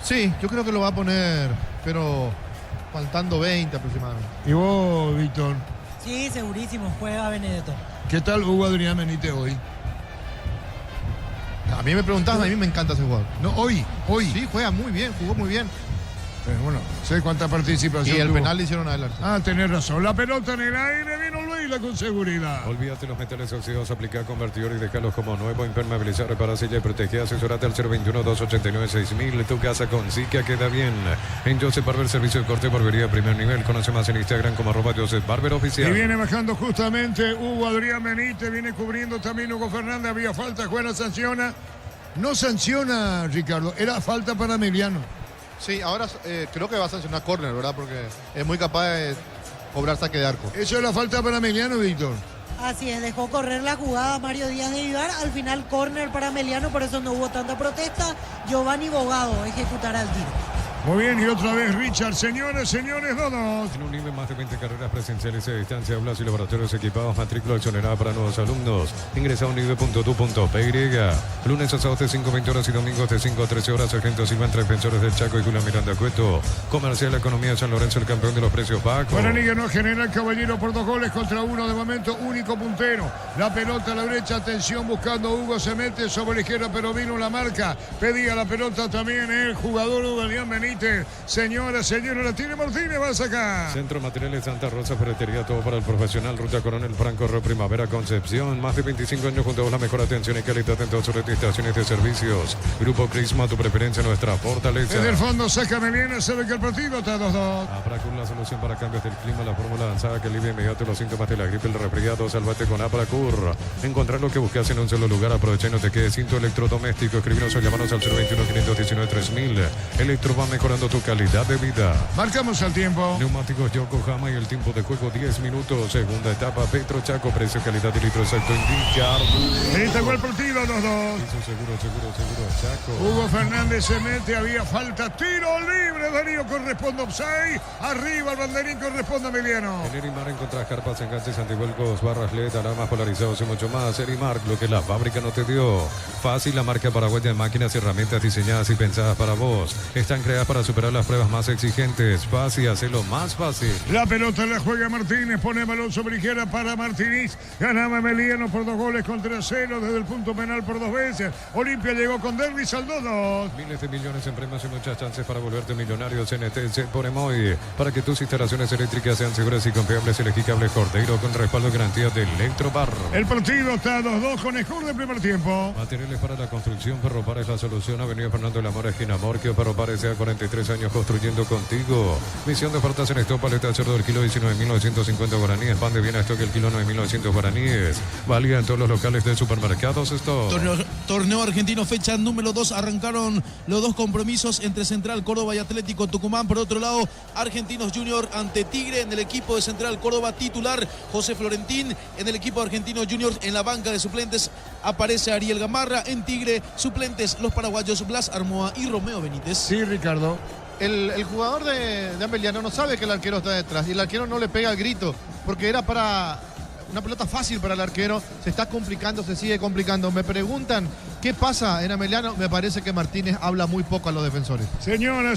Sí, yo creo que lo va a poner, pero faltando 20 aproximadamente. ¿Y vos, Víctor? Sí, segurísimo, juega Benedetto. ¿Qué tal jugó Adrián Benítez hoy? A mí me preguntaban, a mí me encanta ese jugador. No, hoy. Sí, juega muy bien, jugó muy bien. Bueno, sé cuánta participación Y el tuvo. penal le hicieron adelante. Ah, tenés razón. La pelota en el aire, vino Luila con seguridad. Olvídate los metales oxidados, aplica convertidor y déjalos como nuevo, impermeabilizar, reparar, sella y protege. Asesorate al 021-289-6000. Tu casa con Zika queda bien. En Joseph Barber, servicio de corte, barbería primer nivel. Conoce más en Instagram como @Joseph Barber Oficial. Y viene bajando justamente Hugo Adrián Benítez, viene cubriendo también Hugo Fernández. Había falta, juega, sanciona. No sanciona, Ricardo, era falta para Emiliano. Sí, ahora creo que va a sancionar córner, ¿verdad? Porque es muy capaz de cobrar saque de arco. Eso es la falta para Emiliano, Víctor. Así es, dejó correr la jugada Mario Díaz de Vivar. Al final, córner para Emiliano, por eso no hubo tanta protesta. Giovanni Bogado ejecutará el tiro. Muy bien, y otra vez Richard. Señores, 2-2. En Unive, más de 20 carreras presenciales a distancia, aulas y laboratorios equipados, matrícula exonerada para nuevos alumnos. Ingresa a unive.tu.py. Lunes a sábados de 5:20 horas y domingos de 5 a 13 horas. Sargento Silva entre Defensores del Chaco y Julián Miranda Cueto. Comercial Economía de San Lorenzo, el campeón de los precios bajos. Guaraní ganó General Caballero por 2 goles contra 1. De momento, único puntero. La pelota a la derecha, atención, buscando Hugo, se mete sobre la izquierda, pero vino la marca. Pedía la pelota también el jugador Hugo León Benítez. Señora, la tiene Martínez, va a sacar. Centro Materiales Santa Rosa, ferretería, todo para el profesional. Ruta Coronel Franco, Río Primavera, Concepción. Más de 25 años junto a la mejor atención y calidad en todas sus estaciones de servicios. Grupo Crisma, tu preferencia, nuestra fortaleza. Desde el fondo saca Meliana, sabe que el partido está 2-2. Apracur, la solución para cambios del clima, la fórmula avanzada que alivia inmediato los síntomas de la gripe, el resfriado. Salvate con Apracur. Encontrar lo que buscas en un solo lugar. Aprovecha y no te quedes sin tu electrodoméstico. Escribinos o llamanos al 021-519-3000. Electro va mejorando tu calidad de vida. Marcamos el tiempo. Neumáticos Yokohama y el tiempo de juego 10 minutos. Segunda etapa, Petro Chaco, precio, calidad y litro exacto indicar. Ahí fue el partido 2-2. Seguro, Chaco. Hugo Fernández se mete, había falta, tiro libre, Darío corresponde offside, arriba el banderín corresponde a Emiliano. En Erimar encontrás carpas, enganches, antivuelcos, barras LED, alarmas polarizados y mucho más. Erimar, lo que la fábrica no te dio. Fácil, la marca paraguaya de máquinas y herramientas diseñadas y pensadas para vos. Están creadas para superar las pruebas más exigentes. Fácil, hacerlo más fácil. La pelota la juega Martínez, pone balón sobre izquierda para Martínez. Ganaba Emiliano por 2 goles contra 0 desde el punto penal por 2 veces. Olimpia llegó con Dervis al 2-2. Miles de millones en premios y muchas chances para volverte millonario. CNT se pone muy para que tus instalaciones eléctricas sean seguras y confiables. Elegí Cables Cordeiro con respaldo y garantía de Electrobar. El partido está 2-2 con score de primer tiempo. Materiales para la construcción, Ferropar es la solución. Avenida Fernando de la Mora, esquina Morquio. Ferropar S.A. 43 años construyendo contigo. Misión de ofertas en stock, paleta de cerdo del kilo 19.950 guaraníes. Pan de bien a stock el kilo 9.900 guaraníes. Válida en todos los locales de supermercados stock. Torneo argentino, fecha número 2. Arrancaron los 2 compromisos entre Central Córdoba y Atlético Tucumán. Por otro lado, Argentinos Junior ante Tigre. En el equipo de Central Córdoba, titular José Florentín. En el equipo Argentinos Junior, en la banca de suplentes, aparece Ariel Gamarra. En Tigre, suplentes los paraguayos Blas Armoa y Romeo Benítez. Sí, Ricardo. El jugador de Ameliano no sabe que el arquero está detrás y el arquero no le pega el grito porque era para una pelota fácil para el arquero. Se está complicando, se sigue complicando. Me preguntan qué pasa en Ameliano. Me parece que Martínez habla muy poco a los defensores. Señora,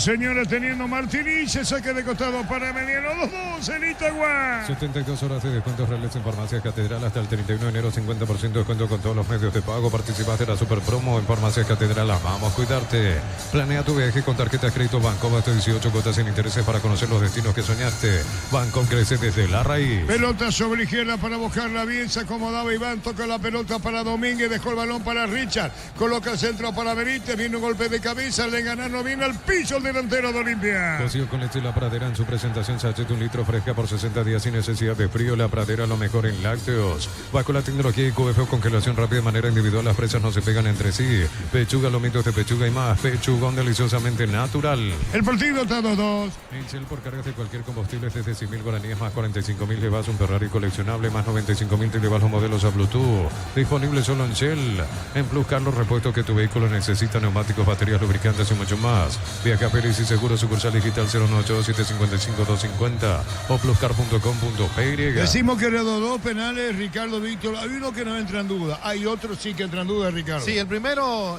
teniendo Martínez, se saque de costado para Emiliano. 2-2 en Itagua. 72 horas de descuentos reales en Farmacias Catedral hasta el 31 de enero. 50% de descuento con todos los medios de pago. Participas de la super promo en Farmacias Catedral. Vamos a cuidarte. Planea tu viaje con tarjeta de crédito Banco hasta 18 cuotas sin intereses para conocer los destinos que soñaste. Banco crece desde la raíz. Pelota sobre izquierda para buscarla bien. Se acomodaba Iván. Toca la pelota para Domínguez. Dejó el balón para Richard. Coloca el centro para Benítez. Viene un golpe de cabeza. Le ganaron bien al piso el delantero de Olimpia. Cocido con leche La Pradera en su presentación. Sachet 1 litro fresca por 60 días sin necesidad de frío. La Pradera, lo mejor en lácteos. Bajo la tecnología de QFO, congelación rápida de manera individual. Las presas no se pegan entre sí. Pechuga, lomitos de pechuga y más. Pechugón deliciosamente natural. El partido está 2-2. En Shell, por cargas de cualquier combustible desde 100.000 guaraníes más 45.000 le vas un Ferrari coleccionable más 95.000 te llevas los modelos a Bluetooth. Disponible solo en Shell. En Plus Car, los repuestos que tu vehículo necesita, neumáticos, baterías, lubricantes y mucho más. Viaja Feliz y Seguro, sucursal digital 098-755-250 o pluscar.com.py. Decimos que eran 2 penales, Ricardo, Víctor. Hay uno que no entra en duda. Hay otro sí que entra en duda, Ricardo. Sí, el primero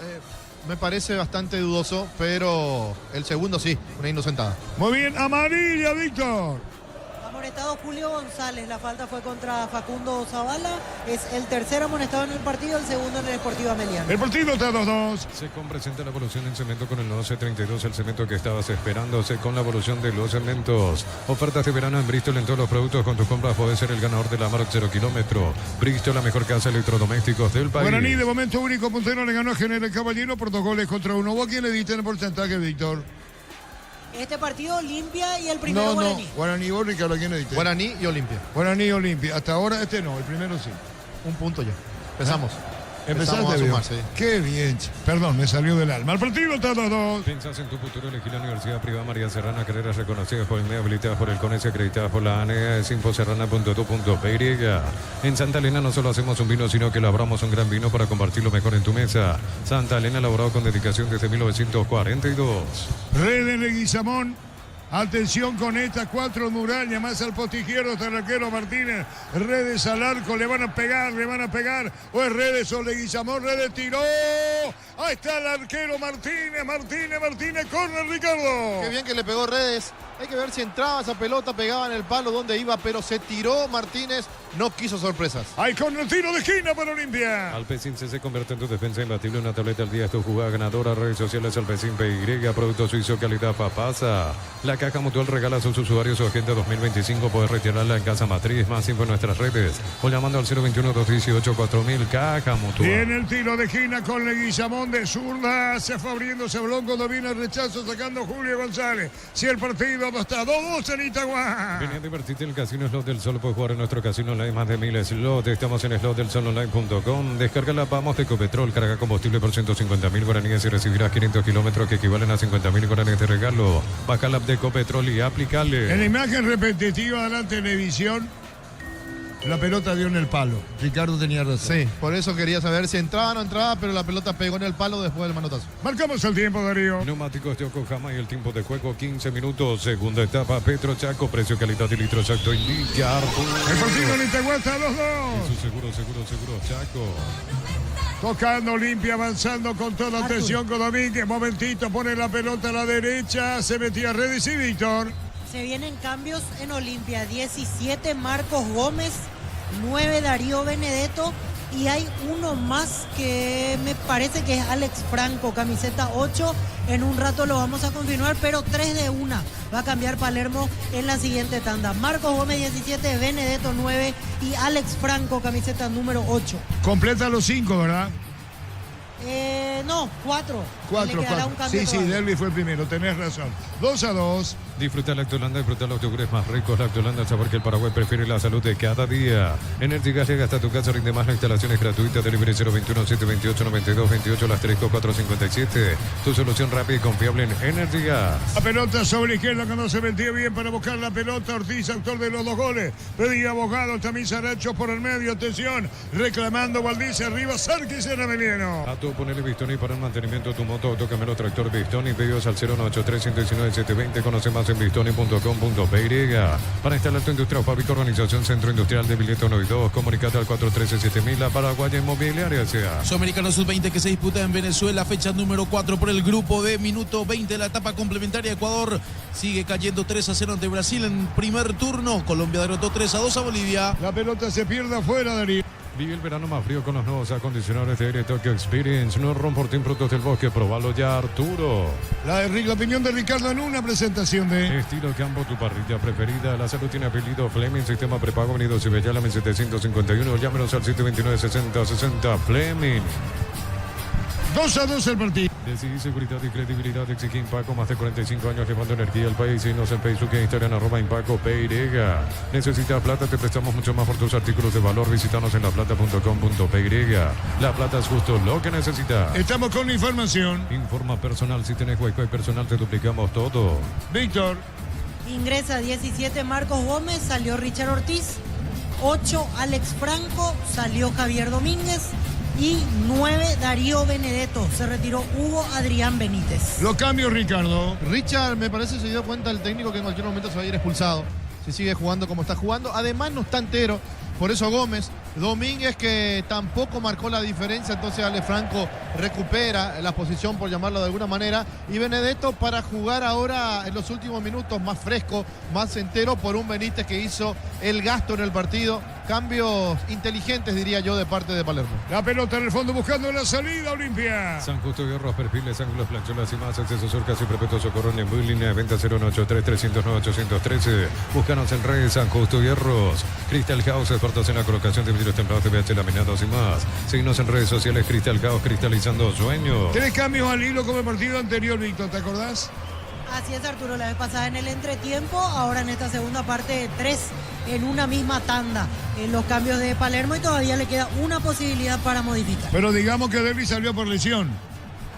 me parece bastante dudoso, pero el segundo sí, una inocentada. Muy bien, amarilla, Víctor. Amonestado Julio González, la falta fue contra Facundo Zavala, es el tercer amonestado en el partido, el segundo en el Sportivo Ameliano. El partido está 2-2. Secom presenta la evolución en cemento con el nuevo C32, el cemento que estabas esperando. Con la evolución de los cementos. Ofertas de verano en Bristol en todos los productos. Con tus compras podés ser el ganador de la Mark 0 kilómetro. Bristol, la mejor casa de electrodomésticos del país. Guaraní, de momento único puntero, le ganó a General Caballero por 2 goles contra 1. ¿Vos quién le diste en el porcentaje, Víctor? Este partido Olimpia y el primero Guaraní. No, Guaraní, vos, Ricardo, ¿quién le diste? Guaraní y Olimpia. Guaraní y Olimpia. Hasta ahora este no, el primero sí. Un punto ya. Empezamos. Empezaste a bien. sumar, sí. Qué bien. Perdón, me salió del alma. El partido está 2-2. Pensás en tu futuro, elegí la Universidad Privada María Serrana, carreras reconocidas por el MED, habilitadas por el CONES y acreditadas por la ANEA, es infoserrana.tu.py. En Santa Elena no solo hacemos un vino, sino que elaboramos un gran vino para compartirlo mejor en tu mesa. Santa Elena, elaborado con dedicación desde 1942. Redes Leguizamón. Atención con estas 4 murallas, más al poste izquierdo está el arquero Martínez. Redes al arco, le van a pegar. O es Redes o Leguizamón, Redes tiró. Ahí está el arquero Martínez, corre Ricardo. Qué bien que le pegó Redes. Hay que ver si entraba esa pelota, pegaba en el palo donde iba, pero se tiró Martínez, no quiso sorpresas. Ahí con el tiro de esquina para Olimpia. Alpecin se convierte en tu defensa imbatible, una tableta al día es tu jugada ganadora. Redes sociales Alpecin PY, producto suizo calidad Papasa. La Caja Mutual regala a sus usuarios su agenda 2025, puedes retirarla en casa matriz, más info en nuestras redes o llamando al 021-218-4000. Caja Mutual. Viene el tiro de esquina con Leguizamón de zurda, se fue abriendo ese balón cuando viene el rechazo sacando Julio González. Si el partido está 2-2 en Itagua. Vení a divertirte en el Casino Slot del Sol. Puedes jugar en nuestro casino online más de 1000 slots. Estamos en slotdelsononline.com. Descarga la Vamos de Ecopetrol. Carga combustible por 150.000 guaraníes y recibirás 500 kilómetros que equivalen a 50.000 guaraníes de regalo. Baja la app de Ecopetrol y aplícale. En la imagen repetitiva de la televisión, la pelota dio en el palo. Ricardo tenía razón. Sí, por eso quería saber si entraba o no entraba, pero la pelota pegó en el palo después del manotazo. Marcamos el tiempo, Darío. Neumáticos de Yokohama y el tiempo de juego 15 minutos. Segunda etapa, Petro Chaco, precio, calidad y litro exacto indica. El partido en Itagua está 2-2. Seguro, Chaco. Tocando Olimpia, avanzando con toda atención con Domínguez. Momentito, pone la pelota a la derecha. Se metía Redes y Víctor. Se vienen cambios en Olimpia. 17 Marcos Gómez, 9 Darío Benedetto y hay uno más que me parece que es Alex Franco, camiseta 8. En un rato lo vamos a continuar, pero 3 de 1 va a cambiar Palermo en la siguiente tanda. Marcos Gómez 17, Benedetto 9 y Alex Franco, camiseta número 8. Completa los 5, ¿verdad? No, 4. 4. Sí, Delvi fue el primero, tenés razón. 2-2. Disfruta Lactolanda, disfruta los yogures más ricos. Lactolanda, el sabor que el Paraguay prefiere, la salud de cada día. Energy Gas llega hasta tu casa, rinde más, la instalación es gratuita. Delivery 021-728-9228, las 457. Tu solución rápida y confiable en Energy Gas. La pelota sobre la izquierda cuando se metía bien para buscar la pelota. Ortiz, autor de los 2 goles. Pedía abogado, también Saracho por el medio. Atención, reclamando Valdís arriba, Sarkis en Ameliano. A tu ponele Bistoni para el mantenimiento de tu moto. Tócamelo tractor Bistoni. Pedidos al 093-119-720. Conoce más en bistoni.com.py. Para instalar tu industria o fábrica, organización Centro Industrial de Billete 1 y 2. Comunicate al 413-7000. La Paraguaya Inmobiliaria sea. Sudamericano Sub-20 que se disputa en Venezuela, fecha número 4 por el grupo B, minuto 20 de la etapa complementaria. Ecuador sigue cayendo 3-0 ante Brasil en primer turno. Colombia derrotó 3-2 a Bolivia. La pelota se pierde afuera, Darío. Vive el verano más frío con los nuevos acondicionadores de Aire Tokyo Experience. No Romportín Productos del Bosque. Probalo ya, Arturo. La opinión de Ricardo en una presentación de Estilo Campo, tu parrilla preferida. La salud tiene apellido Fleming. Sistema prepago Unido Cibellala 1751. Llámenos al 729-6060. Fleming. 2-2 el partido. Decidí seguridad y credibilidad. Exige Impaco. Más de 45 años llevando energía al país. Síguenos en Facebook e Instagram @Impaco PY. Necesitas plata, te prestamos mucho más por tus artículos de valor. Visítanos en laplata.com.py. La plata es justo lo que necesitas. Estamos con la información. Informa personal. Si tenés Wi-Fi personal, te duplicamos todo. Víctor. Ingresa 17 Marcos Gómez, salió Richard Ortiz. 8 Alex Franco, salió Javier Domínguez. Y 9 Darío Benedetto, se retiró Hugo Adrián Benítez. Los cambios, Ricardo. Richard, me parece se dio cuenta el técnico que en cualquier momento se va a ir expulsado. Si sigue jugando como está jugando. Además no está entero, por eso Gómez. Domínguez que tampoco marcó la diferencia, entonces Ale Franco recupera la posición, por llamarlo de alguna manera, y Benedetto para jugar ahora en los últimos minutos más fresco, más entero, por un Benítez que hizo el gasto en el partido. Cambios inteligentes, diría yo, de parte de Palermo. La pelota en el fondo buscando la salida, Olimpia. San Justo Hierros, perfiles, ángulos, plancholas y más. Acceso surcas y perpetuo socorro en Embuy, línea de venta 093-309-813. Búscanos en redes San Justo Hierros. Crystal House, expertos en la colocación de vidrios templados, TVH, laminados y más. Síguenos en redes sociales Crystal House, cristalizando sueños. 3 cambios al hilo como el partido anterior, Víctor, ¿te acordás? Así es, Arturo, la vez pasada en el entretiempo, ahora en esta segunda parte 3 en una misma tanda. los cambios de Palermo y todavía le queda una posibilidad para modificar. Pero digamos que Derby salió por lesión.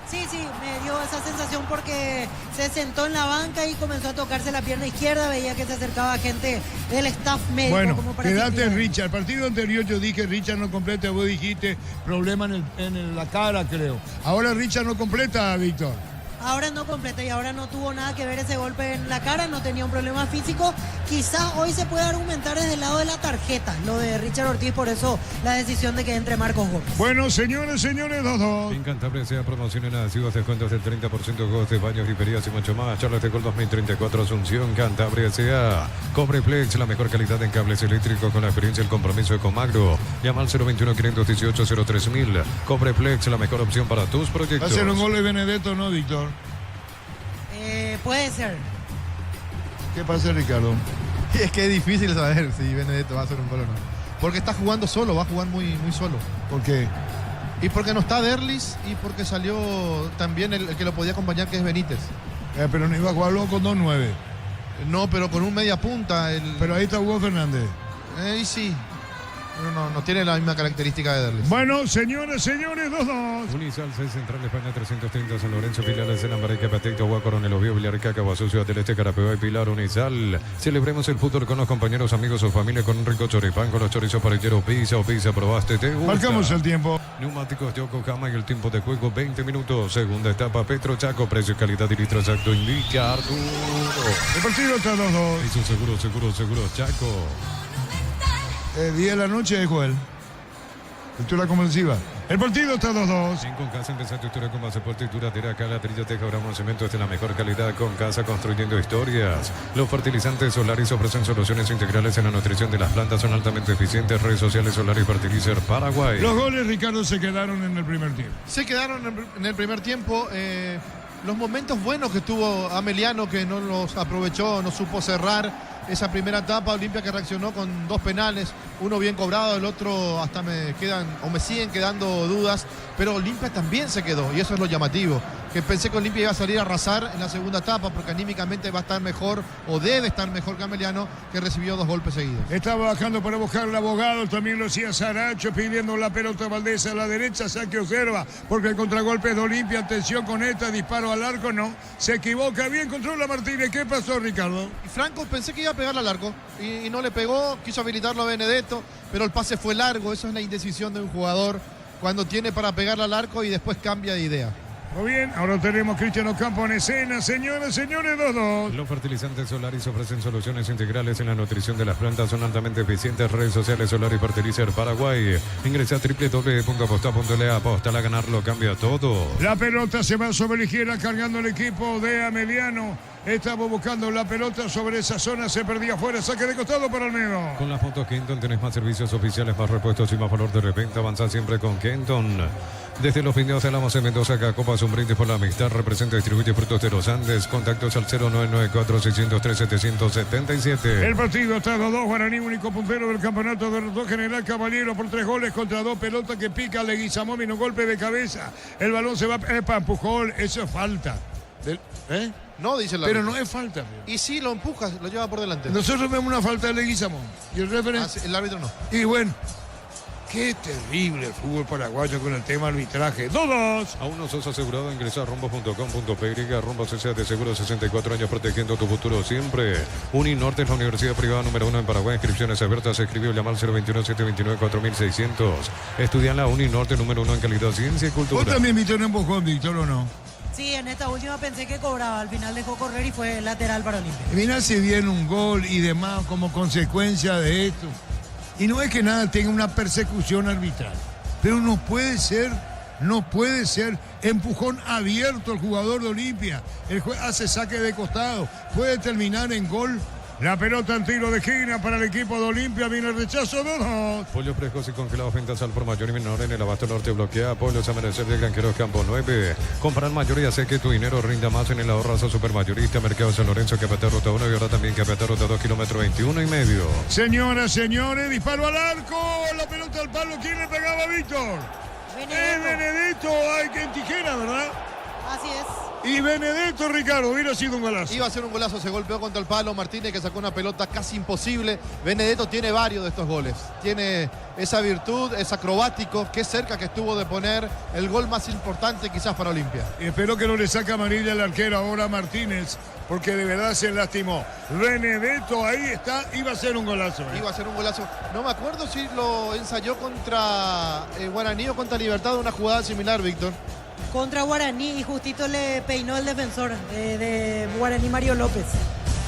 Sí, me dio esa sensación porque se sentó en la banca y comenzó a tocarse la pierna izquierda, veía que se acercaba gente del staff médico. Bueno, como para quédate asistir. Richard. El partido anterior yo dije Richard no completa, vos dijiste problema en la cara, creo. Ahora Richard no completa, Víctor. Ahora no completa y ahora no tuvo nada que ver ese golpe en la cara, no tenía un problema físico. Quizás hoy se puede argumentar desde el lado de la tarjeta, lo de Richard Ortiz, por eso la decisión de que entre Marcos Gómez. Bueno, señores, 2-2. En Cantabria sea promoción en adhesivos, descuentos del 30%, juegos de baños, griferías y mucho más. Charlas de Gol 2034, Asunción, Cantabria sea. Cobreplex, la mejor calidad en cables eléctricos con la experiencia y el compromiso de Comagro. Llama al 021-518-03000. Cobreplex, la mejor opción para tus proyectos. ¿Va a ser un gol de Benedetto o no, Víctor? Puede ser. ¿Qué pasa, Ricardo? Es que es difícil saber si Benedetto va a hacer un gol o no. Porque está jugando solo, va a jugar muy solo. ¿Por qué? Y porque no está Derlis y porque salió también el que lo podía acompañar, que es Benítez. Pero no iba a jugarlo con 2-9. No, pero con un media punta. Pero ahí está Hugo Fernández. Y sí. No tiene la misma característica de Derlis. Bueno, señores, 2-2. Unisal, 6 Central España 330, San Lorenzo, Filiales en Ambareca, Patecto, Agua, Coronel Oviedo, Villarrica, Aguasú, Ciudad del Este, Carapeó y Pilar. Unisal. Celebremos el fútbol con los compañeros, amigos o familia con un rico choripán, con los chorizos parrilleros Pizza o Pizza. ¿Probaste? ¿Te gusta? Marcamos el tiempo. Neumáticos de Yokohama y el tiempo de juego 20 minutos. Segunda etapa, Petro Chaco, precio, calidad y litro exacto indica Arturo. El partido está 2-2. Hizo seguro, Chaco. 10 de la noche de Joel. Cultura comprensiva. El partido está 2-2. En Concasa empieza tu historia con base fuerte y duradera. Acá ladrillo, teja, bramo, cemento es de la mejor calidad. Concasa construyendo historias. Los fertilizantes Solaris ofrecen soluciones integrales en la nutrición de las plantas. Son altamente eficientes. Redes sociales Solaris Fertilizer Paraguay. Los goles, Ricardo, se quedaron en el primer tiempo. Se quedaron en el primer tiempo. Los momentos buenos que tuvo Ameliano, que no los aprovechó, no supo cerrar esa primera etapa. Olimpia que reaccionó con 2 penales, uno bien cobrado, el otro hasta me siguen quedando dudas, pero Olimpia también se quedó y eso es lo llamativo, que pensé que Olimpia iba a salir a arrasar en la segunda etapa porque anímicamente va a estar mejor o debe estar mejor que Ameliano, que recibió 2 golpes seguidos. Estaba bajando para buscar el abogado, también lo hacía Saracho, pidiendo la pelota a Valdés a la derecha, saque observa, porque el contragolpe es de Olimpia, atención con esta, disparo al arco, no, se equivoca, bien controla Martínez. ¿Qué pasó, Ricardo? Y Franco pensé que iba a pegarle al arco y no le pegó, quiso habilitarlo a Benedetto, pero el pase fue largo. Eso es la indecisión de un jugador cuando tiene para pegarle al arco y después cambia de idea. Muy bien, ahora tenemos Cristiano Campo en escena, señores, 2-2. Los fertilizantes Solaris ofrecen soluciones integrales en la nutrición de las plantas, son altamente eficientes. Redes sociales Solaris Fertilizer Paraguay. Ingresa a www.aposta.le, apostala a ganarlo, cambia todo. La pelota se va sobre la izquierda cargando el equipo de Ameliano. Estamos buscando la pelota sobre esa zona, se perdía afuera, saque de costado para Olmedo. Con las fotos Kenton tenés más servicios oficiales, más repuestos y más valor de reventa. Avanza siempre con Kenton. Desde los videos de Alamos en Mendoza, Cacopas, un brindis por la amistad. Representa y distribuye Frutos de los Andes. Contactos al 0994-603-777. El partido está 2-2. Guaraní, único puntero del campeonato, derrotó General Caballero por 3 goles contra 2. Pelota que pica Leguizamón, vino golpe de cabeza. El balón se va para Pujol. Eso es falta. No, dice la. Pero no es falta. Y sí, lo empuja, lo lleva por delante. Nosotros vemos una falta de Leguizamón. Y el referente. Sí, el árbitro no. Y bueno. Qué terrible el fútbol paraguayo con el tema arbitraje. 2-2. A uno sos asegurado, ingresa a rombos.com.py. Rombos S.A. de seguro, 64 años protegiendo tu futuro siempre. Uninorte es la universidad privada número 1 en Paraguay. Inscripciones abiertas. Escribió llamar al 021-729-4600. Estudia en la Uninorte número 1 en calidad, ciencia y cultura. ¿Vos también viste un empujón, Víctor, o no? Sí, en esta última pensé que cobraba, al final dejó correr y fue lateral para Olimpia. Mira si viene un gol y demás como consecuencia de esto. Y no es que nada tenga una persecución arbitral, pero no puede ser empujón abierto el jugador de Olimpia. El juez hace saque de costado, puede terminar en gol. La pelota en tiro de esquina para el equipo de Olimpia, viene el rechazo 2-2. Pollos frescos y congelados, ventas al por mayor y menor en el Abasto Norte. Bloquea Pollos Amanecer de Granjeros Campo 9. Comprar mayor y hace que tu dinero rinda más en el ahorrazo supermayorista. Mercado San Lorenzo, Capital Ruta 1 y ahora también Capital Ruta 2, kilómetro 21,5. Señoras, señores, disparo al arco, la pelota al palo. ¿Quién le pegaba a Víctor? Benedetto. Benedetto, hay que en tijera, ¿verdad? Así es. Y Benedetto, Ricardo, hubiera sido un golazo. Iba a ser un golazo, se golpeó contra el palo. Martínez, que sacó una pelota casi imposible. Benedetto tiene varios de estos goles. Tiene esa virtud, es acrobático. Qué cerca que estuvo de poner el gol más importante quizás para Olimpia. Y espero que no le saque amarilla el arquero ahora Martínez, porque de verdad se lastimó. Benedetto, ahí está, iba a ser un golazo. Iba a ser un golazo. No me acuerdo si lo ensayó contra Guaraní o contra Libertad, una jugada similar, Víctor. Contra Guaraní y justito le peinó el defensor de Guaraní, Mario López.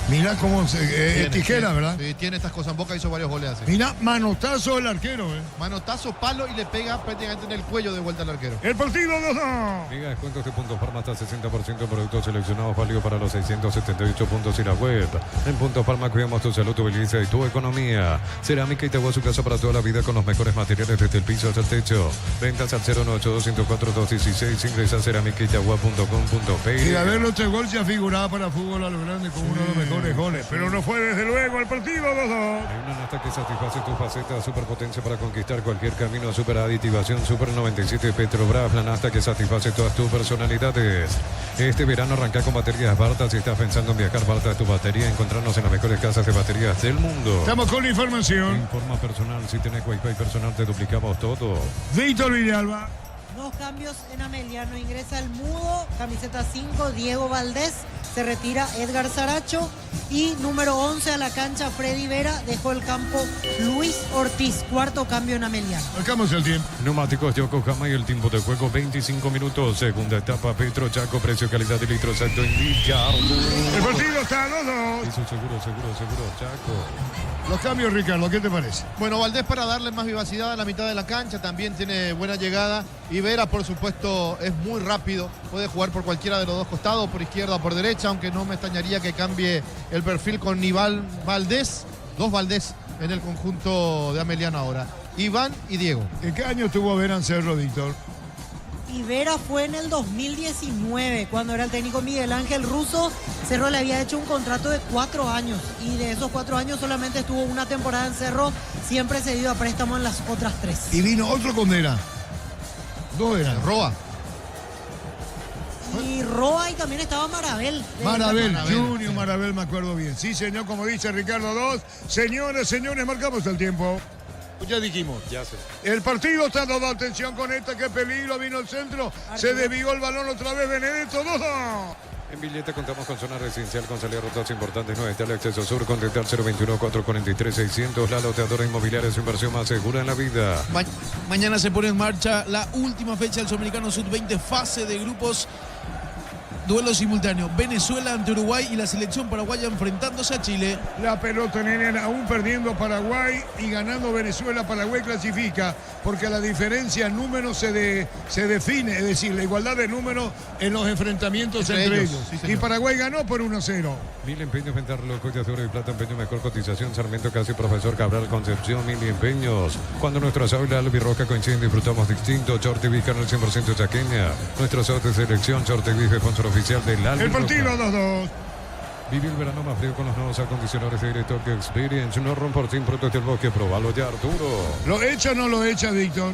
Mira cómo se tijera, ¿verdad? Sí, tiene estas cosas. En Boca hizo varios goles así. Mira, manotazo del arquero. Manotazo, palo y le pega prácticamente en el cuello de vuelta al arquero. El partido 2-2. Liga Descuentos de Puntos Palma hasta 60% de productos seleccionados, válido para los 678 puntos y la web. En Puntos Palma cuidamos tu salud, tu belleza y tu economía. Cerámica Itagua, su casa para toda la vida con los mejores materiales desde el piso hasta el techo. Ventas al 098-204-216. Ingresa a cerámicaitagua.com.pe. Y a ver, los 3 goles ya figuraba para fútbol a lo grande como uno de los mejores goles, pero no fue desde luego el partido 2-2. Hay una nafta que satisface tu faceta, superpotencia para conquistar cualquier camino, super aditivación, Super 97 Petrobras, la nafta que satisface todas tus personalidades. Este verano arranca con baterías Barta. Si estás pensando en viajar, Barta es tu batería. Encontrarnos en las mejores casas de baterías del mundo. Estamos con la información. Informa personal, si tenés Wi-Fi personal te duplicamos todo. Víctor Villalba. 2 cambios en Ameliano. Ingresa el Mudo, camiseta 5, Diego Valdés. Se retira Edgar Saracho. Y número 11 a la cancha, Freddy Vera. Dejó el campo Luis Ortiz. 4º cambio en Ameliano. Marcamos el tiempo. Neumáticos Yokohama y el tiempo de juego 25 minutos. Segunda etapa, Petro Chaco, precio, calidad y litro exacto en Villardo. El partido está 2-2. Eso seguro, Chaco. Los cambios, Ricardo, ¿qué te parece? Bueno, Valdés para darle más vivacidad a la mitad de la cancha, también tiene buena llegada. Y Vera, por supuesto, es muy rápido. Puede jugar por cualquiera de los dos costados, por izquierda o por derecha, aunque no me extrañaría que cambie el perfil con Nival Valdés. 2 Valdés en el conjunto de Ameliano ahora. Iván y Diego. ¿En qué año estuvo Vera en Cerro, Víctor? Y Vera fue en el 2019, cuando era el técnico Miguel Ángel Russo. Cerro le había hecho un contrato de 4 años y de esos 4 años solamente estuvo una temporada en Cerro, siempre cedido a préstamo en las otras 3. Y vino otro con Vera. 2 eran. Roa. Y Roa y también estaba Marabel. Marabel, Junior Marabel, me acuerdo bien. Sí, señor, como dice Ricardo 2. Señores, marcamos el tiempo. Ya dijimos. Ya sé. El partido está dando atención con esta, qué peligro, vino el centro, se desvió el balón otra vez, Benedetto, 2-2. En Villeta contamos con zona residencial con salida a rutas importantes, 9 tal acceso sur, contactar 021-443-600, la loteadora inmobiliaria, su inversión más segura en la vida. Mañana se pone en marcha la última fecha del Sudamericano Sub-20, fase de grupos. Duelo simultáneo, Venezuela ante Uruguay y la selección paraguaya enfrentándose a Chile. La pelota, nene, aún perdiendo Paraguay y ganando Venezuela. Paraguay clasifica porque la diferencia en números se define, es decir, la igualdad de números en los enfrentamientos entre ellos. Sí, y Paraguay ganó por 1-0. Mil empeños, vender joyas de oro y plata, empeño, mejor cotización, Sarmiento Casi, Profesor Cabral, Concepción, Mil empeños. Cuando nuestro asado y la albirroja coinciden, disfrutamos distinto. Short TV, canal 100% chaqueña. Nuestro asado de selección, Short TV, sponsor oficial del albirroja. El partido 2-2. Vive el verano más frío con los nuevos acondicionadores de Directo Experience. No romper sin productos del bosque, probalo ya, Arturo. ¿Lo echa o no lo echa, Víctor?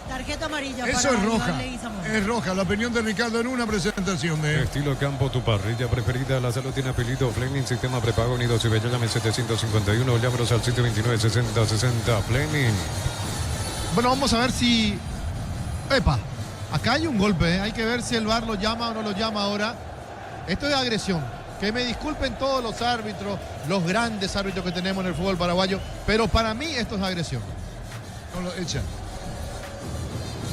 Tarjeta amarilla. Eso para es roja. Iván Leguizamón. Es roja. La opinión de Ricardo en una presentación de Estilo Campo, tu parrilla preferida. La salud tiene apellido Fleming, sistema prepago unido. Si llame 751, llámenos al 729-6060 Fleming. Bueno, vamos a ver si... ¡Epa! Acá hay un golpe, ¿eh? Hay que ver si el VAR lo llama o no lo llama ahora. Esto es agresión. Que me disculpen todos los árbitros, los grandes árbitros que tenemos en el fútbol paraguayo, pero para mí esto es agresión. No lo echa.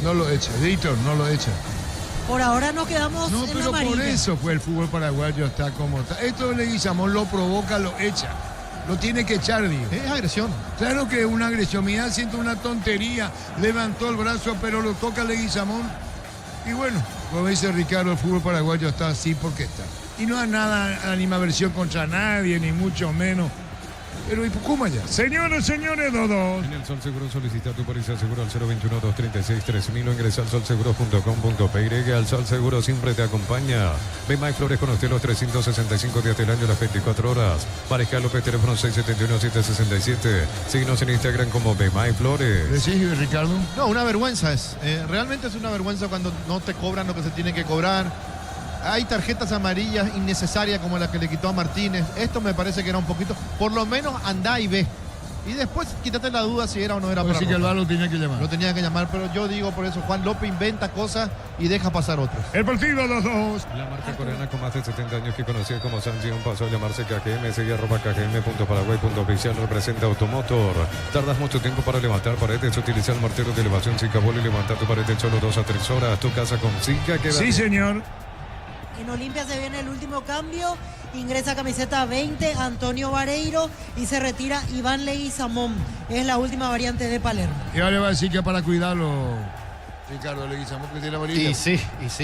No lo echa, Víctor, no lo echa. Por ahora nos quedamos No, en pero amarilla. por eso fue el fútbol paraguayo está como está. Esto de Leguizamón lo provoca, lo echa. Lo tiene que echar, digo. Es agresión. Claro que es una agresión. Mira, siento una tontería. Levantó el brazo, pero lo toca Leguizamón. Y bueno, como dice Ricardo, el fútbol paraguayo está así porque está. Y no hay nada, animaversión contra nadie, ni mucho menos. Pero ¿y cómo allá? Señores, 2-2. En el Sol Seguro solicita tu póliza seguro al 021-236-3000 o ingresa al solseguro.com.pe. Al Sol Seguro siempre te acompaña. Bemay Flores con usted los 365 días del año, las 24 horas. Pareja López, teléfono 671-767. Síguenos en Instagram como Bemay Flores. ¿Decís, Ricardo? No, una vergüenza es. Realmente es una vergüenza cuando no te cobran lo que se tiene que cobrar. hay tarjetas amarillas innecesarias como la que le quitó a Martínez. Esto me parece que era un poquito, por lo menos andá y ve. Y después quítate la duda si era o no era para Así que el VAR lo tenía que llamar. Lo tenía que llamar, pero yo digo por eso, Juan López inventa cosas y deja pasar otras. El partido 2-2. La marca coreana con más de 70 años que conocía como Sanjion pasó a llamarse KGM, sigue @kgm.paraguay.oficial, representa Automotor. Tardas mucho tiempo para levantar paredes, utiliza el mortero de elevación Zicabol y levanta tu pared en solo 2 a 3 horas. Tu casa con Zika queda. Sí, señor. En Olimpia se viene el último cambio. Ingresa camiseta 20 Antonio Vareiro y se retira Iván Leguizamón. Es la última variante de Palermo. Y ahora le va a decir que para cuidarlo, Ricardo Leguizamón, que tiene amarilla. Y sí,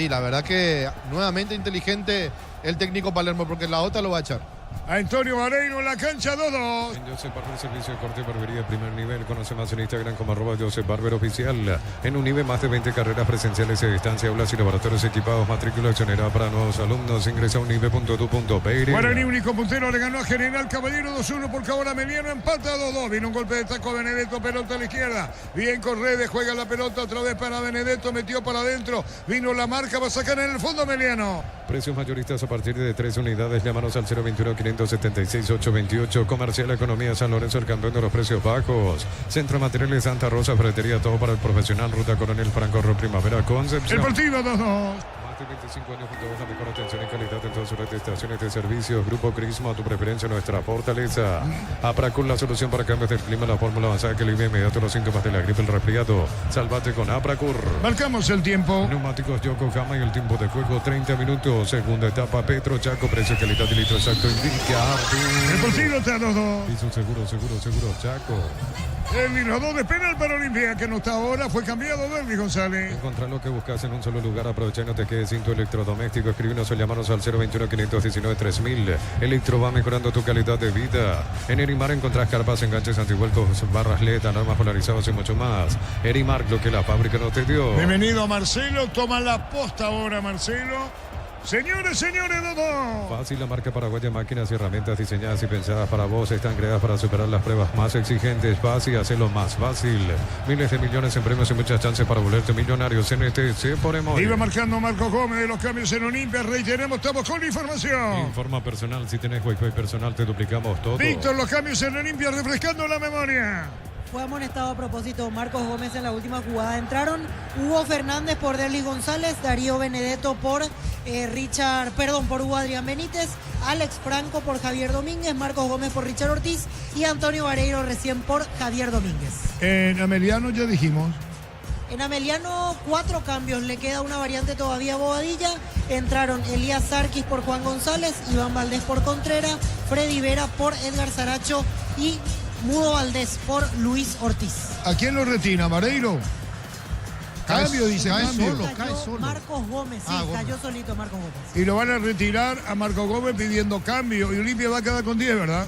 la verdad que nuevamente inteligente el técnico Palermo, porque la otra lo va a echar. Antonio Vareiro en la cancha 2-2. En Josep Barber, servicio de corte y barbería de primer nivel. Conoce más en Instagram como @Josep Barber Oficial. En Unive, más de 20 carreras presenciales a distancia, aulas y laboratorios equipados. Matrícula exonerada para nuevos alumnos. Ingresa a unive.edu.pe. Guaraní, único puntero, le ganó a General Caballero 2-1 porque ahora Meliano empata 2-2. Vino un golpe de taco Benedetto, pelota a la izquierda. Bien con Redes, juega la pelota otra vez para Benedetto, metió para adentro. Vino la marca, va a sacar en el fondo Meliano. Precios mayoristas a partir de 3 unidades. Llámanos al 021-576-828. Comercial Economía San Lorenzo, el campeón de los precios bajos. Centro Materiales Santa Rosa, ferretería, todo para el profesional. Ruta Coronel Franco Ro, Primavera, Concepción. El partido 2-2. Más de 25 años junto a vos, la mejor atención y calidad en todas sus redes de estaciones de servicios. Grupo Crismo, a tu preferencia, nuestra fortaleza. Apracul, la solución para cambios del clima, la fórmula avanzada que alivia inmediato los síntomas de la gripe, el resfriado. Salvate con Apracur. Marcamos el tiempo. Neumáticos Yokohama y el tiempo de juego 30 minutos. Segunda etapa, Petro Chaco, precio, calidad y litro exacto indica. El partido está 2-2. Piso seguro, Chaco. El tirador de penal para Olimpia, que no está ahora, fue cambiado Derby González. Encontrar lo que buscas en un solo lugar, aprovecha y no te quedes sin tu electrodoméstico. Escríbenos o llamanos al 021-519-3000. Electro va mejorando tu calidad de vida. En Erimar encontrás carpas, enganches, antivuelcos, barras LED, alarmas polarizadas y mucho más. Erimar, lo que la fábrica no te dio. Bienvenido a Marcelo, toma la posta ahora Marcelo. Señores, 2-2. Fácil, la marca paraguaya, máquinas y herramientas diseñadas y pensadas para vos. Están creadas para superar las pruebas más exigentes. Fácil, hacerlo más fácil. Miles de millones en premios y muchas chances para volverte millonario. CNTC por Emoy. Iba marcando Marco Gómez de los cambios en Olimpia. Reiteremos, estamos con información. Informa personal, si tenés wifi personal te duplicamos todo. Víctor, los cambios en Olimpia, refrescando la memoria. Fue amonestado a propósito Marcos Gómez en la última jugada. Entraron Hugo Fernández por Derly González, Darío Benedetto por por Hugo Adrián Benítez, Alex Franco por Javier Domínguez, Marcos Gómez por Richard Ortiz y Antonio Vareiro recién por Javier Domínguez. En Ameliano ya dijimos. En Ameliano 4 cambios, le queda una variante todavía a Bobadilla. Entraron Elías Sarkis por Juan González, Iván Valdés por Contreras, Freddy Vera por Edgar Saracho y Mudo Valdés por Luis Ortiz. ¿A quién lo retina, Vareiro? Cambio, dice, cambio. Cae solo. Marcos Gómez, sí, cayó solito Marcos Gómez. Y lo van a retirar a Marcos Gómez pidiendo cambio. Y Olimpia va a quedar con 10, ¿verdad?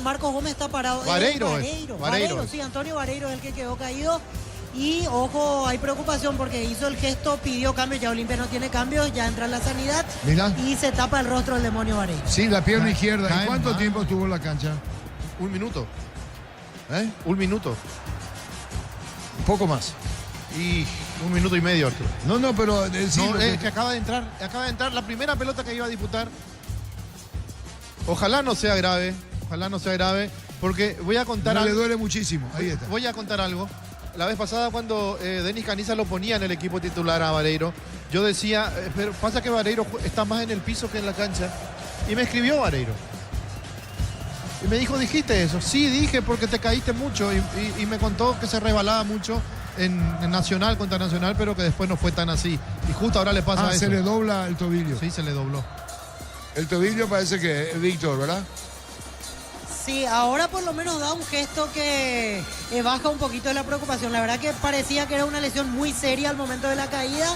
Marcos Gómez está parado. Vareiro, sí, Antonio Vareiro es el que quedó caído. Y ojo, hay preocupación porque hizo el gesto, pidió cambio, ya Olimpia no tiene cambios, ya entra en la sanidad. Mirá. Y se tapa el rostro del demonio Vareiro. Sí, la pierna izquierda. ¿Y cuánto tiempo estuvo en la cancha? 1 minuto. 1 minuto. Un poco más. Y 1 minuto y medio, Arturo. No, pero es que acaba de entrar la primera pelota que iba a disputar. Ojalá no sea grave, porque voy a contar algo. Le duele muchísimo, ahí está. Voy a contar algo. La vez pasada cuando Denis Caniza lo ponía en el equipo titular a Vareiro, yo decía, pero pasa que Vareiro está más en el piso que en la cancha. Y me escribió Vareiro. Y me dijo, ¿dijiste eso? Sí, dije, porque te caíste mucho. Y me contó que se resbalaba mucho en Nacional contra Nacional, pero que después no fue tan así. Y justo ahora le pasa eso. Se le dobla el tobillo. Sí, se le dobló. El tobillo parece que es Víctor, ¿verdad? Sí, ahora por lo menos da un gesto que baja un poquito de la preocupación. La verdad que parecía que era una lesión muy seria al momento de la caída.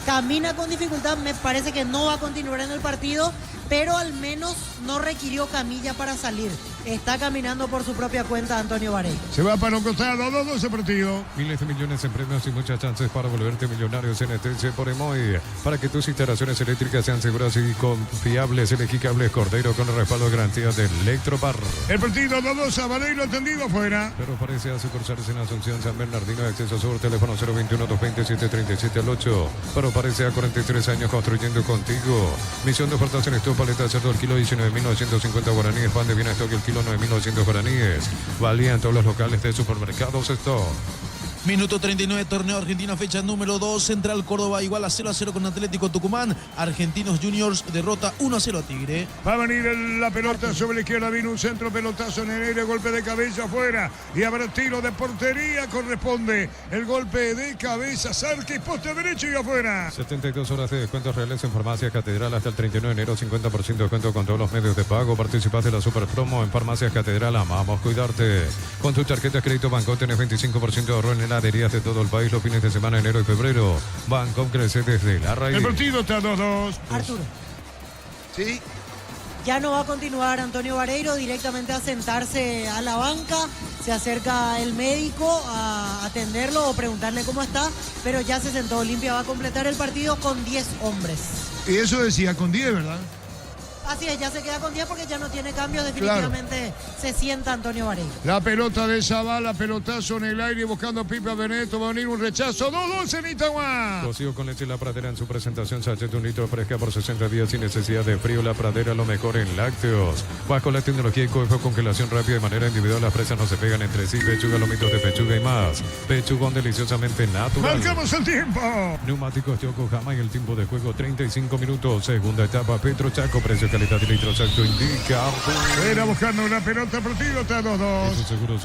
Camina con dificultad, me parece que no va a continuar en el partido, pero al menos no requirió camilla para salir. está caminando por su propia cuenta Antonio Varela. Se va para un costado, 2-2 el partido. Miles de millones en premios y muchas chances para volverte millonario en ETC por Emoy. Para que tus instalaciones eléctricas sean seguras y confiables, elegí Cables Cordero con el respaldo de garantía de Electropar. El partido 2-2, Sabanero atendido afuera. Pero parece a sucursales en Asunción, San Bernardino, acceso sur, teléfono 021-227-3738. Pero parece a 43 años construyendo contigo. Misión de exportaciones, tu paleta de cerdo, el kilo 19.950 guaraníes, pan de bien stock, el kilo 9.900 guaraníes. Valía en todos los locales de supermercados Stock. Minuto 39, torneo argentino, fecha número 2. Central Córdoba igual a 0-0 con Atlético Tucumán. Argentinos Juniors derrota 1-0 a Tigre. Va a venir la pelota sobre la izquierda. Vino un centro, pelotazo en el aire, golpe de cabeza afuera. Y habrá tiro de portería. Corresponde el golpe de cabeza. Sarquis, poste derecho y afuera. 72 horas de descuentos reales en Farmacia Catedral hasta el 31 de enero. 50% de descuento con todos los medios de pago. Participas de la super promo en Farmacia Catedral. Amamos cuidarte. Con tu tarjeta de crédito Banco tenés 25% de ahorro en heladerías de todo el país los fines de semana, enero y febrero. Banco crece desde la raíz. El partido está 2-2. Arturo. Sí. Ya no va a continuar Antonio Vareiro, directamente a sentarse a la banca. Se acerca el médico a atenderlo o preguntarle cómo está, pero ya se sentó. Olimpia va a completar el partido con 10 hombres. Y eso decía con 10, ¿verdad? Así es, ya se queda con 10 porque ya no tiene cambios. Definitivamente se sienta Antonio Vareiro. La pelota de Zavala, pelotazo en el aire buscando a Pipa Benedetto. Va a venir un rechazo. 2-2 en Itagua. Cocido con leche La Pradera en su presentación. Sachet un litro fresca por 60 días sin necesidad de frío. La Pradera, lo mejor en lácteos. Bajo la tecnología y congelación rápida de manera individual. Las presas no se pegan entre sí. Pechuga, lomitos de pechuga y más. Pechugón deliciosamente natural. Marcamos el tiempo. Neumáticos Yokohama en el tiempo de juego 35 minutos. Segunda etapa. Petro Chaco, precio, calidad y litros exacto indica. Era buscando una pelota, partido está 2-2. Eso seguro,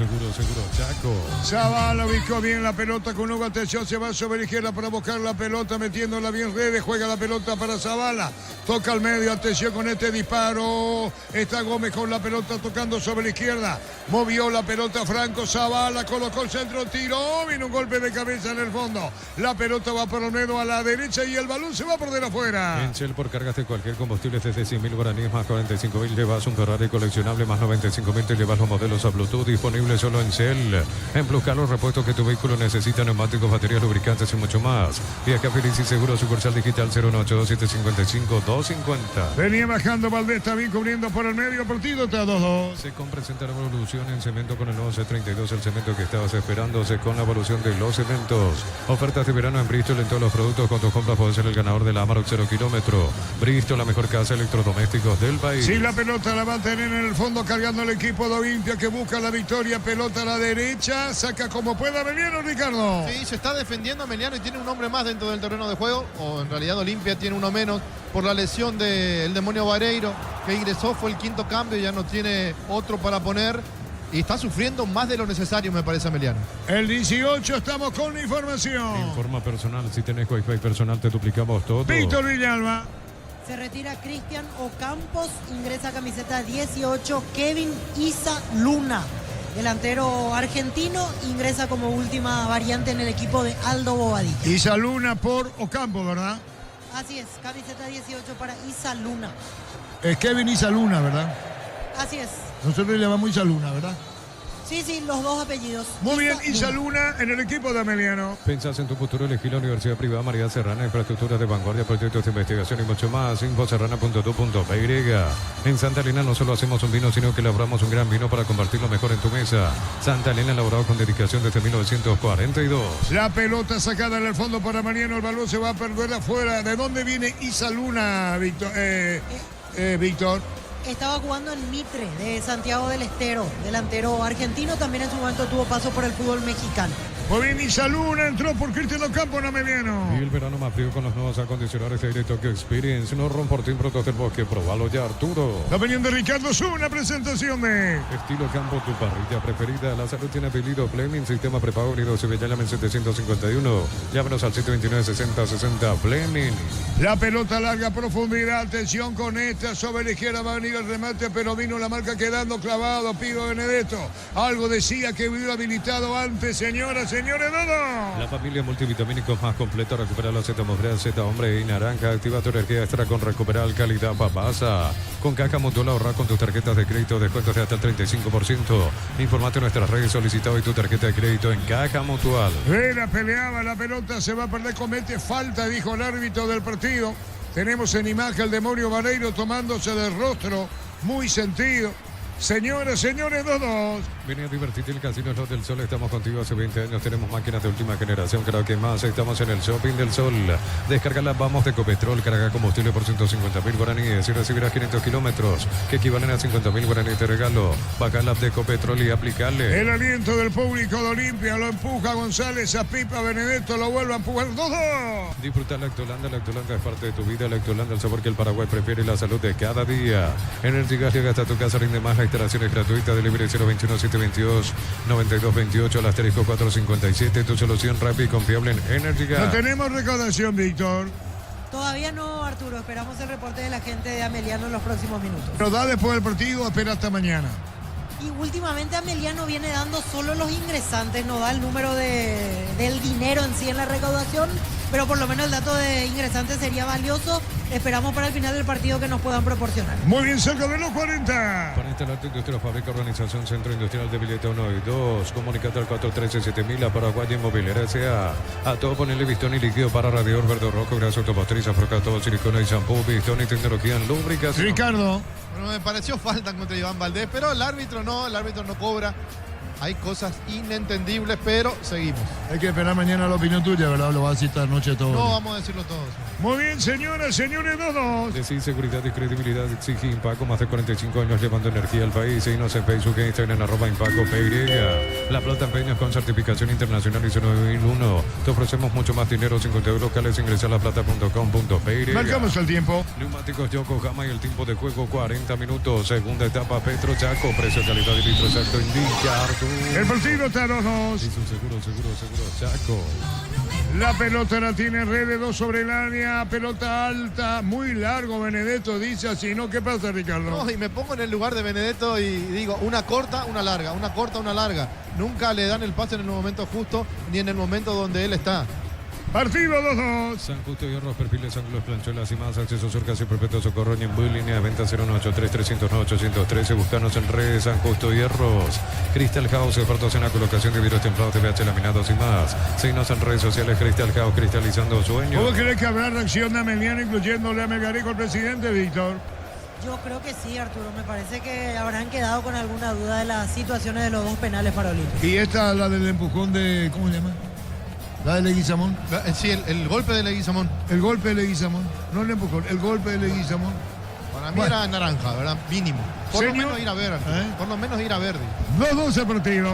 Chaco. Zavala ubicó bien la pelota con Hugo, atención, se va sobre la izquierda para buscar la pelota, metiéndola bien redes, juega la pelota para Zavala, toca al medio, atención con este disparo, está Gómez con la pelota tocando sobre la izquierda, movió la pelota Franco, Zavala colocó el centro, tiró, vino un golpe de cabeza en el fondo, la pelota va por el medio a la derecha y el balón se va por de afuera. En Shell por cargas de cualquier combustible desde 100.000 guaraníes más 45.000 llevas un Ferrari coleccionable más 95.000 te llevas los modelos a Bluetooth disponibles solo en Shell. En Plus Car los repuestos que tu vehículo necesita, neumáticos, baterías, lubricantes y mucho más. Viaja feliz y seguro, sucursal digital 0182755-250. Venía bajando Valdés, está bien cubriendo por el medio, partido está 2-2. Secon presenta la evolución en cemento con el 1132, el cemento que estabas esperando. Secon, la evolución de los cementos. Ofertas de verano en Bristol en todos los productos. Con tus compras puedes ser el ganador de la Amarok 0 kilómetro. Bristol, la mejor casa de electrodomésticos del país. Sí, la pelota la va a tener en el fondo cargando el equipo de Olimpia que busca la victoria. Pelota a la derecha, saca como pueda Emiliano, Ricardo. Sí, se está defendiendo Emiliano y tiene un hombre más dentro del terreno de juego, o en realidad Olimpia tiene uno menos por la lesión del demonio Vareiro, que ingresó, fue el quinto cambio, ya no tiene otro para poner y está sufriendo más de lo necesario, me parece, Emiliano. El 18, estamos con la información. Informa personal, si tenés Wi-Fi personal te duplicamos todo. Víctor Villalba. Se retira Cristian Ocampos, ingresa camiseta 18 Kevin Isa Luna, delantero argentino, ingresa como última variante en el equipo de Aldo Bobadilla. Isa Luna por Ocampos, ¿verdad? Así es, camiseta 18 para Isa Luna. Es Kevin Isa Luna, ¿verdad? Así es. Nosotros le llamamos Isa Luna, ¿verdad? Sí, los dos apellidos. Muy bien, Isa Luna en el equipo de Emiliano. Pensás en tu futuro, elegí la Universidad Privada María Serrana, infraestructuras de vanguardia, proyectos de investigación y mucho más. Infoserrana.tu.py. En Santa Elena no solo hacemos un vino, sino que elaboramos un gran vino para convertirlo mejor en tu mesa. Santa Elena, elaborado con dedicación desde 1942. La pelota sacada en el fondo para Mariano, el balón se va a perder afuera. ¿De dónde viene Isa Luna, Víctor? Víctor. Estaba jugando en Mitre de Santiago del Estero, delantero argentino, también en su momento tuvo paso por el fútbol mexicano. Muy bien, Isa Luna entró por Cristian Ocampo en Emiliano. Y el verano más frío con los nuevos acondicionadores de aire Tokyo Experience. No ron por ti, Protos del Bosque, probalo ya, Arturo. La opinión de Ricardo Zuna, presentación de Estilo Campo, tu parrilla preferida. La salud tiene apellido Fleming, sistema prepago unido Sevilla, llamen 751. Llámenos al 729-6060 Fleming. La pelota larga, profundidad, atención con esta, sobre la izquierda va a venir el remate, pero vino la marca quedando clavado, Pivo Benedetto. Algo decía que hubiera habilitado antes, señoras y señores, todos. La familia multivitamínicos más completa. Recupera la Z Mujer, Z Hombre y Naranja. Activa tu energía extra con Recuperal Calidad Papasa. Con Caja Mutual ahorra con tus tarjetas de crédito descuentos de hasta el 35%. Informate en nuestras redes, solicita hoy tu tarjeta de crédito en Caja Mutual. Vera peleaba, la pelota se va a perder, comete falta, dijo el árbitro del partido. Tenemos en imagen al demonio Vareiro tomándose del rostro, muy sentido. Señoras, señores, 2-2. Vení a divertirte en el Casino Slot del Sol. Estamos contigo hace 20 años. Tenemos máquinas de última generación. Creo que más. Estamos en el Shopping del Sol. Descarga la Vamos de Ecopetrol. Carga combustible por 150.000 guaraníes y recibirás 500 kilómetros que equivalen a 50.000 guaraníes de regalo. Baja la app de Ecopetrol y aplicarle. El aliento del público de Olimpia lo empuja González a Pipa Benedetto. Lo vuelve a empujar. 2-2. Disfruta Lactolanda. Lactolanda es parte de tu vida. Lactolanda, el sabor que el Paraguay prefiere y la salud de cada día. Energy Gas llega hasta tu casa. Rinde más. La instalación es gratuita. Delivery 021-722-9228 al asterisco 457. Tu solución rápida y confiable en Energy Gas. No tenemos recaudación, Víctor. Todavía no, Arturo. Esperamos el reporte de la gente de Ameliano en los próximos minutos. Nos da después del partido, espera hasta mañana. Y últimamente Ameliano viene dando solo los ingresantes, no da el número del dinero en sí en la recaudación, pero por lo menos el dato de ingresantes sería valioso. Esperamos para el final del partido que nos puedan proporcionar. Muy bien, cerca de los 40. Para instalar tu industria, fábrica, organización, centro industrial de Vileta 1 y 2. Comunicate al 413-7000 a Paraguay Inmobiliaria S.A. A todo ponerle pistón y líquido para radiador verde o rojo, grasa automotriz, afrocato, silicona y shampoo, pistón y tecnología en lubricación. Ricardo. Bueno, me pareció falta contra Iván Valdés, pero el árbitro no cobra. Hay cosas inentendibles, pero seguimos. Hay que esperar mañana la opinión tuya, ¿verdad? Lo vas a citar anoche todo. No, vamos a decirlo todos. Muy bien, señoras, señores, 2-2. Decir seguridad y credibilidad exige Impaco, más de 45 años llevando energía al país. Seguinos en Facebook e Instagram en @Impaco PY. La Plata Empeños con certificación internacional ISO 9001. Te ofrecemos mucho más dinero, 50 euros locales, ingresa a laplata.com.py. Marcamos el tiempo. Neumáticos Yokohama y el tiempo de juego 40 minutos. Segunda etapa Petro Chaco. Precio, calidad y litro exacto indica Arturo. El partido está 2-2. Seguro Chaco. La pelota la tiene Rede, 2 sobre el área, pelota alta, muy largo Benedetto, dice así, ¿no? ¿Qué pasa, Ricardo? No, y me pongo en el lugar de Benedetto y digo, una corta, una larga, una corta, una larga. Nunca le dan el pase en el momento justo ni en el momento donde él está. Partido 2-2. San Justo y Hierros, perfiles, ángulos, planchuelas y más. Acceso Surcas y Perpetuo Socorro. En Bull, línea de venta 0183309-813. Buscanos en redes San Justo y Hierros. Crystal House, expertos en la colocación de vidrios templados, TVH, laminados y más. Síguenos en redes sociales. Crystal House, cristalizando sueños. ¿Cómo crees que habrá reacción de Ameliano, incluyéndole a Melgarejo, el presidente, Víctor? Yo creo que sí, Arturo. Me parece que habrán quedado con alguna duda de las situaciones de los dos penales para Olimpia. Y esta, la del empujón de, ¿cómo se llama? ¿La de Leguizamón? Sí, el golpe de Leguizamón. El golpe de Leguizamón. No el empujón, el golpe de Leguizamón. Para mí era naranja, ¿verdad? Mínimo. Por Señor, lo menos ir a ver, por lo menos ir a verde. 2-2 el partido.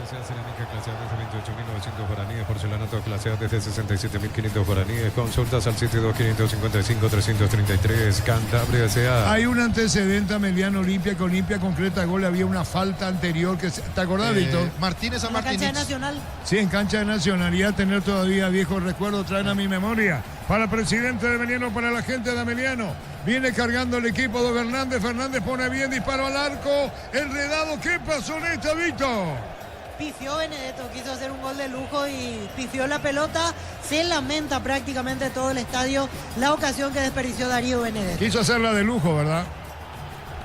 Cerámica clase A desde 28.900 guaraníes, porcelanato clase A desde 67.500 guaraníes, consultas al 72-555-333, Cantabria S.A. Hay un antecedente Ameliano Olimpia, que Olimpia concreta gol, había una falta anterior, que ¿te acordás, Víctor? Martínez a ¿En la cancha de Martínez. Nacional? Sí, en cancha de Nacionalidad, tener todavía viejos recuerdos, traen a mi memoria. Para el presidente de Ameliano, para la gente de Ameliano. Viene cargando el equipo de Fernández, Fernández pone bien, disparo al arco, enredado, ¿qué pasó en esta, Víctor? Pifió Benedetto, quiso hacer un gol de lujo y pifió la pelota. Se lamenta prácticamente todo el estadio la ocasión que desperdició Darío Benedetto. Quiso hacerla de lujo, ¿verdad?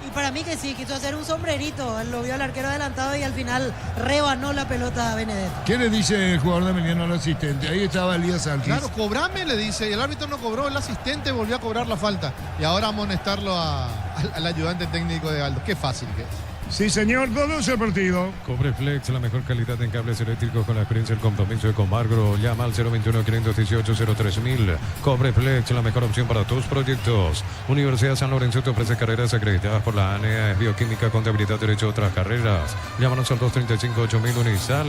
Y para mí que sí, quiso hacer un sombrerito. Lo vio al arquero adelantado y al final rebanó la pelota a Benedetto. ¿Qué le dice el jugador de Ameliano al asistente? Ahí estaba Elías Alquiz. Claro, cobrame, le dice, y el árbitro no cobró, el asistente volvió a cobrar la falta. Y ahora amonestarlo al ayudante técnico de Aldo. Qué fácil que es. Sí, señor, 2-2 el partido. Cobreflex, la mejor calidad en cables eléctricos con la experiencia y el compromiso de Comargro. Llama al 021-518-03.000. Cobreflex, la mejor opción para tus proyectos. Universidad San Lorenzo te ofrece carreras acreditadas por la ANEA, Bioquímica, Contabilidad, Derecho, otras carreras. Llámanos al 235-8000 Unisal.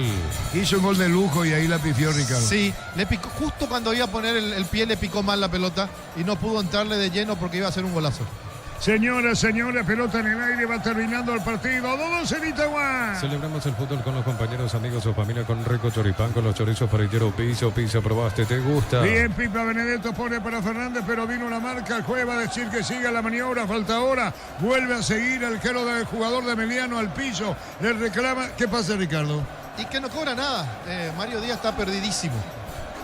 Hizo un gol de lujo y ahí la pifió Ricardo. Sí, le picó, justo cuando iba a poner el pie le picó mal la pelota y no pudo entrarle de lleno porque iba a hacer un golazo. Señoras, señores, pelota en el aire, va terminando el partido. 2-2 en Itagua. Celebramos el fútbol con los compañeros, amigos o familia con Rico Choripán, con los chorizos parrillero Piso, probaste, ¿te gusta? Bien, Pipa Benedetto pone para Fernández, pero vino la marca. El juez va a decir que siga la maniobra, falta ahora. Vuelve a seguir el jugador de Ameliano al piso. Le reclama. ¿Qué pasa, Ricardo? y que no cobra nada. Mario Díaz está perdidísimo.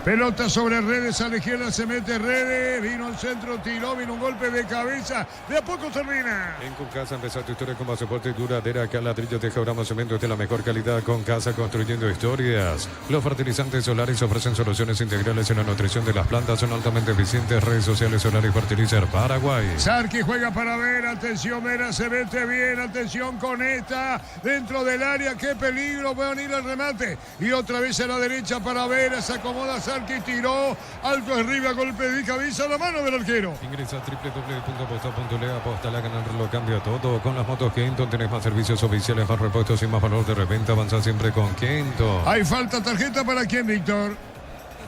Pelota sobre Redes, a la izquierda se mete Redes, vino al centro, tiró, vino un golpe de cabeza, de a poco termina. En Concasa empezó tu historia como soporte duradera, acá ladrillo, teja, bramo, cemento de la mejor calidad. Concasa, construyendo historias. Los fertilizantes solares ofrecen soluciones integrales en la nutrición de las plantas, son altamente eficientes. Redes sociales, Solar y Fertilizer Paraguay. Sarki juega para Vera, atención Vera, se mete bien, atención con esta, dentro del área, qué peligro, va a venir el remate. Y otra vez a la derecha para Vera, se acomoda Sarki, tiró, alto arriba, golpe de cabeza a la mano del arquero. Ingresa a www.aposta.le, aposta la ganar, lo cambia todo. Con las motos Kenton tenés más servicios oficiales, más repuestos y más valor de reventa. Avanza siempre con Kenton. Hay falta, tarjeta para quién, Víctor.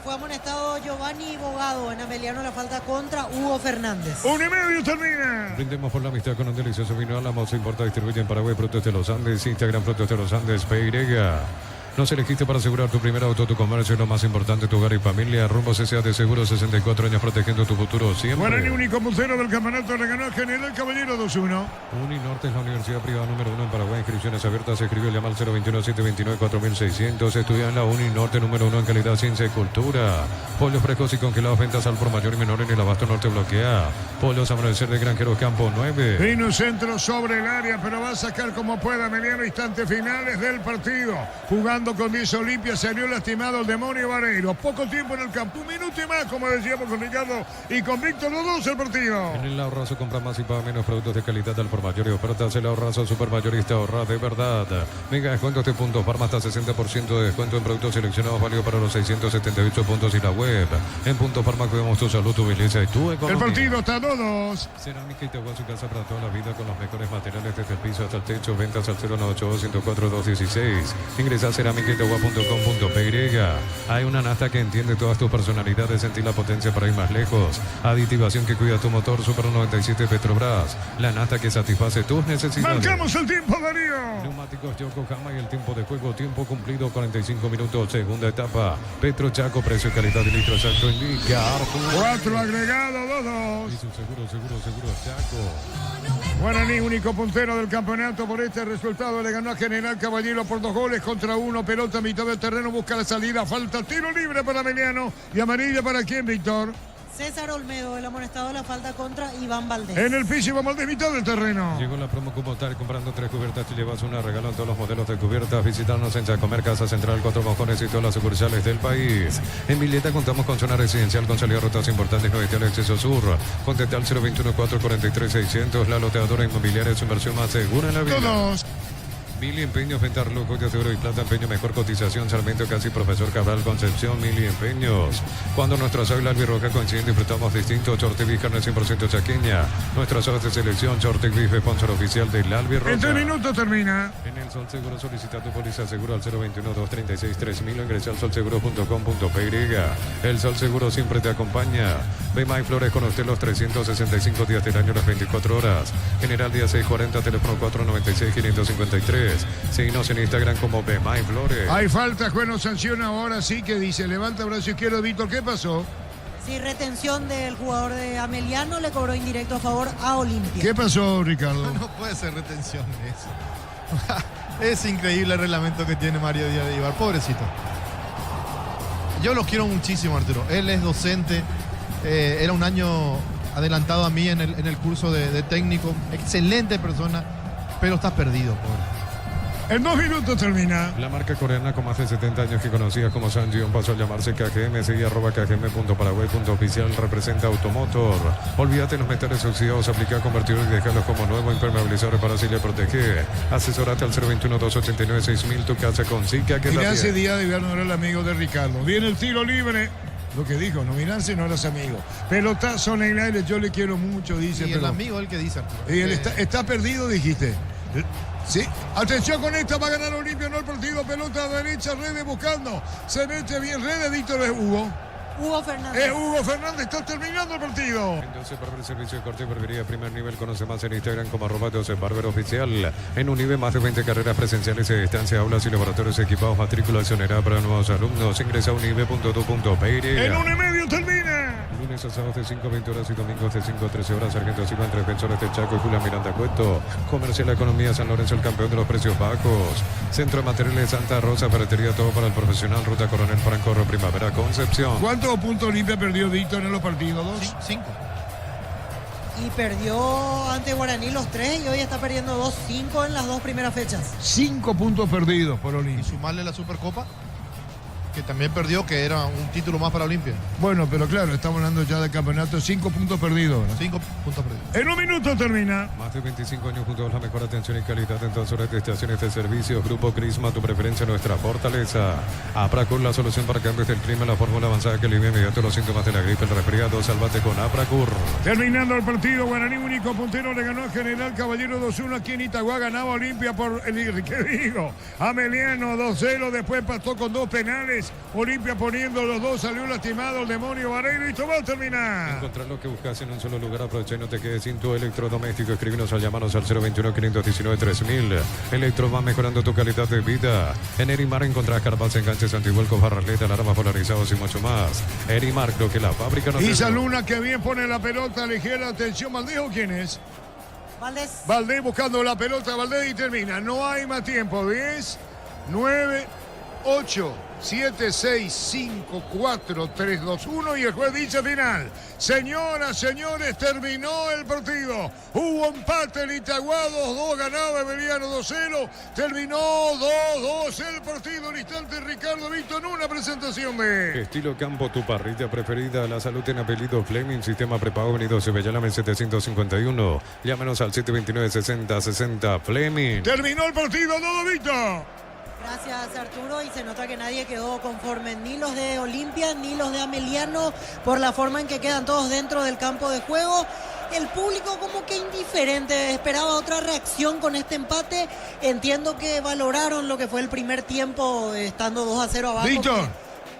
Fue amonestado Giovanni Bogado, en Ameliano la falta contra Hugo Fernández. 1:30 termina. Brindemos por la amistad con un delicioso vino Álamos, importa, distribuye en Paraguay, Frutos de los Andes, Instagram, Frutos de los Andes, Peirega. Nos elegiste para asegurar tu primer auto, tu comercio y lo más importante, tu hogar y familia. Rumbo CCA de Seguro, 64 años protegiendo tu futuro siempre. Guaraní, único puntero del campeonato, le ganó al General Caballero 2-1. Uninorte es la universidad privada número 1 en Paraguay. Inscripciones abiertas. Escribió, llama al 021-729-4600. Estudia en la Uninorte número 1 en calidad, ciencia y cultura. Pollos frescos y congelados, ventas al por mayor y menor en el Abasto Norte bloquea. Pollos Amanecer de Granjeros Campo 9. Vino un centro sobre el área, pero va a sacar como pueda. Mediano instantes finales del partido. Jugando con 10 Olimpia, salió lastimado el demonio Vareiro. Poco tiempo en el campo, un minuto y más, como decíamos con Ricardo y con Víctor, los dos el partido. En el ahorrazo compra más y paga menos, productos de calidad al por mayor y ofertas. El ahorrazo supermayorista, ahorra de verdad. Mega descuentos de puntos, Farma hasta 60% de descuento en productos seleccionados, válido para los 678 puntos y la web. En Punto Farma cuidamos tu salud, tu belleza y tu economía. El partido está 2-2. Cerámica Itagua, su casa para toda la vida, con los mejores materiales desde el piso hasta el techo. Ventas al 098-104-216. Ingresa a cerámicaitagua.com.py. Hay una nafta que entiende todas tus personalidades, sentir la potencia para ir más lejos. Aditivación que cuida tu motor, Super 97 Petrobras. La nafta que satisface tus necesidades. Marcamos el tiempo, Darío. Neumáticos Yokohama y el tiempo de juego, tiempo cumplido, 45 minutos, segunda etapa. Petro Chaco, precio, calidad de litro exacto, indica. 4 agregado, 2-2. Y su seguro Chaco. Guaraní, único puntero del campeonato por este resultado, le ganó a General Caballero por 2-1. Pelota a mitad del terreno, busca la salida, falta, tiro libre para Emiliano y amarilla para quién, Víctor. César Olmedo, el amonestado de la falta contra Iván Valdés. En el piso Iván Valdés, mitad del terreno. Llegó la promo como tal, comprando 3 cubiertas te llevas una, regalo en todos los modelos de cubiertas. Visitarnos en Chacomer, Casa Central, 4 Mojones y todas las sucursales del país. En Villeta contamos con zona residencial con salida a rutas importantes, no el acceso sur. Contacta al 021-443-600. La loteadora inmobiliaria es su inversión más segura en la vida. Todos. Mili Empeños, venta joyas de oro y plata, empeño, mejor cotización, Sarmiento, casi Profesor Cabral, Concepción, Mili Empeños. Cuando nuestras águilas albirroja coinciden, disfrutamos distinto. Chortegui, carne 100% chaqueña. Nuestras horas de selección, Chortegui, sponsor oficial del albirroja. En 3 minutos termina. En el Sol Seguro, solicita tu póliza seguro al 021-236-3000 o ingresa al solseguro.com.py. El Sol Seguro siempre te acompaña. Bemay Flores con usted los 365 días del año, las 24 horas. General Día 640, teléfono 496-553. Síguenos en Instagram como Bemay Flores. Hay falta, juez nos sanciona ahora sí que dice, levanta el brazo izquierdo, Víctor, ¿qué pasó? Sí, retención del jugador de Ameliano, le cobró indirecto a favor a Olimpia. ¿Qué pasó, Ricardo? No puede ser retención de eso. Es increíble el reglamento que tiene Mario Díaz de Ibar, pobrecito. Yo lo quiero muchísimo, Arturo. Él es docente, era un año adelantado a mí en el curso de técnico, excelente persona, pero está perdido, pobre. En 2 minutos termina. La marca coreana con más de 70 años que conocía como Sanjion pasó a llamarse KGM. Seguí @kgm.paraguay.oficial. Representa Automotor. Olvídate los metales oxidados. Aplica convertidor y dejarlos como nuevo. Impermeabilizador para así le protege. Asesorate al 021-289-6000. Tu casa con Zika. Que Mirá, ese día debía no era el amigo de Ricardo. Viene el tiro libre. Lo que dijo, no mirarse, no eras amigo. Pelotazo en el aire, yo le quiero mucho, dice. Y el amigo es el que dice, Arturo. Y él está perdido, dijiste. Sí, atención con esta, va a ganar Olimpia, no el partido, pelota derecha, Redes buscando, se mete bien Redes, Víctor, es Hugo. Hugo Fernández. Es Hugo Fernández, está terminando el partido. Entonces, para el servicio de corte y barbería primer nivel, conoce más en Instagram como @12barbero oficial. En Unive, más de 20 carreras presenciales a distancia, aulas y laboratorios equipados, matrícula accionera para nuevos alumnos. Ingresa a unive.tu.py. En 1:30 termina. Lunes a sábados de 5 a 20 horas y domingos de 5 a 13 horas. Sargento Silva entre Defensores de Chaco y Julián Miranda Cueto. Comercial Economía San Lorenzo, el campeón de los precios bajos. Centro de Materiales Santa Rosa, ferretería todo para el profesional. Ruta Coronel Francorro, Primavera, Concepción. ¿Cuántos puntos Olimpia perdió Víctor en los partidos? ¿2? 5. Y perdió ante Guaraní los 3 y hoy está perdiendo 2-5 en las 2 primeras fechas. 5 puntos perdidos por Olimpia. Y sumarle la Supercopa, que también perdió, que era un título más para Olimpia. Bueno, pero claro, estamos hablando ya del campeonato. 5 puntos perdidos, ¿no? 5 puntos perdidos. En un minuto termina. Más de 25 años junto a la mejor atención y calidad en todas horas de estaciones de servicios. Grupo Crisma, tu preferencia, nuestra fortaleza. Apracur, la solución para cambios del clima, la fórmula avanzada que alivia inmediato los síntomas de la gripe, el resfriado. Sálvate con Apracur. Terminando el partido, Guaraní único puntero le ganó a General Caballero 2-1 aquí en Itagua. Ganaba Olimpia por el, ¿qué digo? Ameliano 2-0, después empató con 2 penales. Olimpia poniendo los 2, salió lastimado el demonio Vareiro y esto va a terminar. Encontrar lo que buscas en un solo lugar, aprovecha y no te quedes sin tu electrodoméstico. Escríbenos al llamarnos al 021-519-3000. Electro va mejorando tu calidad de vida. En Erimar encontrás carpas, enganches, antivuelcos, barraleta, alarmas polarizados y mucho más. Erimar, lo que la fábrica no Isa Luna que bien pone la pelota ligera. Atención, Valdés, ¿o quién es? Valdés. Valdés buscando la pelota, Valdés, y termina. No hay más tiempo. 10, 9, 8, 7, 6, 5, 4, 3, 2, 1 y el juez dice final. Señoras, señores, terminó el partido. Hubo empate en Itagua, 2-2, ganaba Emiliano 2-0. Terminó 2-2 el partido. Al instante, Ricardo Víctor, en una presentación de... Estilo Campo, tu parrilla preferida. La salud en apellido Fleming, sistema prepago venido Sebellálame 751. Llámenos al 729-6060 Fleming. Terminó el partido, todo Víctor. Gracias, Arturo, y se nota que nadie quedó conforme, ni los de Olimpia ni los de Ameliano, por la forma en que quedan todos dentro del campo de juego. El público como que indiferente, esperaba otra reacción con este empate. Entiendo que valoraron lo que fue el primer tiempo, estando 2-0 abajo. Víctor,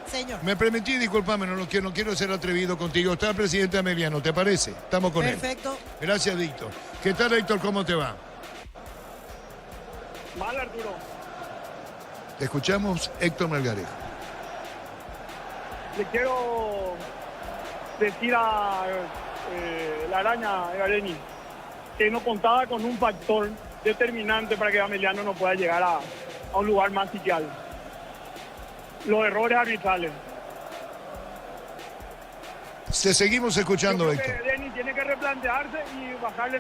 señor, me permití, disculpame, no quiero ser atrevido contigo. Está el presidente Ameliano, ¿te parece? Estamos con él. Perfecto. Gracias, Víctor. ¿Qué tal, Héctor? ¿Cómo te va? Mal, Arturo. Te escuchamos, Héctor Melgarejo. Le quiero decir a la araña Gareni que no contaba con un factor determinante para que Ameliano no pueda llegar a un lugar más sitial. Los errores arbitrales. Te seguimos escuchando, Yo creo Héctor. que Denis tiene que replantearse y bajarle